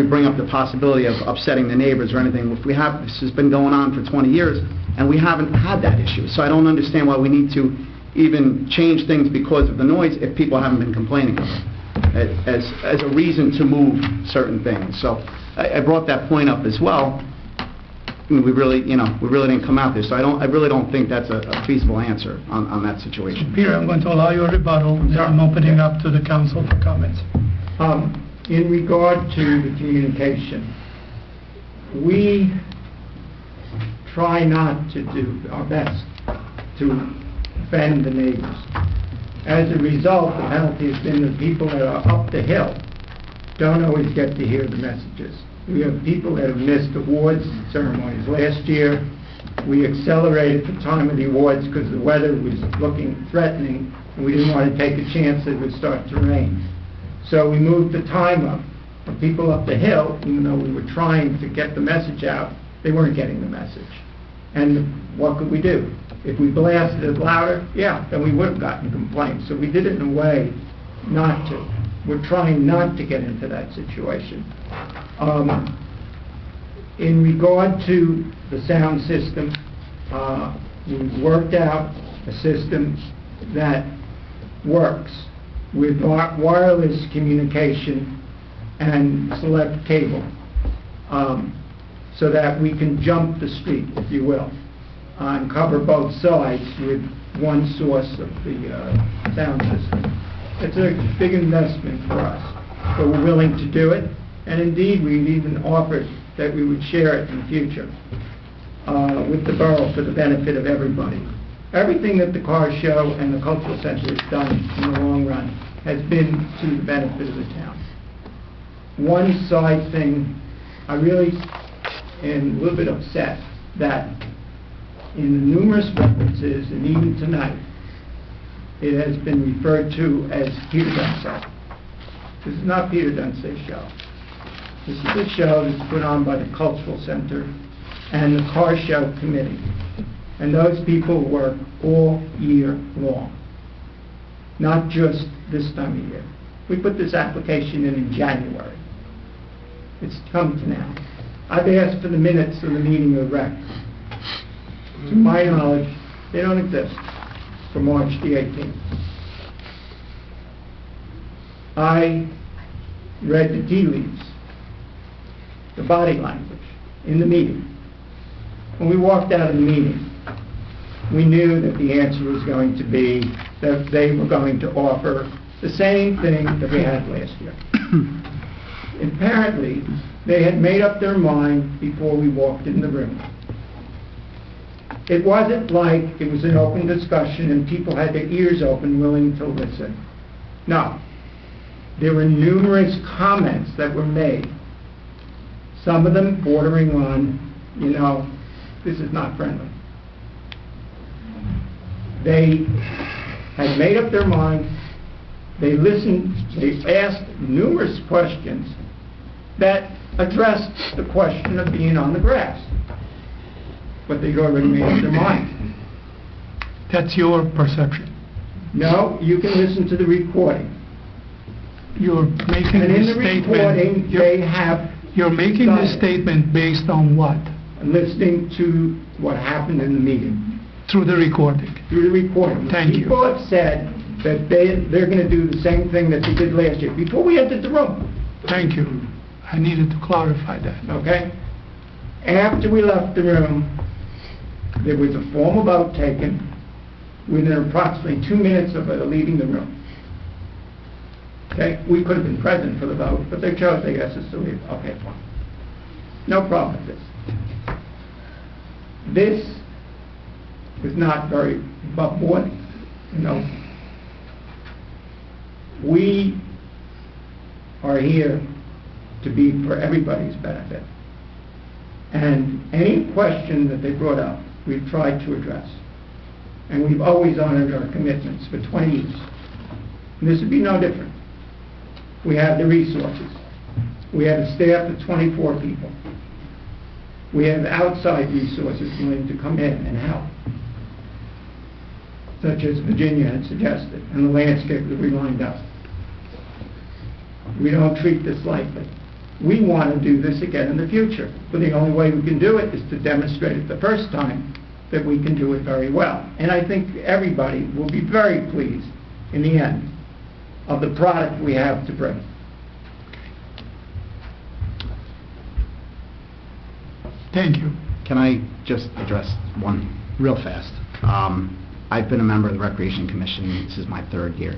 bring up the possibility of upsetting the neighbors or anything. If this has been going on for 20 years, and we haven't had that issue. So I don't understand why we need to even change things because of the noise if people haven't been complaining as a reason to move certain things. So I brought that point up as well. I mean, we really didn't come out there. So I really don't think that's a feasible answer on that situation. Peter, I'm going to allow you a rebuttal, and then I'm opening up to the council for comments. In regard to the communication, we try not to do our best to offend the neighbors. As a result, the penalty has been that people that are up the hill don't always get to hear the messages. We have people that have missed awards ceremonies. Last year, we accelerated the time of the awards because the weather was looking threatening, and we didn't want to take a chance that it would start to rain. So we moved the time up. For people up the hill, even though we were trying to get the message out, they weren't getting the message. And what could we do? If we blasted it louder, then we would have gotten complaints. So we did it in a way not to. We're trying not to get into that situation. In regard to the sound system, we've worked out a system that works with wireless communication and select cable, so that we can jump the street, if you will, and cover both sides with one source of the sound system. It's a big investment for us, but we're willing to do it, and indeed we've even offered that we would share it in the future with the borough for the benefit of everybody. Everything that the car show and the cultural center has done in the long run has been to the benefit of the town. One side thing, I really am a little bit upset that in the numerous references, and even tonight, it has been referred to as Peter Dunsey. This is not Peter Dunsey's show. This is a show that's put on by the Cultural Center and the Car Show Committee. And those people work all year long, not just this time of year. We put this application in January. It's come to now. I've asked for the minutes of the meeting of rec. To my knowledge, they don't exist for March the 18th. I read the tea leaves, the body language, in the meeting. When we walked out of the meeting, we knew that the answer was going to be that they were going to offer the same thing that we had last year. Apparently, they had made up their mind before we walked in the room. It wasn't like it was an open discussion and people had their ears open, willing to listen. No. There were numerous comments that were made, some of them bordering on, this is not friendly. They had made up their mind, they listened, they asked numerous questions that addressed the question of being on the grass. But they'd already made up their mind. That's your perception. No, you can listen to the recording. You're making And in this the statement. recording, they have... You're making this statement based on what? Listening to what happened in the meeting. Through the recording. Through the recording. Thank you. People have said that they're going to do the same thing that they did last year, before we entered the room. Thank you. I needed to clarify that. Okay? After we left the room, there was a formal vote taken within approximately 2 minutes of leaving the room. Okay? We could have been present for the vote, but they chose, they asked us to leave. Okay, fine. No problem with this. This is not very above board, We are here to be for everybody's benefit. And any question that they brought up, we've tried to address. And we've always honored our commitments for 20 years. And this would be no different. We have the resources. We have a staff of 24 people. We have outside resources willing to come in and help. such as Virginia had suggested, and the landscape that we lined up. We don't treat this lightly. We want to do this again in the future, but the only way we can do it is to demonstrate it the first time that we can do it very well. And I think everybody will be very pleased in the end of the product we have to bring. Thank you. Can I just address one real fast? I've been a member of the Recreation Commission. This is my 3rd year.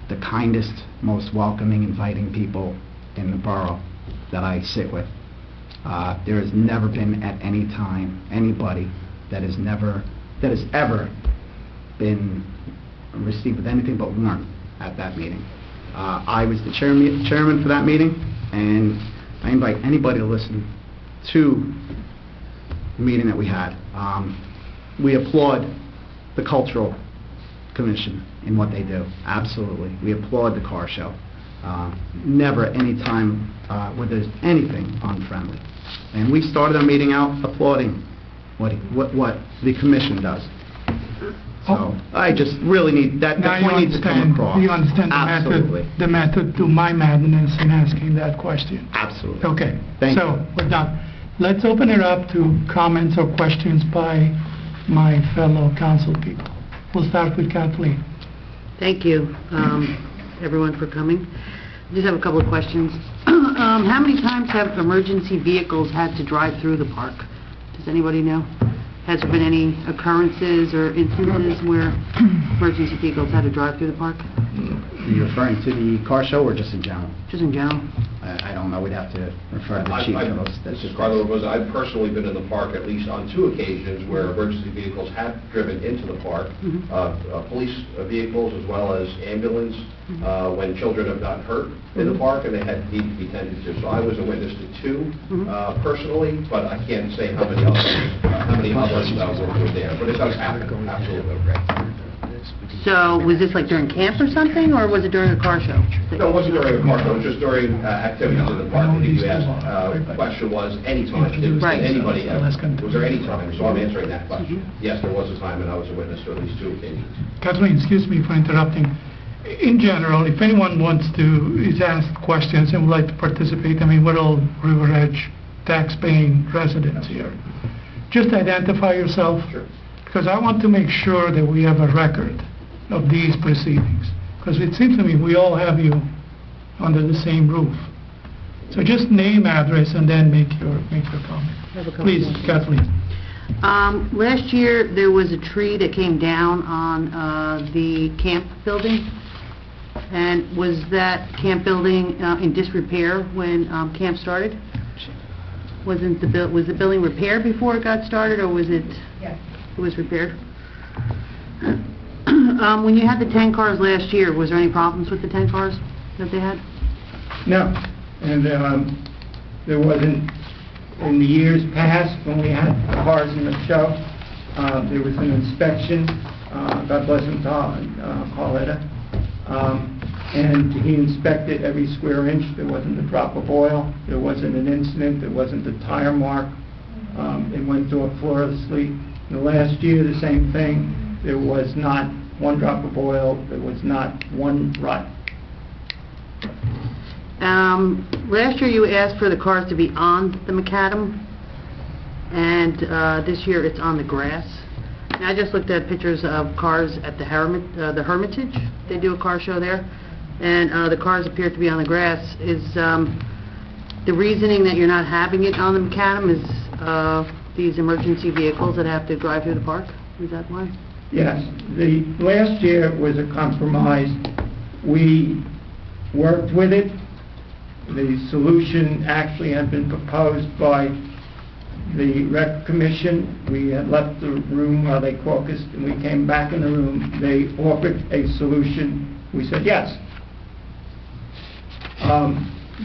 The kindest, most welcoming, inviting people in the borough that I sit with. There has never been at any time anybody that has ever been received with anything but warmth at that meeting. I was the chairman for that meeting, and I invite anybody to listen to the meeting that we had. We applaud the Cultural Commission in what they do. Absolutely. We applaud the car show. Never at any time where there's anything unfriendly. And we started our meeting out applauding what the commission does. So I just really need that. Now The point needs to come across. you understand Absolutely. the method to my madness in asking that question. Absolutely. Okay, Thank so you. we're done. Let's open it up to comments or questions by my fellow council people. We'll start with Kathleen. Thank you, everyone, for coming. I just have a couple of questions. How many times have emergency vehicles had to drive through the park? Does anybody know? Has there been any occurrences or instances where emergency vehicles had to drive through the park? Are you referring to the car show or just in general? Just in general. I don't know. We'd have to refer to the chief for those. This is Carlo Robosa. I've personally been in the park at least on 2 occasions where emergency vehicles have driven into the park, police vehicles as well as ambulance, when children have gotten hurt in the park and they had need to be tended to. So I was a witness to 2 personally, but I can't say how many others were there. But it does happen. Absolutely. So was this like during camp or something, or was it during a car show? No, it wasn't during a park, it was just during activities in the park. I think you asked, the question was any time. Right. Anybody ever. Was there any time? So I'm answering that question. Yes, there was a time, and I was a witness to at least 2 occasions. Kathleen, excuse me for interrupting. In general, if anyone is asked questions and would like to participate, I mean, we're all River Edge tax-paying residents here. Just identify yourself. Sure. Because I want to make sure that we have a record of these proceedings. Because it seems to me we all have you under the same roof. So just name, address, and then make your comment. Please, Kathleen. Last year, there was a tree that came down on the camp building. And was that camp building in disrepair when camp started? Was the building repaired before it got started, or was it? Yes. It was repaired? When you had the 10 cars last year, was there any problems with the 10 cars that they had? No, and there wasn't, in the years past, when we had cars in the show, there was an inspection, God bless him, Carletta, and he inspected every square inch. There wasn't a drop of oil, there wasn't an incident, there wasn't a tire mark. It went off flawlessly. In the last year, the same thing. There was not 1 drop of oil, there was not 1 rut. Last year you asked for the cars to be on the macadam, and this year it's on the grass. And I just looked at pictures of cars at the Hermitage. They do a car show there, and the cars appear to be on the grass. Is the reasoning that you're not having it on the macadam is these emergency vehicles that have to drive through the park? Is that why? Yes. The last year was a compromise. We worked with it. The solution actually had been proposed by the Rec Commission. We had left the room while they caucused, and we came back in the room. They offered a solution. We said yes.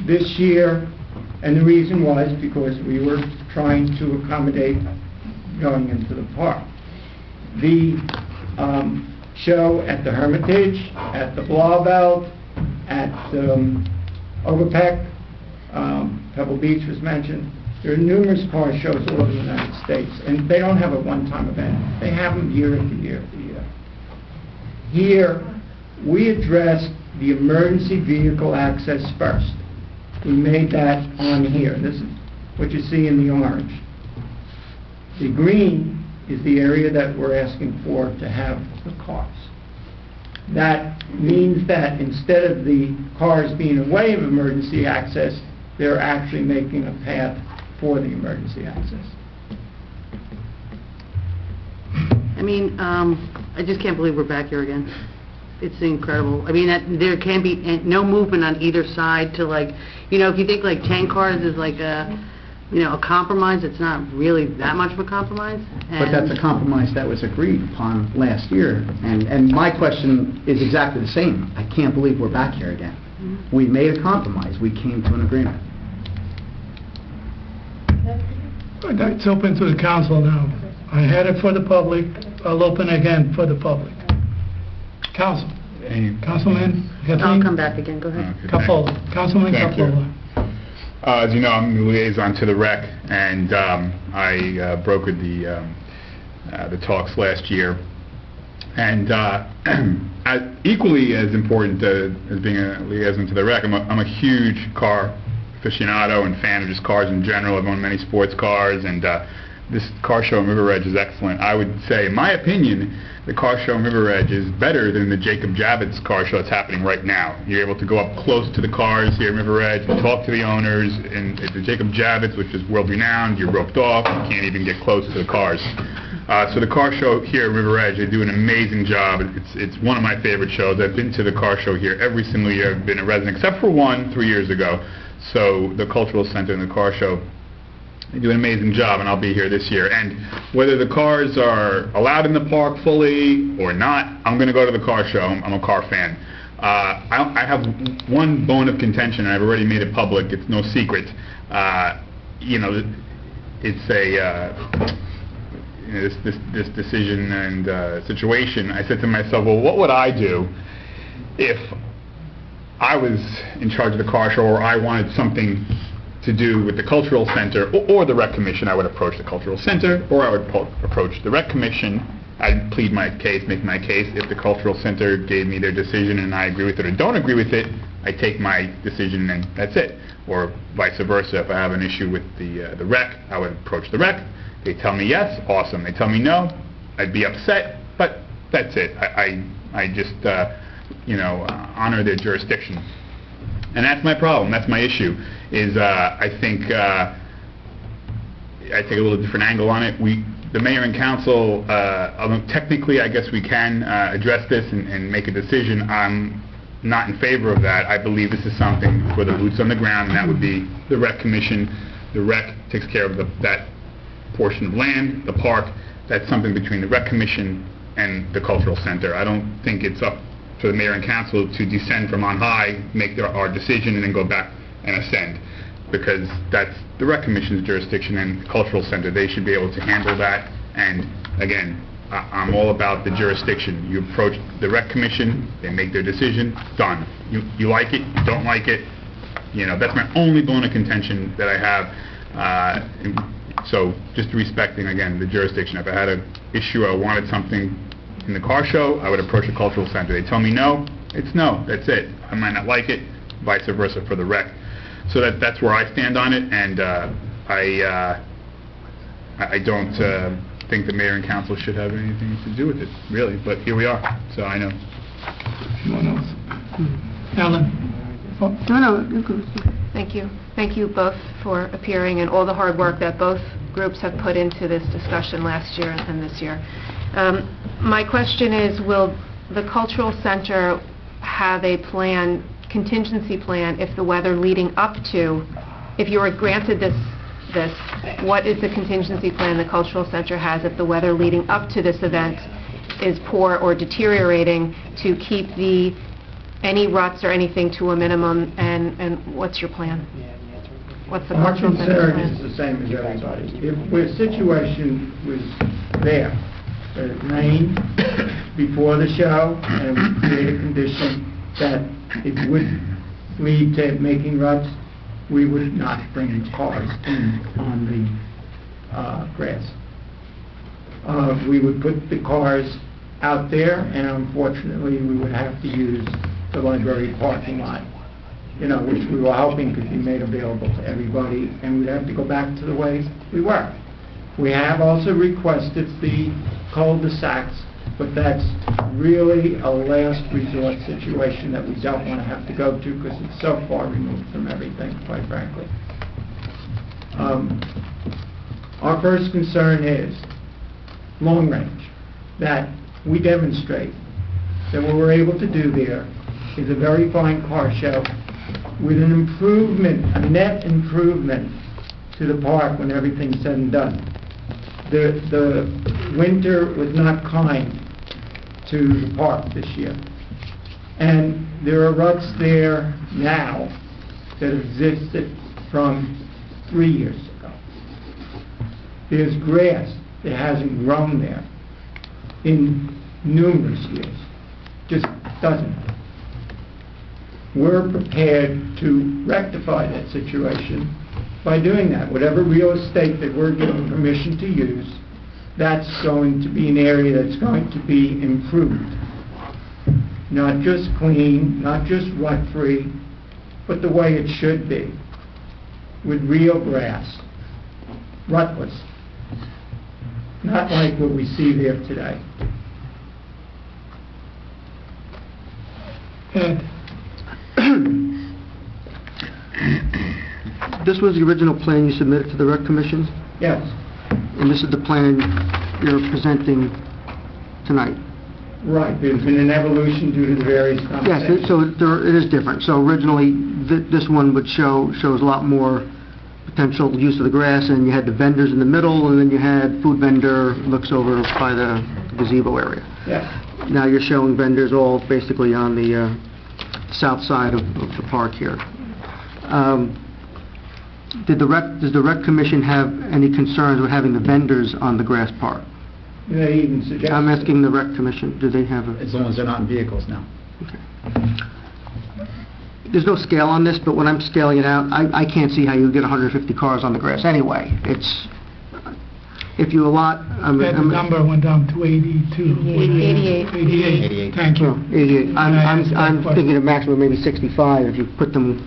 This year, and the reason was because we were trying to accommodate going into the park. The show at the Hermitage, at the Blauvelt, at Overpeck, Pebble Beach was mentioned. There are numerous car shows all over the United States, and they don't have a one-time event. They have them year after year after year. Here, we addressed the emergency vehicle access first. We made that on here. This is what you see in the orange. The green is the area that we're asking for to have the cars. That means that instead of the cars being a way of emergency access, they're actually making a path for the emergency access. I mean, I just can't believe we're back here again. It's incredible. I mean, there can be no movement on either side to, like, you know, if you think like 10 cars is like a, you know, a compromise, it's not really that much of a compromise. But that's a compromise that was agreed upon last year, and my question is exactly the same. I can't believe we're back here again. We made a compromise. We came to an agreement. It's open to the council now. I had it for the public. I'll open again for the public. Council. Councilman Kathleen? I'll come back again. Go ahead. Capola. Councilman Thank you. Capola. As you know, I'm the liaison to the rec, and I brokered the talks last year. And equally as important as being a liaison to the rec, I'm a huge car aficionado and fan of just cars in general. I've owned many sports cars, and this car show in River Edge is excellent. I would say, in my opinion, the car show in River Edge is better than the Jacob Javits car show that's happening right now. You're able to go up close to the cars here in River Edge and talk to the owners. And at the Jacob Javits, which is world-renowned, you're roped off. You can't even get close to the cars. So the car show here at River Edge, they do an amazing job. It's one of my favorite shows. I've been to the car show here every single year. I've been a resident, except for one 3 years ago. So the Cultural Center and the car show, they do an amazing job, and I'll be here this year. And whether the cars are allowed in the park fully or not, I'm going to go to the car show. I'm a car fan. I have one bone of contention, and I've already made it public. It's no secret. You know, it's a this decision and situation. I said to myself, well, what would I do if I was in charge of the car show, or I wanted something to do with the Cultural Center or the Rec Commission? I would approach the Cultural Center, or I would approach the Rec Commission. I'd plead my case, make my case. If the Cultural Center gave me their decision and I agree with it or don't agree with it, I take my decision and that's it. Or vice versa. If I have an issue with the Rec, I would approach the Rec. They tell me yes, awesome. They tell me no, I'd be upset, but that's it. I just honor their jurisdiction. And that's my problem, that's my issue, is I think I take a little different angle on it. The mayor and council, technically I guess we can address this and make a decision. I'm not in favor of that. I believe this is something for the boots on the ground, and that would be the Rec Commission. The Rec takes care of that portion of land, the park. That's something between the Rec Commission and the Cultural Center. I don't think it's up to the mayor and council to descend from on high, make our decision, and then go back and ascend, because that's the Rec Commission's jurisdiction and the Cultural Center. They should be able to handle that. And again, I'm all about the jurisdiction. You approach the Rec Commission, they make their decision, done. You like it, you don't like it, that's my only bone of contention that I have. So just respecting, again, the jurisdiction. If I had an issue, I wanted something in the car show, I would approach the Cultural Center. They tell me no, it's no, that's it. I might not like it, vice versa for the Rec. So that's where I stand on it, and I don't think the mayor and council should have anything to do with it, really. But here we are, so I know. Anyone else? Alan? Thank you. Thank you both for appearing and all the hard work that both groups have put into this discussion last year and this year. My question is, will the Cultural Center have a contingency plan if the weather leading up to, if you were granted this, what is the contingency plan the Cultural Center has if the weather leading up to this event is poor or deteriorating, to keep any ruts or anything to a minimum, and what's your plan? What's the Our Cultural Center concern is the same as everybody. If the situation was there, it rained before the show, and we create a condition that it would lead to making ruts, we would not bring cars in on the grass. We would put the cars out there, and unfortunately, we would have to use the library parking lot, which we were hoping could be made available to everybody, and we'd have to go back to the way we were. We have also requested the cul-de-sacs, but that's really a last resort situation that we don't want to have to go to because it's so far removed from everything, quite frankly. Our first concern is long range, that we demonstrate that what we're able to do there is a very fine car show with an improvement, a net improvement to the park when everything's said and done. The winter was not kind to the park this year. And there are ruts there now that existed from 3 years ago. There's grass that hasn't grown there in numerous years. Just doesn't. We're prepared to rectify that situation by doing that. Whatever real estate that we're given permission to use, that's going to be an area that's going to be improved. Not just clean, not just rut-free, but the way it should be, with real grass, rutless. Not like what we see there today. Ed? This was the original plan you submitted to the Rec Commission, Yes. and this is the plan you're presenting tonight. Right, there's been an evolution due to the various Yes, conversations. so it is different. So originally, this one would shows a lot more potential use of the grass, and you had the vendors in the middle, and then you had food vendor looks over by the gazebo area. Yes. Now you're showing vendors all basically on the south side of the park here. Does the Rec Commission have any concerns with having the vendors on the grass part? They even suggest... I'm asking the Rec Commission, do they have a... As long as they're not in vehicles now. There's no scale on this, but when I'm scaling it out, I can't see how you get 150 cars on the grass anyway. It's... If you allot... The number went down to 82. 88. 88. Thank you. 88. I'm thinking of maximum maybe 65 if you put them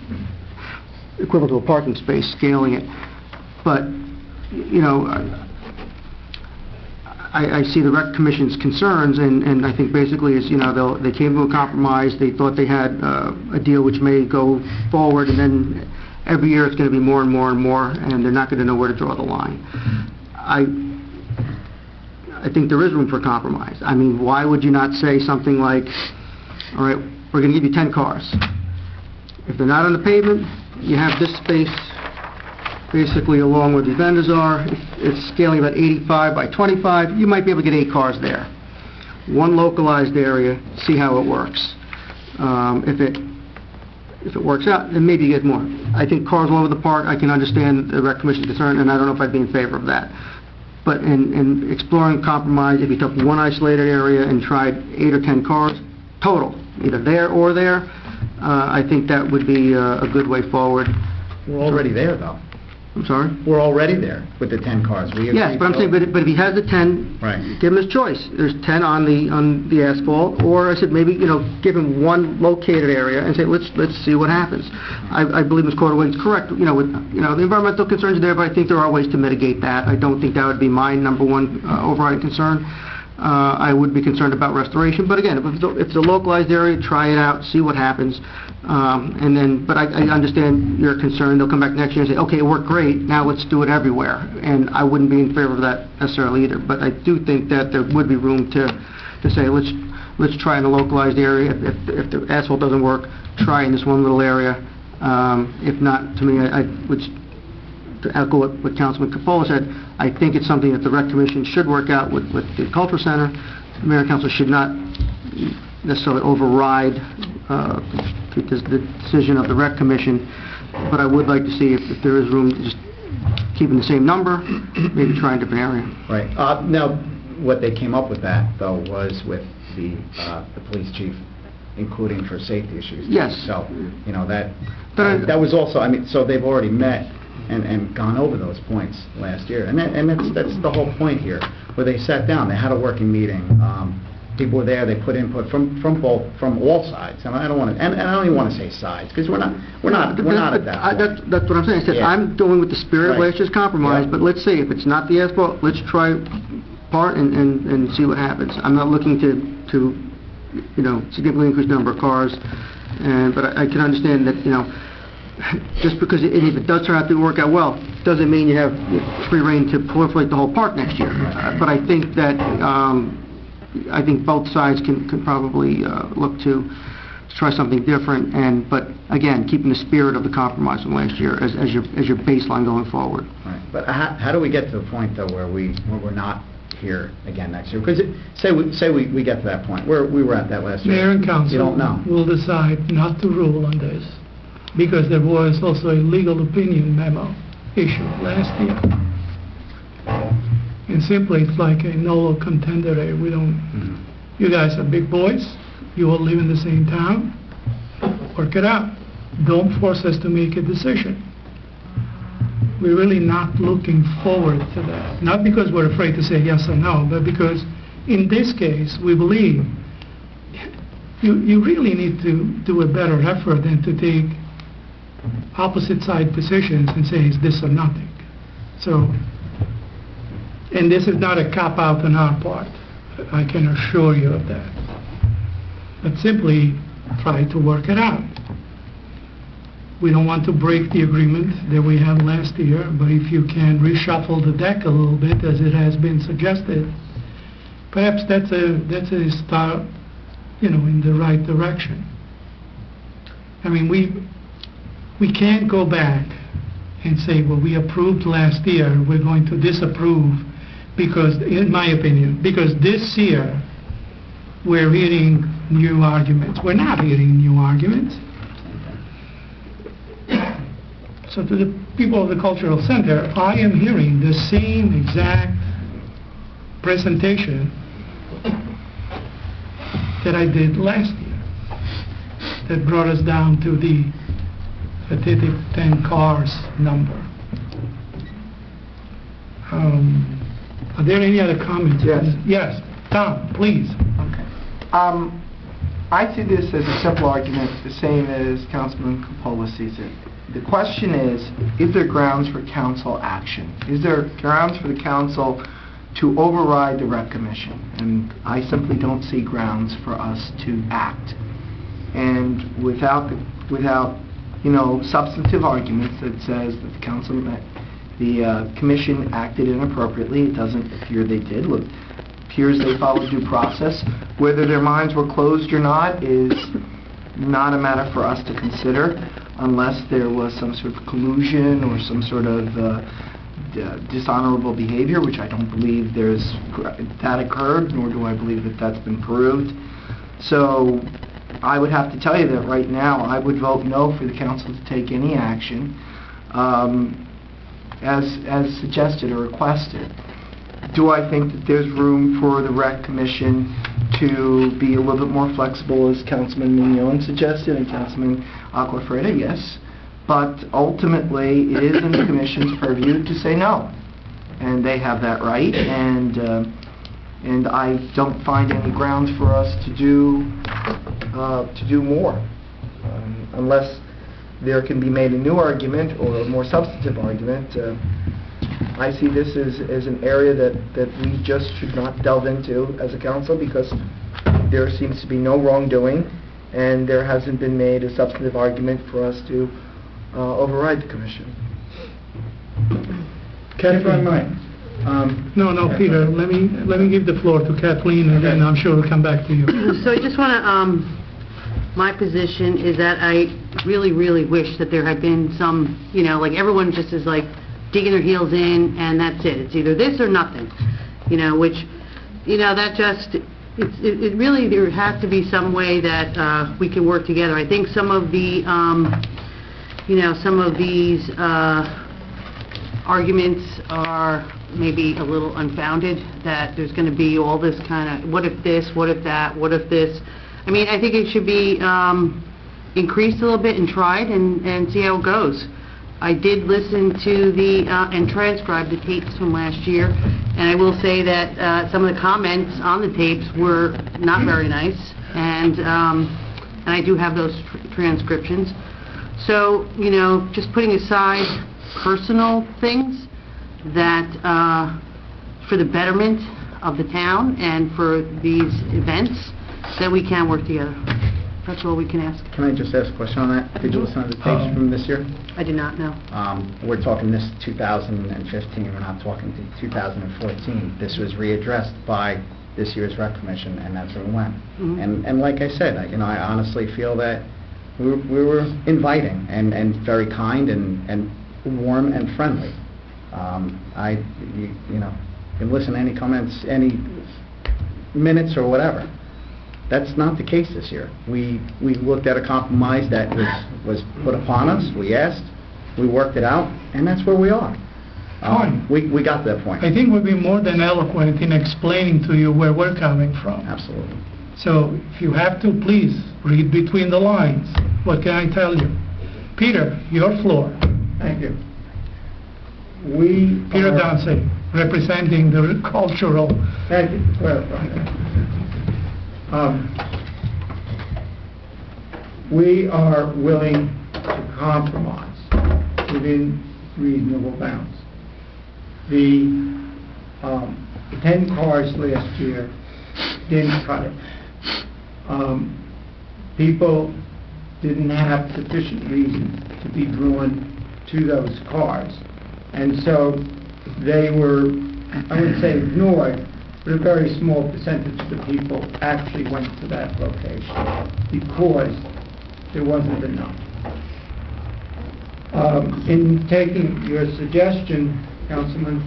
equivalent to a parking space, scaling it. But, I see the Rec Commission's concerns, and I think basically is, they came to a compromise, they thought they had a deal which may go forward, and then every year it's going to be more and more and more, and they're not going to know where to draw the line. I think there is room for compromise. I mean, why would you not say something like, all right, we're going to give you 10 cars. If they're not on the pavement, you have this space basically along where the vendors are. If it's scaling about 85 by 25, you might be able to get 8 cars there. One localized area, see how it works. If it works out, then maybe you get more. I think cars all over the park, I can understand the Rec Commission's concern, and I don't know if I'd be in favor of that. But in exploring compromise, if you took one isolated area and tried 8 or 10 cars, total, either there or there, I think that would be a good way forward. We're already there, though. I'm sorry? We're already there with the 10 cars. Yes, but I'm saying, but if he has the 10, right, give him his choice. There's 10 on the asphalt, or I said maybe, give him one located area and say, let's see what happens. I believe Ms. Cordaway's correct, with, the environmental concerns are there, but I think there are ways to mitigate that. I don't think that would be my number one overriding concern. I would be concerned about restoration, but again, if it's a localized area, try it out, see what happens. And then, but I understand your concern. They'll come back next year and say, okay, it worked great, now let's do it everywhere. And I wouldn't be in favor of that necessarily either. But I do think that there would be room to say, let's try in a localized area. If the asphalt doesn't work, try in this one little area. If not, to me, I would, to echo what Councilman Capola said, I think it's something that the Rec Commission should work out with the Cultural Center. The Mayor and Council should not necessarily override the decision of the Rec Commission, but I would like to see if there is room to just keeping the same number, maybe try a different area. Right. Now, what they came up with that, though, was with the police chief, including for safety issues. Yes. So, that was also, so they've already met and gone over those points last year. And that's the whole point here, where they sat down, they had a working meeting, people were there, they put input from all sides, and I don't want to, and I don't even want to say sides, because we're not at that point. That's what I'm saying. I said, Yeah. I'm going with the spirit of Right. last year's compromise, Yeah. but let's see, if it's not the asphalt, let's try part and see what happens. I'm not looking to significantly increase the number of cars, but I can understand that, just because if it does turn out to work out well, doesn't mean you have free rein to proliferate the whole park next year. But I think that, I think both sides can probably look to try something different, but again, keeping the spirit of the compromise from last year as your baseline going forward. Right. But how do we get to the point, though, where we're not here again next year? Because say we get to that point, where we were at that last year. Mayor and council You don't know. will decide not to rule on this, because there was also a legal opinion memo issued last year. And simply, it's like a nolo contendere. We don't, you guys are big boys, you all live in the same town, work it out. Don't force us to make a decision. We're really not looking forward to that. Not because we're afraid to say yes or no, but because in this case, we believe you really need to do a better effort than to take opposite side positions and say it's this or nothing. So, and this is not a cop-out on our part. I can assure you of that. But simply try to work it out. We don't want to break the agreement that we had last year, but if you can reshuffle the deck a little bit, as it has been suggested, perhaps that's a start, in the right direction. I mean, we can't go back and say, well, we approved last year, we're going to disapprove because, in my opinion, because this year we're hearing new arguments. We're not hearing new arguments. So to the people of the Cultural Center, I am hearing the same exact presentation that I did last year, that brought us down to the pathetic 10 cars number. Are there any other comments? Yes. Yes. Tom, please. Okay. I see this as a simple argument, the same as Councilman Coppola sees it. The question is there grounds for council action? Is there grounds for the council to override the rec commission? And I simply don't see grounds for us to act. And without substantive arguments that says that the commission acted inappropriately, it doesn't appear they did. Look, it appears they followed due process. Whether their minds were closed or not is not a matter for us to consider, unless there was some sort of collusion or some sort of dishonorable behavior, which I don't believe that occurred, nor do I believe that that's been proved. So I would have to tell you that right now I would vote no for the council to take any action as suggested or requested. Do I think that there's room for the rec commission to be a little bit more flexible, as Councilman Mignon suggested and Councilman Aquafreda? Yes. But ultimately, it is in the commission's purview to say no. And they have that right, and I don't find any grounds for us to do more. Unless there can be made a new argument or a more substantive argument, I see this as an area that we just should not delve into as a council, because there seems to be no wrongdoing and there hasn't been made a substantive argument for us to override the commission. Kathleen, no, Peter, let me give the floor to Kathleen, and then I'm sure we'll come back to you. So I just want to, my position is that I really, really wish that there had been some, like everyone just is like digging their heels in and that's it. It's either this or nothing, which, that just, it really, there has to be some way that we can work together. I think some of the, some of these arguments are maybe a little unfounded, that there's going to be all this kind of, what if this, what if that, what if this. I mean, I think it should be increased a little bit and tried and see how it goes. I did listen to and transcribe the tapes from last year, And I will say that some of the comments on the tapes were not very nice, and I do have those transcriptions. So, you know, just putting aside personal things that, for the betterment of the town and for these events, that we can work together. That's all we can ask. Can I just ask a question on that? Did you listen to the tapes from this year? I did not know. We're talking this 2015, we're not talking 2014. This was readdressed by this year's rec commission, and that's where we went. And like I said, I honestly feel that we were inviting and very kind and warm and friendly. You can listen to any comments, any minutes or whatever. That's not the case this year. We looked at a compromise that was put upon us. We asked, we worked it out, and that's where we are. We got to that point. I think we've been more than eloquent in explaining to you where we're coming from. Absolutely. So if you have to, please read between the lines. What can I tell you? Peter, your floor. Thank you. Peter Dancy, representing the cultural. Thank you for clarifying that. We are willing to compromise within reasonable bounds. The 10 cars last year didn't cut it. People didn't have sufficient reason to be drawn to those cars. And so they were, I wouldn't say ignored, but a very small percentage of the people actually went to that location because there wasn't enough. In taking your suggestion, Councilman,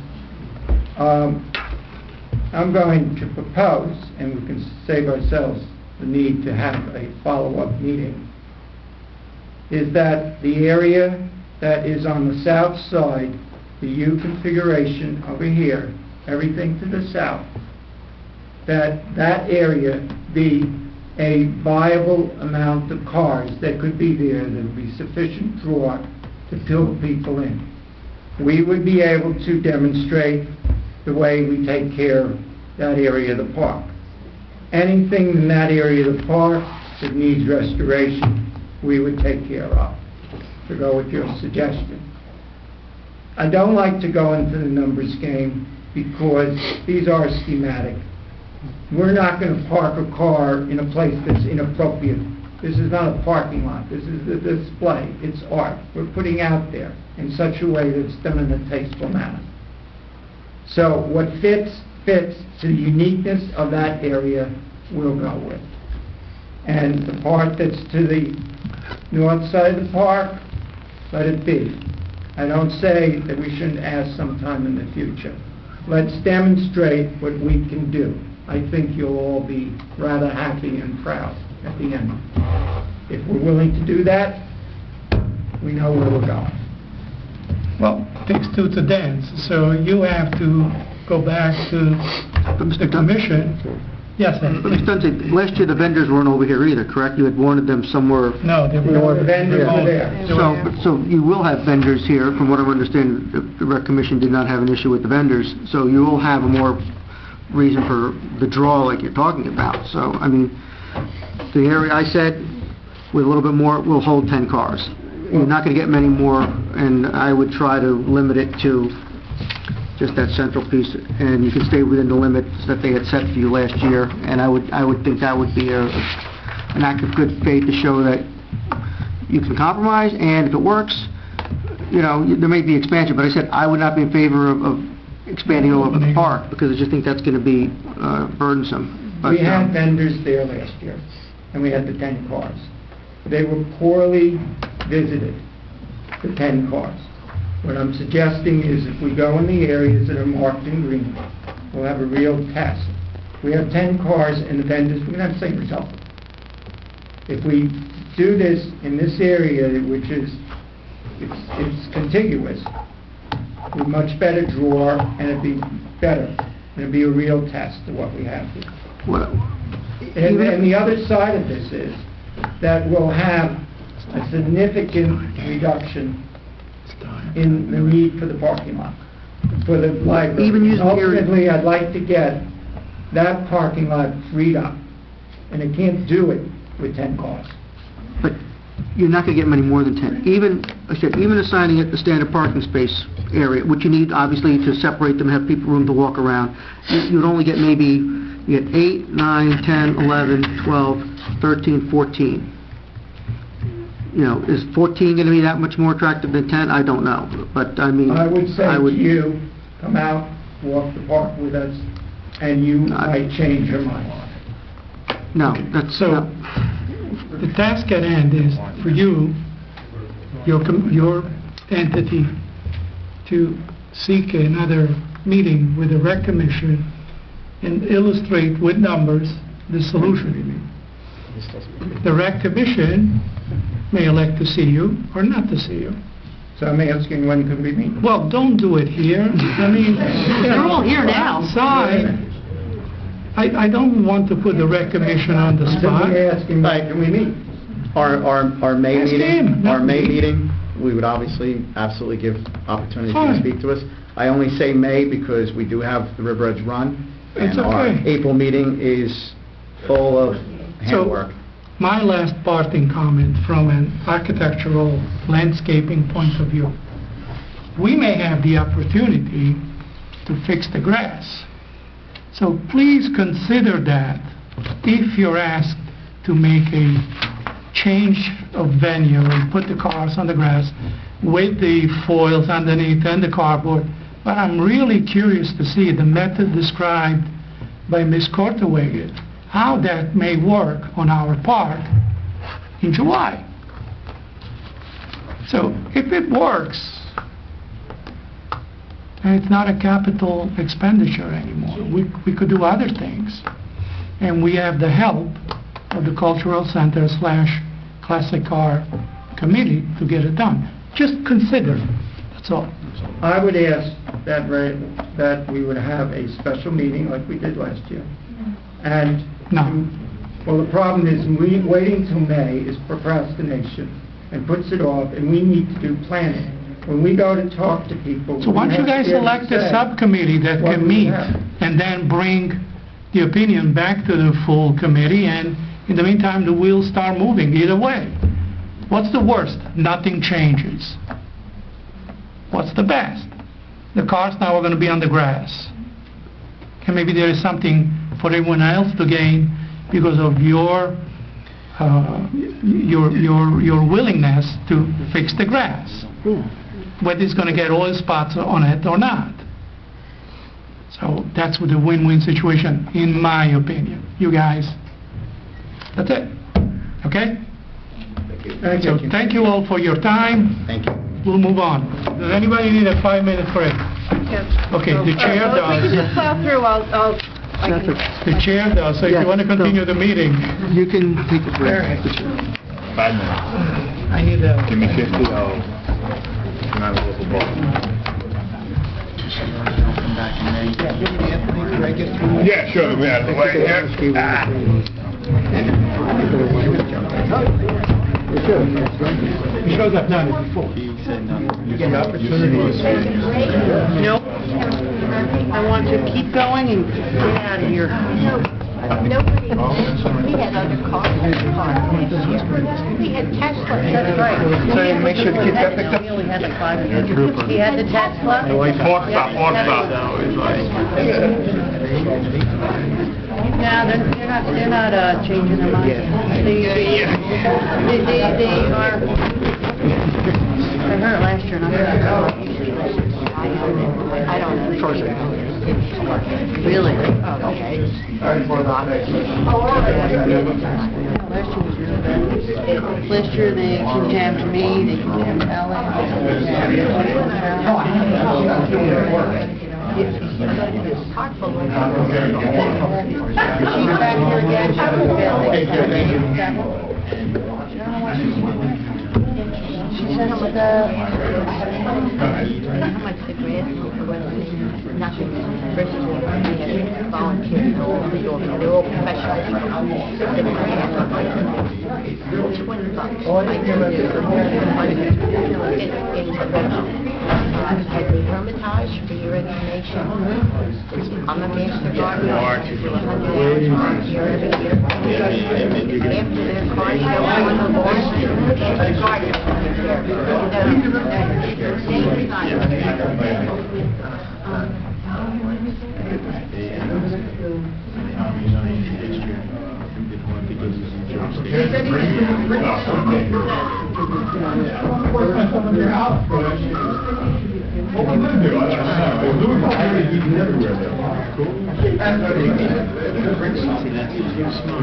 I'm going to propose, and we can save ourselves the need to have a follow-up meeting, is that the area that is on the south side, the U configuration over here, everything to the south, that area be a viable amount of cars that could be there, that would be sufficient draw to fill people in. We would be able to demonstrate the way we take care of that area of the park. Anything in that area of the park that needs restoration, we would take care of, to go with your suggestion. I don't like to go into the numbers game because these are schematic. We're not going to park a car in a place that's inappropriate. This is not a parking lot. This is the display. It's art. We're putting out there in such a way that it's done in a tasteful manner. So what fits to the uniqueness of that area, we'll go with. And the part that's to the north side of the park, let it be. I don't say that we shouldn't ask sometime in the future. Let's demonstrate what we can do. I think you'll all be rather happy and proud at the end. If we're willing to do that, we know where we're going. Well, it takes two to dance, so you have to go back to the commission. Yes, sir. But Mr. Dunsey, last year the vendors weren't over here either, correct? You had wanted them somewhere... No, they were... The vendors were there. So you will have vendors here, from what I understand, the rec commission did not have an issue with the vendors, so you will have a more reason for the draw like you're talking about. So, I mean, the area I said, with a little bit more, we'll hold 10 cars. You're not going to get many more, and I would try to limit it to just that central piece, and you can stay within the limits that they had set for you last year, and I would think that would be an act of good faith to show that you can compromise, and if it works, you know, there may be expansion, but I said I would not be in favor of expanding all over the park, because I just think that's going to be burdensome. But, we had vendors there last year, and we had the 10 cars. They were poorly visited, the 10 cars. What I'm suggesting is if we go in the areas that are marked in green, we'll have a real test. We have 10 cars and the vendors, we're going to have the same result. If we do this in this area, which is it's contiguous, with much better draw, and it'd be better. It'd be a real test of what we have here. And the other side of this is that we'll have a significant reduction in the need for the parking lot. for the library. Even using the area- Ultimately, I'd like to get that parking lot freed up, and it can't do it with 10 cars. But you're not going to get many more than 10. Even, I said, even assigning it the standard parking space area, which you need obviously to separate them, have people room to walk around, you'd only get maybe, you get 8, 9, 10, 11, 12, 13, 14. You know, is 14 going to be that much more attractive than 10? I don't know. But I mean, I would say to you, come out, walk the park with us, and you might change your mind. No, that's... So, the task at hand is for you, your entity, to seek another meeting with the rec commission and illustrate with numbers the solution. The rec commission may elect to see you or not to see you. So I'm asking, when could we meet? Well, don't do it here. I mean, You're all here now. Outside, I don't want to put the rec commission on the spot. Simply asking, when can we meet? Our May Ask meeting, him, our not May me. meeting, we would obviously absolutely give opportunity to Fine. speak to us. I only say May because we do have the River Edge Run, It's and our okay. April meeting is full of handwork. My last parting comment from an architectural landscaping point of view. We may have the opportunity to fix the grass. So please consider that if you're asked to make a change of venue and put the cars on the grass with the foils underneath and the cardboard. But I'm really curious to see the method described by Ms. Korteweg, how that may work on our park in July. So if it works, and it's not a capital expenditure anymore, we could do other things. And we have the help of the Cultural Center / Classic Car Committee to get it done. Just consider, that's all. I would ask that we would have a special meeting like we did last year. And, No. well, the problem is, waiting till May is procrastination and puts it off, and we need to do planning. When we go to talk to people... So why don't you guys elect a subcommittee that can meet and then bring the opinion back to the full committee, and in the meantime, the wheels start moving either way. What's the worst? Nothing changes. What's the best? The cars now are going to be on the grass. And maybe there is something for everyone else to gain because of your willingness to fix the grass. Whether it's going to get oil spots on it or not. So that's the win-win situation, in my opinion. You guys, that's it. Okay? Thank you. So thank you all for your time. Thank you. We'll move on. Does anybody need a 5-minute break? Okay, the chair Well, if we could just does. plow through, I can... The chair does, so if you want to continue the meeting. You can take a break. 5 minutes. I need a... Give me 50, I'll come out of the local Yeah, sure, we have the way here. He shows up now before. No, I want to keep going and get out of here. Nobody, we had other cars in the park last year. We had Tesla. That's right. So you make sure the kids got picked up? We only had like 5 minutes. He had the Tesla. Pork stop. No, they're not changing their mind. They are, I heard it last year and I heard I don't know. Really? Oh, okay. Last year was really bad. Last year they jammed me, they jammed Ellen. She's back here again. She said how much the grass was nothing versus what we had volunteers all over the door. They're all professionals. $20. Had the Hermitage for your I'm a master gardener. You are. After their car show on the lawn, master gardener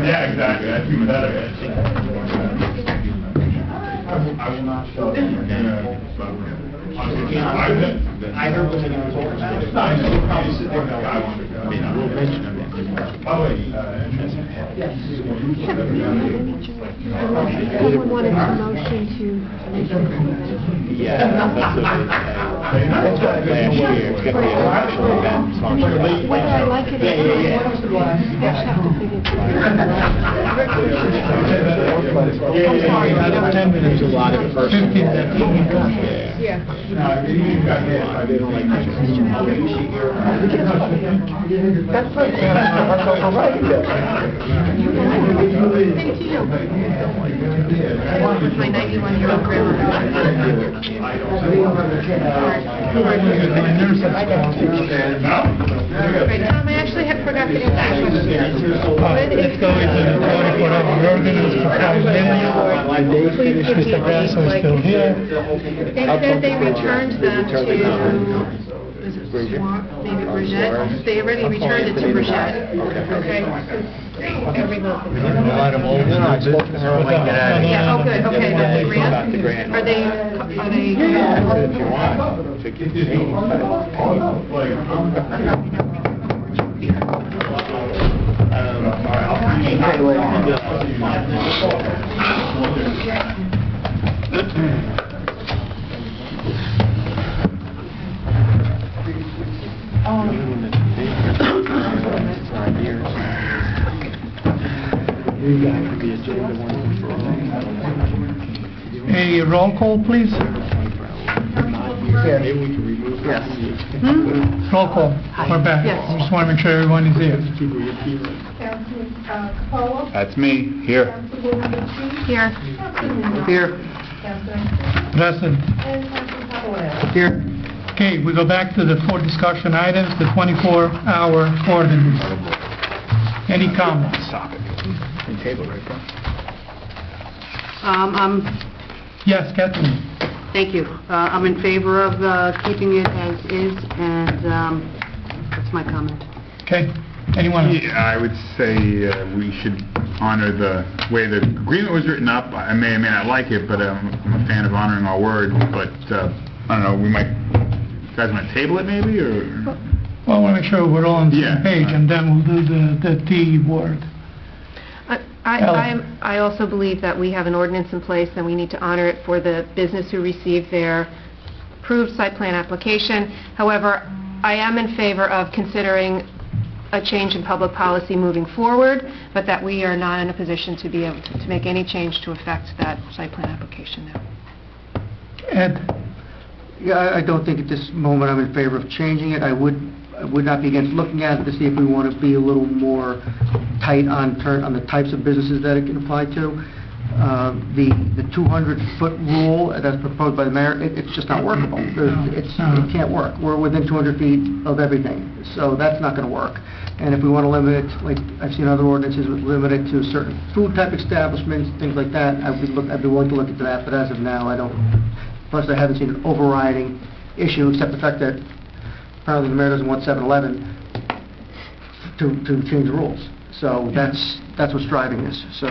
Yeah, exactly. That's even better. I will not show them. I heard what you were talking about. I mean, I will mention them. By the way, Someone wanted a motion to... Yeah, that's last year. It's going to be an actual event sponsored by... Whether I like it or not, I have to figure it out. 10 minutes is a lot of personal... 15. Yeah. They don't like that. That's like, that's overriding it. Same to you. I went with my 91-year-old grandmother. Right, Tom, I actually had forgot to answer that question. Let's go into the 24-hour ordinance for 5 million. Please give me Mr. Grasso is still here. They said they returned them to, is it maybe Bridget? They already returned it to Bridget. Okay. Every local. Yeah, oh, good, okay, that's the grant? Are they? If you want. A roll call, please. Yes. Roll call. We're back. Yes. Just want to make sure everyone is here. Councilman Capolo? That's me, here. Councilwoman Deschutes? Here. Councilman Here. Councilman Present. and Councilman Papalato? Here. Okay, we go back to the 4 discussion items, the 24-hour ordinance. Any comments? Topic. Table right there. Yes, Kathleen? Thank you. I'm in favor of keeping it as is, and that's my comment. Okay. Anyone else? Yeah, I would say we should honor the way the agreement was written up. I may or may not like it, but I'm a fan of honoring our word. But I don't know, we might, you guys want to table it maybe, or? Well, I want to make sure we're all on the Yeah. same page, and then we'll do the T word. I also believe that we have an ordinance in place and we need to honor it for the business who received their approved site plan application. However, I am in favor of considering a change in public policy moving forward, but that we are not in a position to be able to make any change to affect that site plan application now. Ed? Yeah, I don't think at this moment I'm in favor of changing it. I would not be against looking at it to see if we want to be a little more tight on the types of businesses that it can apply to. The 200-foot rule that's proposed by the mayor, it's just not workable. It can't work. We're within 200 feet of everything, so that's not going to work. And if we want to limit it, like I've seen other ordinances, limit it to certain food-type establishments, things like that, I'd be willing to look into that, but as of now, I don't. Plus, I haven't seen an overriding issue, except the fact that apparently the mayor doesn't want 7-Eleven to change the rules. So that's what's driving this. So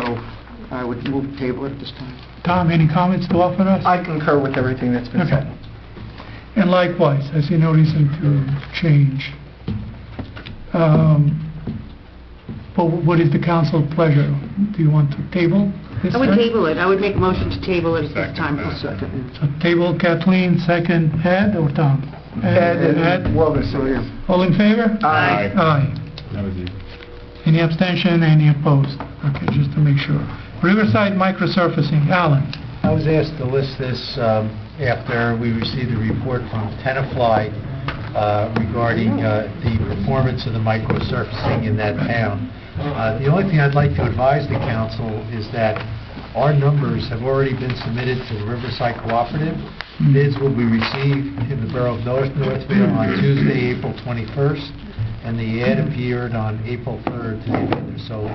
I would move the table at this time. Tom, any comments to offer us? I concur with everything that's been said. And likewise, I see no reason to change. But what is the council pleasure? Do you want to table this? I would time? table it. I would make a motion to table it at this time. Second. So table Kathleen, second Ed or Tom? Ed and Walter, so yeah. All in favor? Aye. Aye. That was you. Any abstention, any opposed? Okay, just to make sure. Riverside microsurfacing, Alan. I was asked to list this after we received a report from Tenafly regarding the performance of the microsurfacing in that town. The only thing I'd like to advise the council is that our numbers have already been submitted to the Riverside Cooperative. Bids will be received in the borough of Northfield on Tuesday, April 21st, and the ad appeared on April 3rd to the vendor. So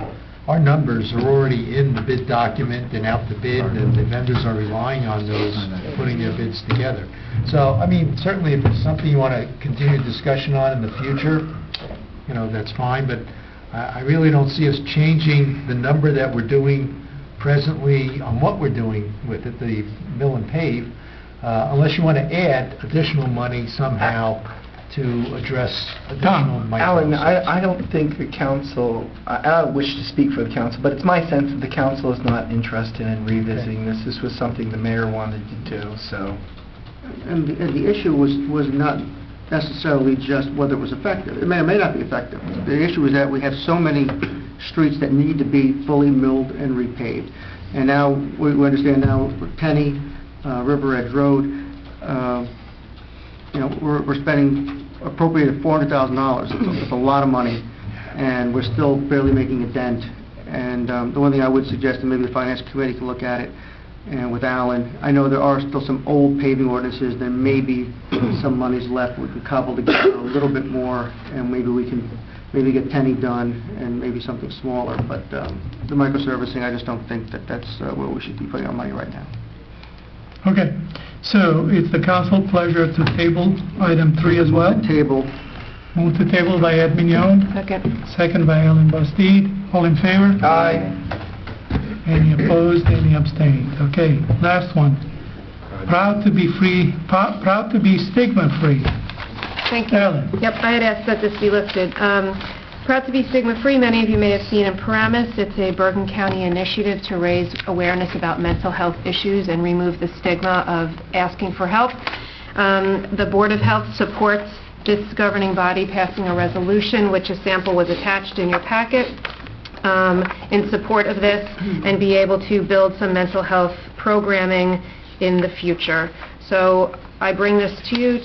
our numbers are already in the bid document and out to bid, and the vendors are relying on those, putting their bids together. So, I mean, certainly if it's something you want to continue discussion on in the future, you know, that's fine, but I really don't see us changing the number that we're doing presently on what we're doing with it, the mill and pave, unless you want to add additional money somehow to address additional Alan, I don't think the council, I don't wish to speak for the council, but it's my sense that the council is not interested in revisiting this. This was something the mayor wanted to do, so. And the issue was not necessarily just whether it was effective. It may or may not be effective. The issue is that we have so many streets that need to be fully milled and repaved. And now, we understand now, with Penny, River Edge Road, you know, we're spending appropriated $400,000. It's a lot of money, and we're still barely making a dent. And the one thing I would suggest, and maybe the Finance Committee can look at it, and with Alan, I know there are still some old paving ordinances, there may be some money's left. We can cobble together a little bit more, and maybe we can get Penny done, and maybe something smaller. But the microservicing, I just don't think that that's where we should be putting our money right now. Okay, so it's the council pleasure to table item 3 as well? Table. Move to table by Ed Mignon. Second. Second by Ellen Bastide. All in favor? Aye. Any opposed? Any abstained? Okay, last one. Proud to be stigma-free. Thank you. Ellen. Yep, I had asked that this be listed. Proud to be stigma-free, many of you may have seen in Paramus. It's a Bergen County initiative to raise awareness about mental health issues and remove the stigma of asking for help. The Board of Health supports this governing body passing a resolution, which a sample was attached in your packet, in support of this, and be able to build some mental health programming in the future. So I bring this to you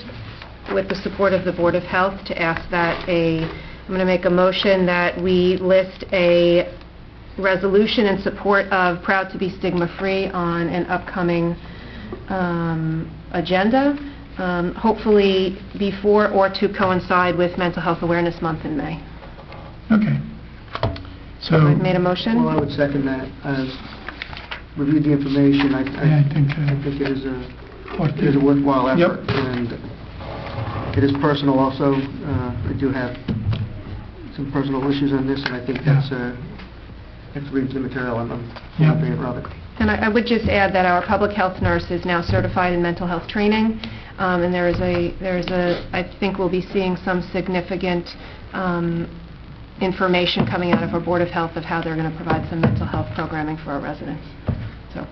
with the support of the Board of Health to ask that I'm going to make a motion that we list a resolution in support of Proud to be Stigma-Free on an upcoming agenda, hopefully before or to coincide with Mental Health Awareness Month in May. Okay. So I've made a motion. Well, I would second that. Reviewed the information. I think it is a worthwhile effort. Yep. And it is personal also. I do have some personal issues on this, and I think that's reads the material. I'm in favor of it. And I would just add that our public health nurse is now certified in mental health training, and I think we'll be seeing some significant information coming out of our Board of Health of how they're going to provide some mental health programming for our residents. So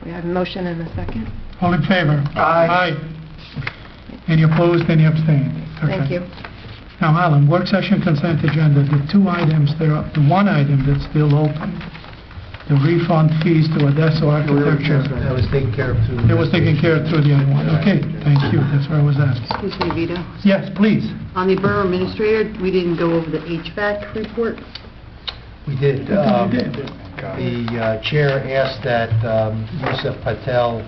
we have a motion and a second. All in favor? Aye. Any opposed? Any abstained? Okay. Thank you. Now, Alan, work session consent agenda, the 2 items there are, the 1 item that's still open, the refund fees to Adesso Architecture. That was taken care of through... It was taken care of through the other one. Okay, thank you. That's where I was at. Excuse me, Vito. Yes, please. On the Borough Administrator, we didn't go over the HVAC report. We did. The chair asked that Yusuf Patel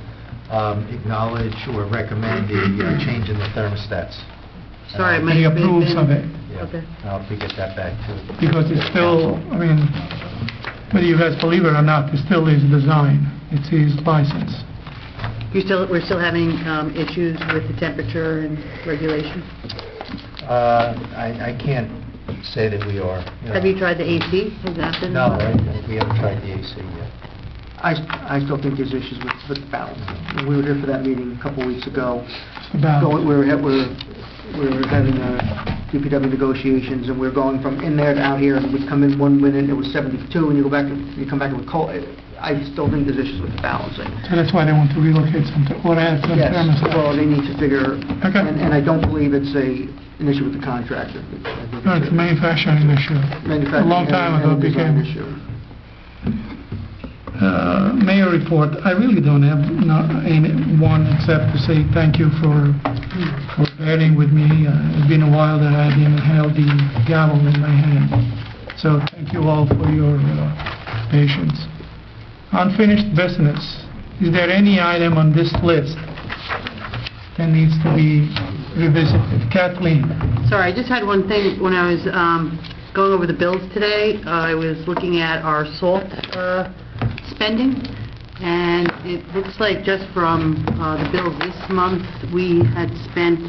acknowledge or recommend a change in the thermostats. Sorry, I He approves of it. Yeah, Okay. I'll have to get that back too. Because it's still, I mean, whether you guys believe it or not, it still is design. It's his license. We're still having issues with the temperature and regulation? I can't say that we are. Have you tried the AC? Has that been? No, we haven't tried the AC yet. I still think there's issues with the balance. We were here for that meeting a couple weeks ago. We were having DPW negotiations, and we were going from in there to out here, and we'd come in 1 minute, it was 72, and you come back with cold. I still think there's issues with the balancing. So that's why they want to relocate some, or add some thermostats. Yes, well, they need to figure, Okay. and I don't believe it's an issue with the contractor. No, it's a manufacturing issue. A long time ago it became an issue. Mayor report, I really don't have one except to say thank you for for bearing with me. It's been a while that I didn't held the gavel in my hand. So thank you all for your patience. Unfinished business. Is there any item on this list that needs to be revisited? Kathleen? Sorry, I just had one thing. When I was going over the bills today, I was looking at our salt spending, and it looks like just from the bills this month, we had spent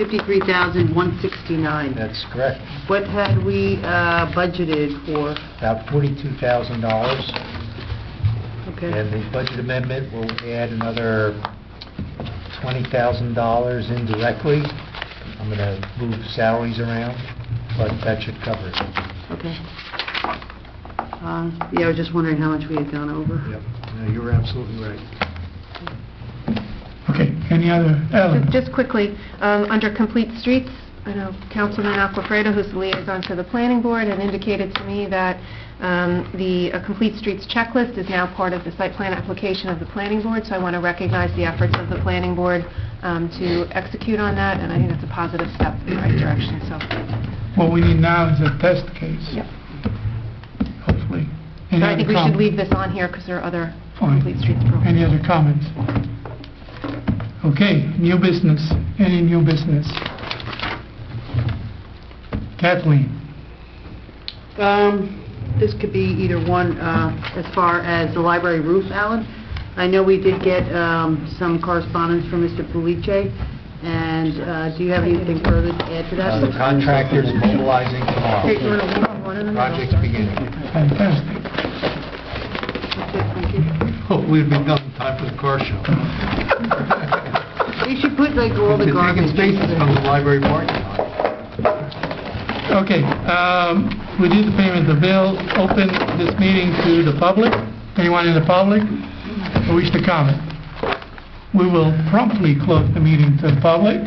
$53,169. That's correct. What had we budgeted for? About $42,000. Okay. And the budget amendment will add another $20,000 indirectly. I'm going to move salaries around, but that should cover it. Okay. Yeah, I was just wondering how much we had gone over. Yep. No, you're absolutely right. Okay, any other, Ellen? Just quickly, under complete streets, I know Councilman Aquafredo, who's the liaison to the planning board, had indicated to me that the complete streets checklist is now part of the site plan application of the planning board, so I want to recognize the efforts of the planning board to execute on that, and I think that's a positive step in the right direction, so. What we need now is a test case. Yep. Hopefully. So I think we should leave this on here because there are other complete streets programs. Any other comments? Okay, new business. Any new business? Kathleen? This could be either one, as far as the library roof, Alan. I know we did get some correspondence from Mr. Puliche, and do you have anything further to add to that? The contractor's mobilizing tomorrow. Okay, you wanna leave one of them? Project's beginning. Fantastic. Thank you. Hopefully it'll be done in time for the car show. You should put like all the garbage. Taking spaces from the library parking lot. Okay, we did the payment of the bill. Open this meeting to the public. Anyone in the public who wish to comment? We will promptly close the meeting to the public.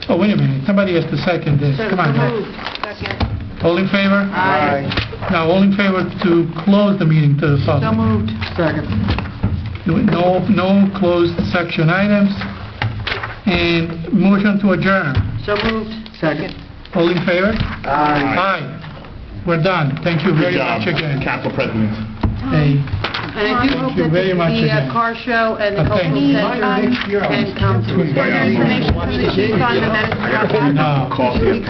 Oh, wait a minute, somebody has to second this. Come on, Jack. Second. All in favor? Aye. Now, all in favor to close the meeting to the public? So moved. Second. No closed section items. And motion to adjourn. So moved. Second. All in favor? Aye. Aye. We're done. Thank you very much again. Council President. Hey. And I do hope Thank you that very much the again. car show and the Okay. cultural center can come to. Further information from the chief on the medicine. No. Coffee.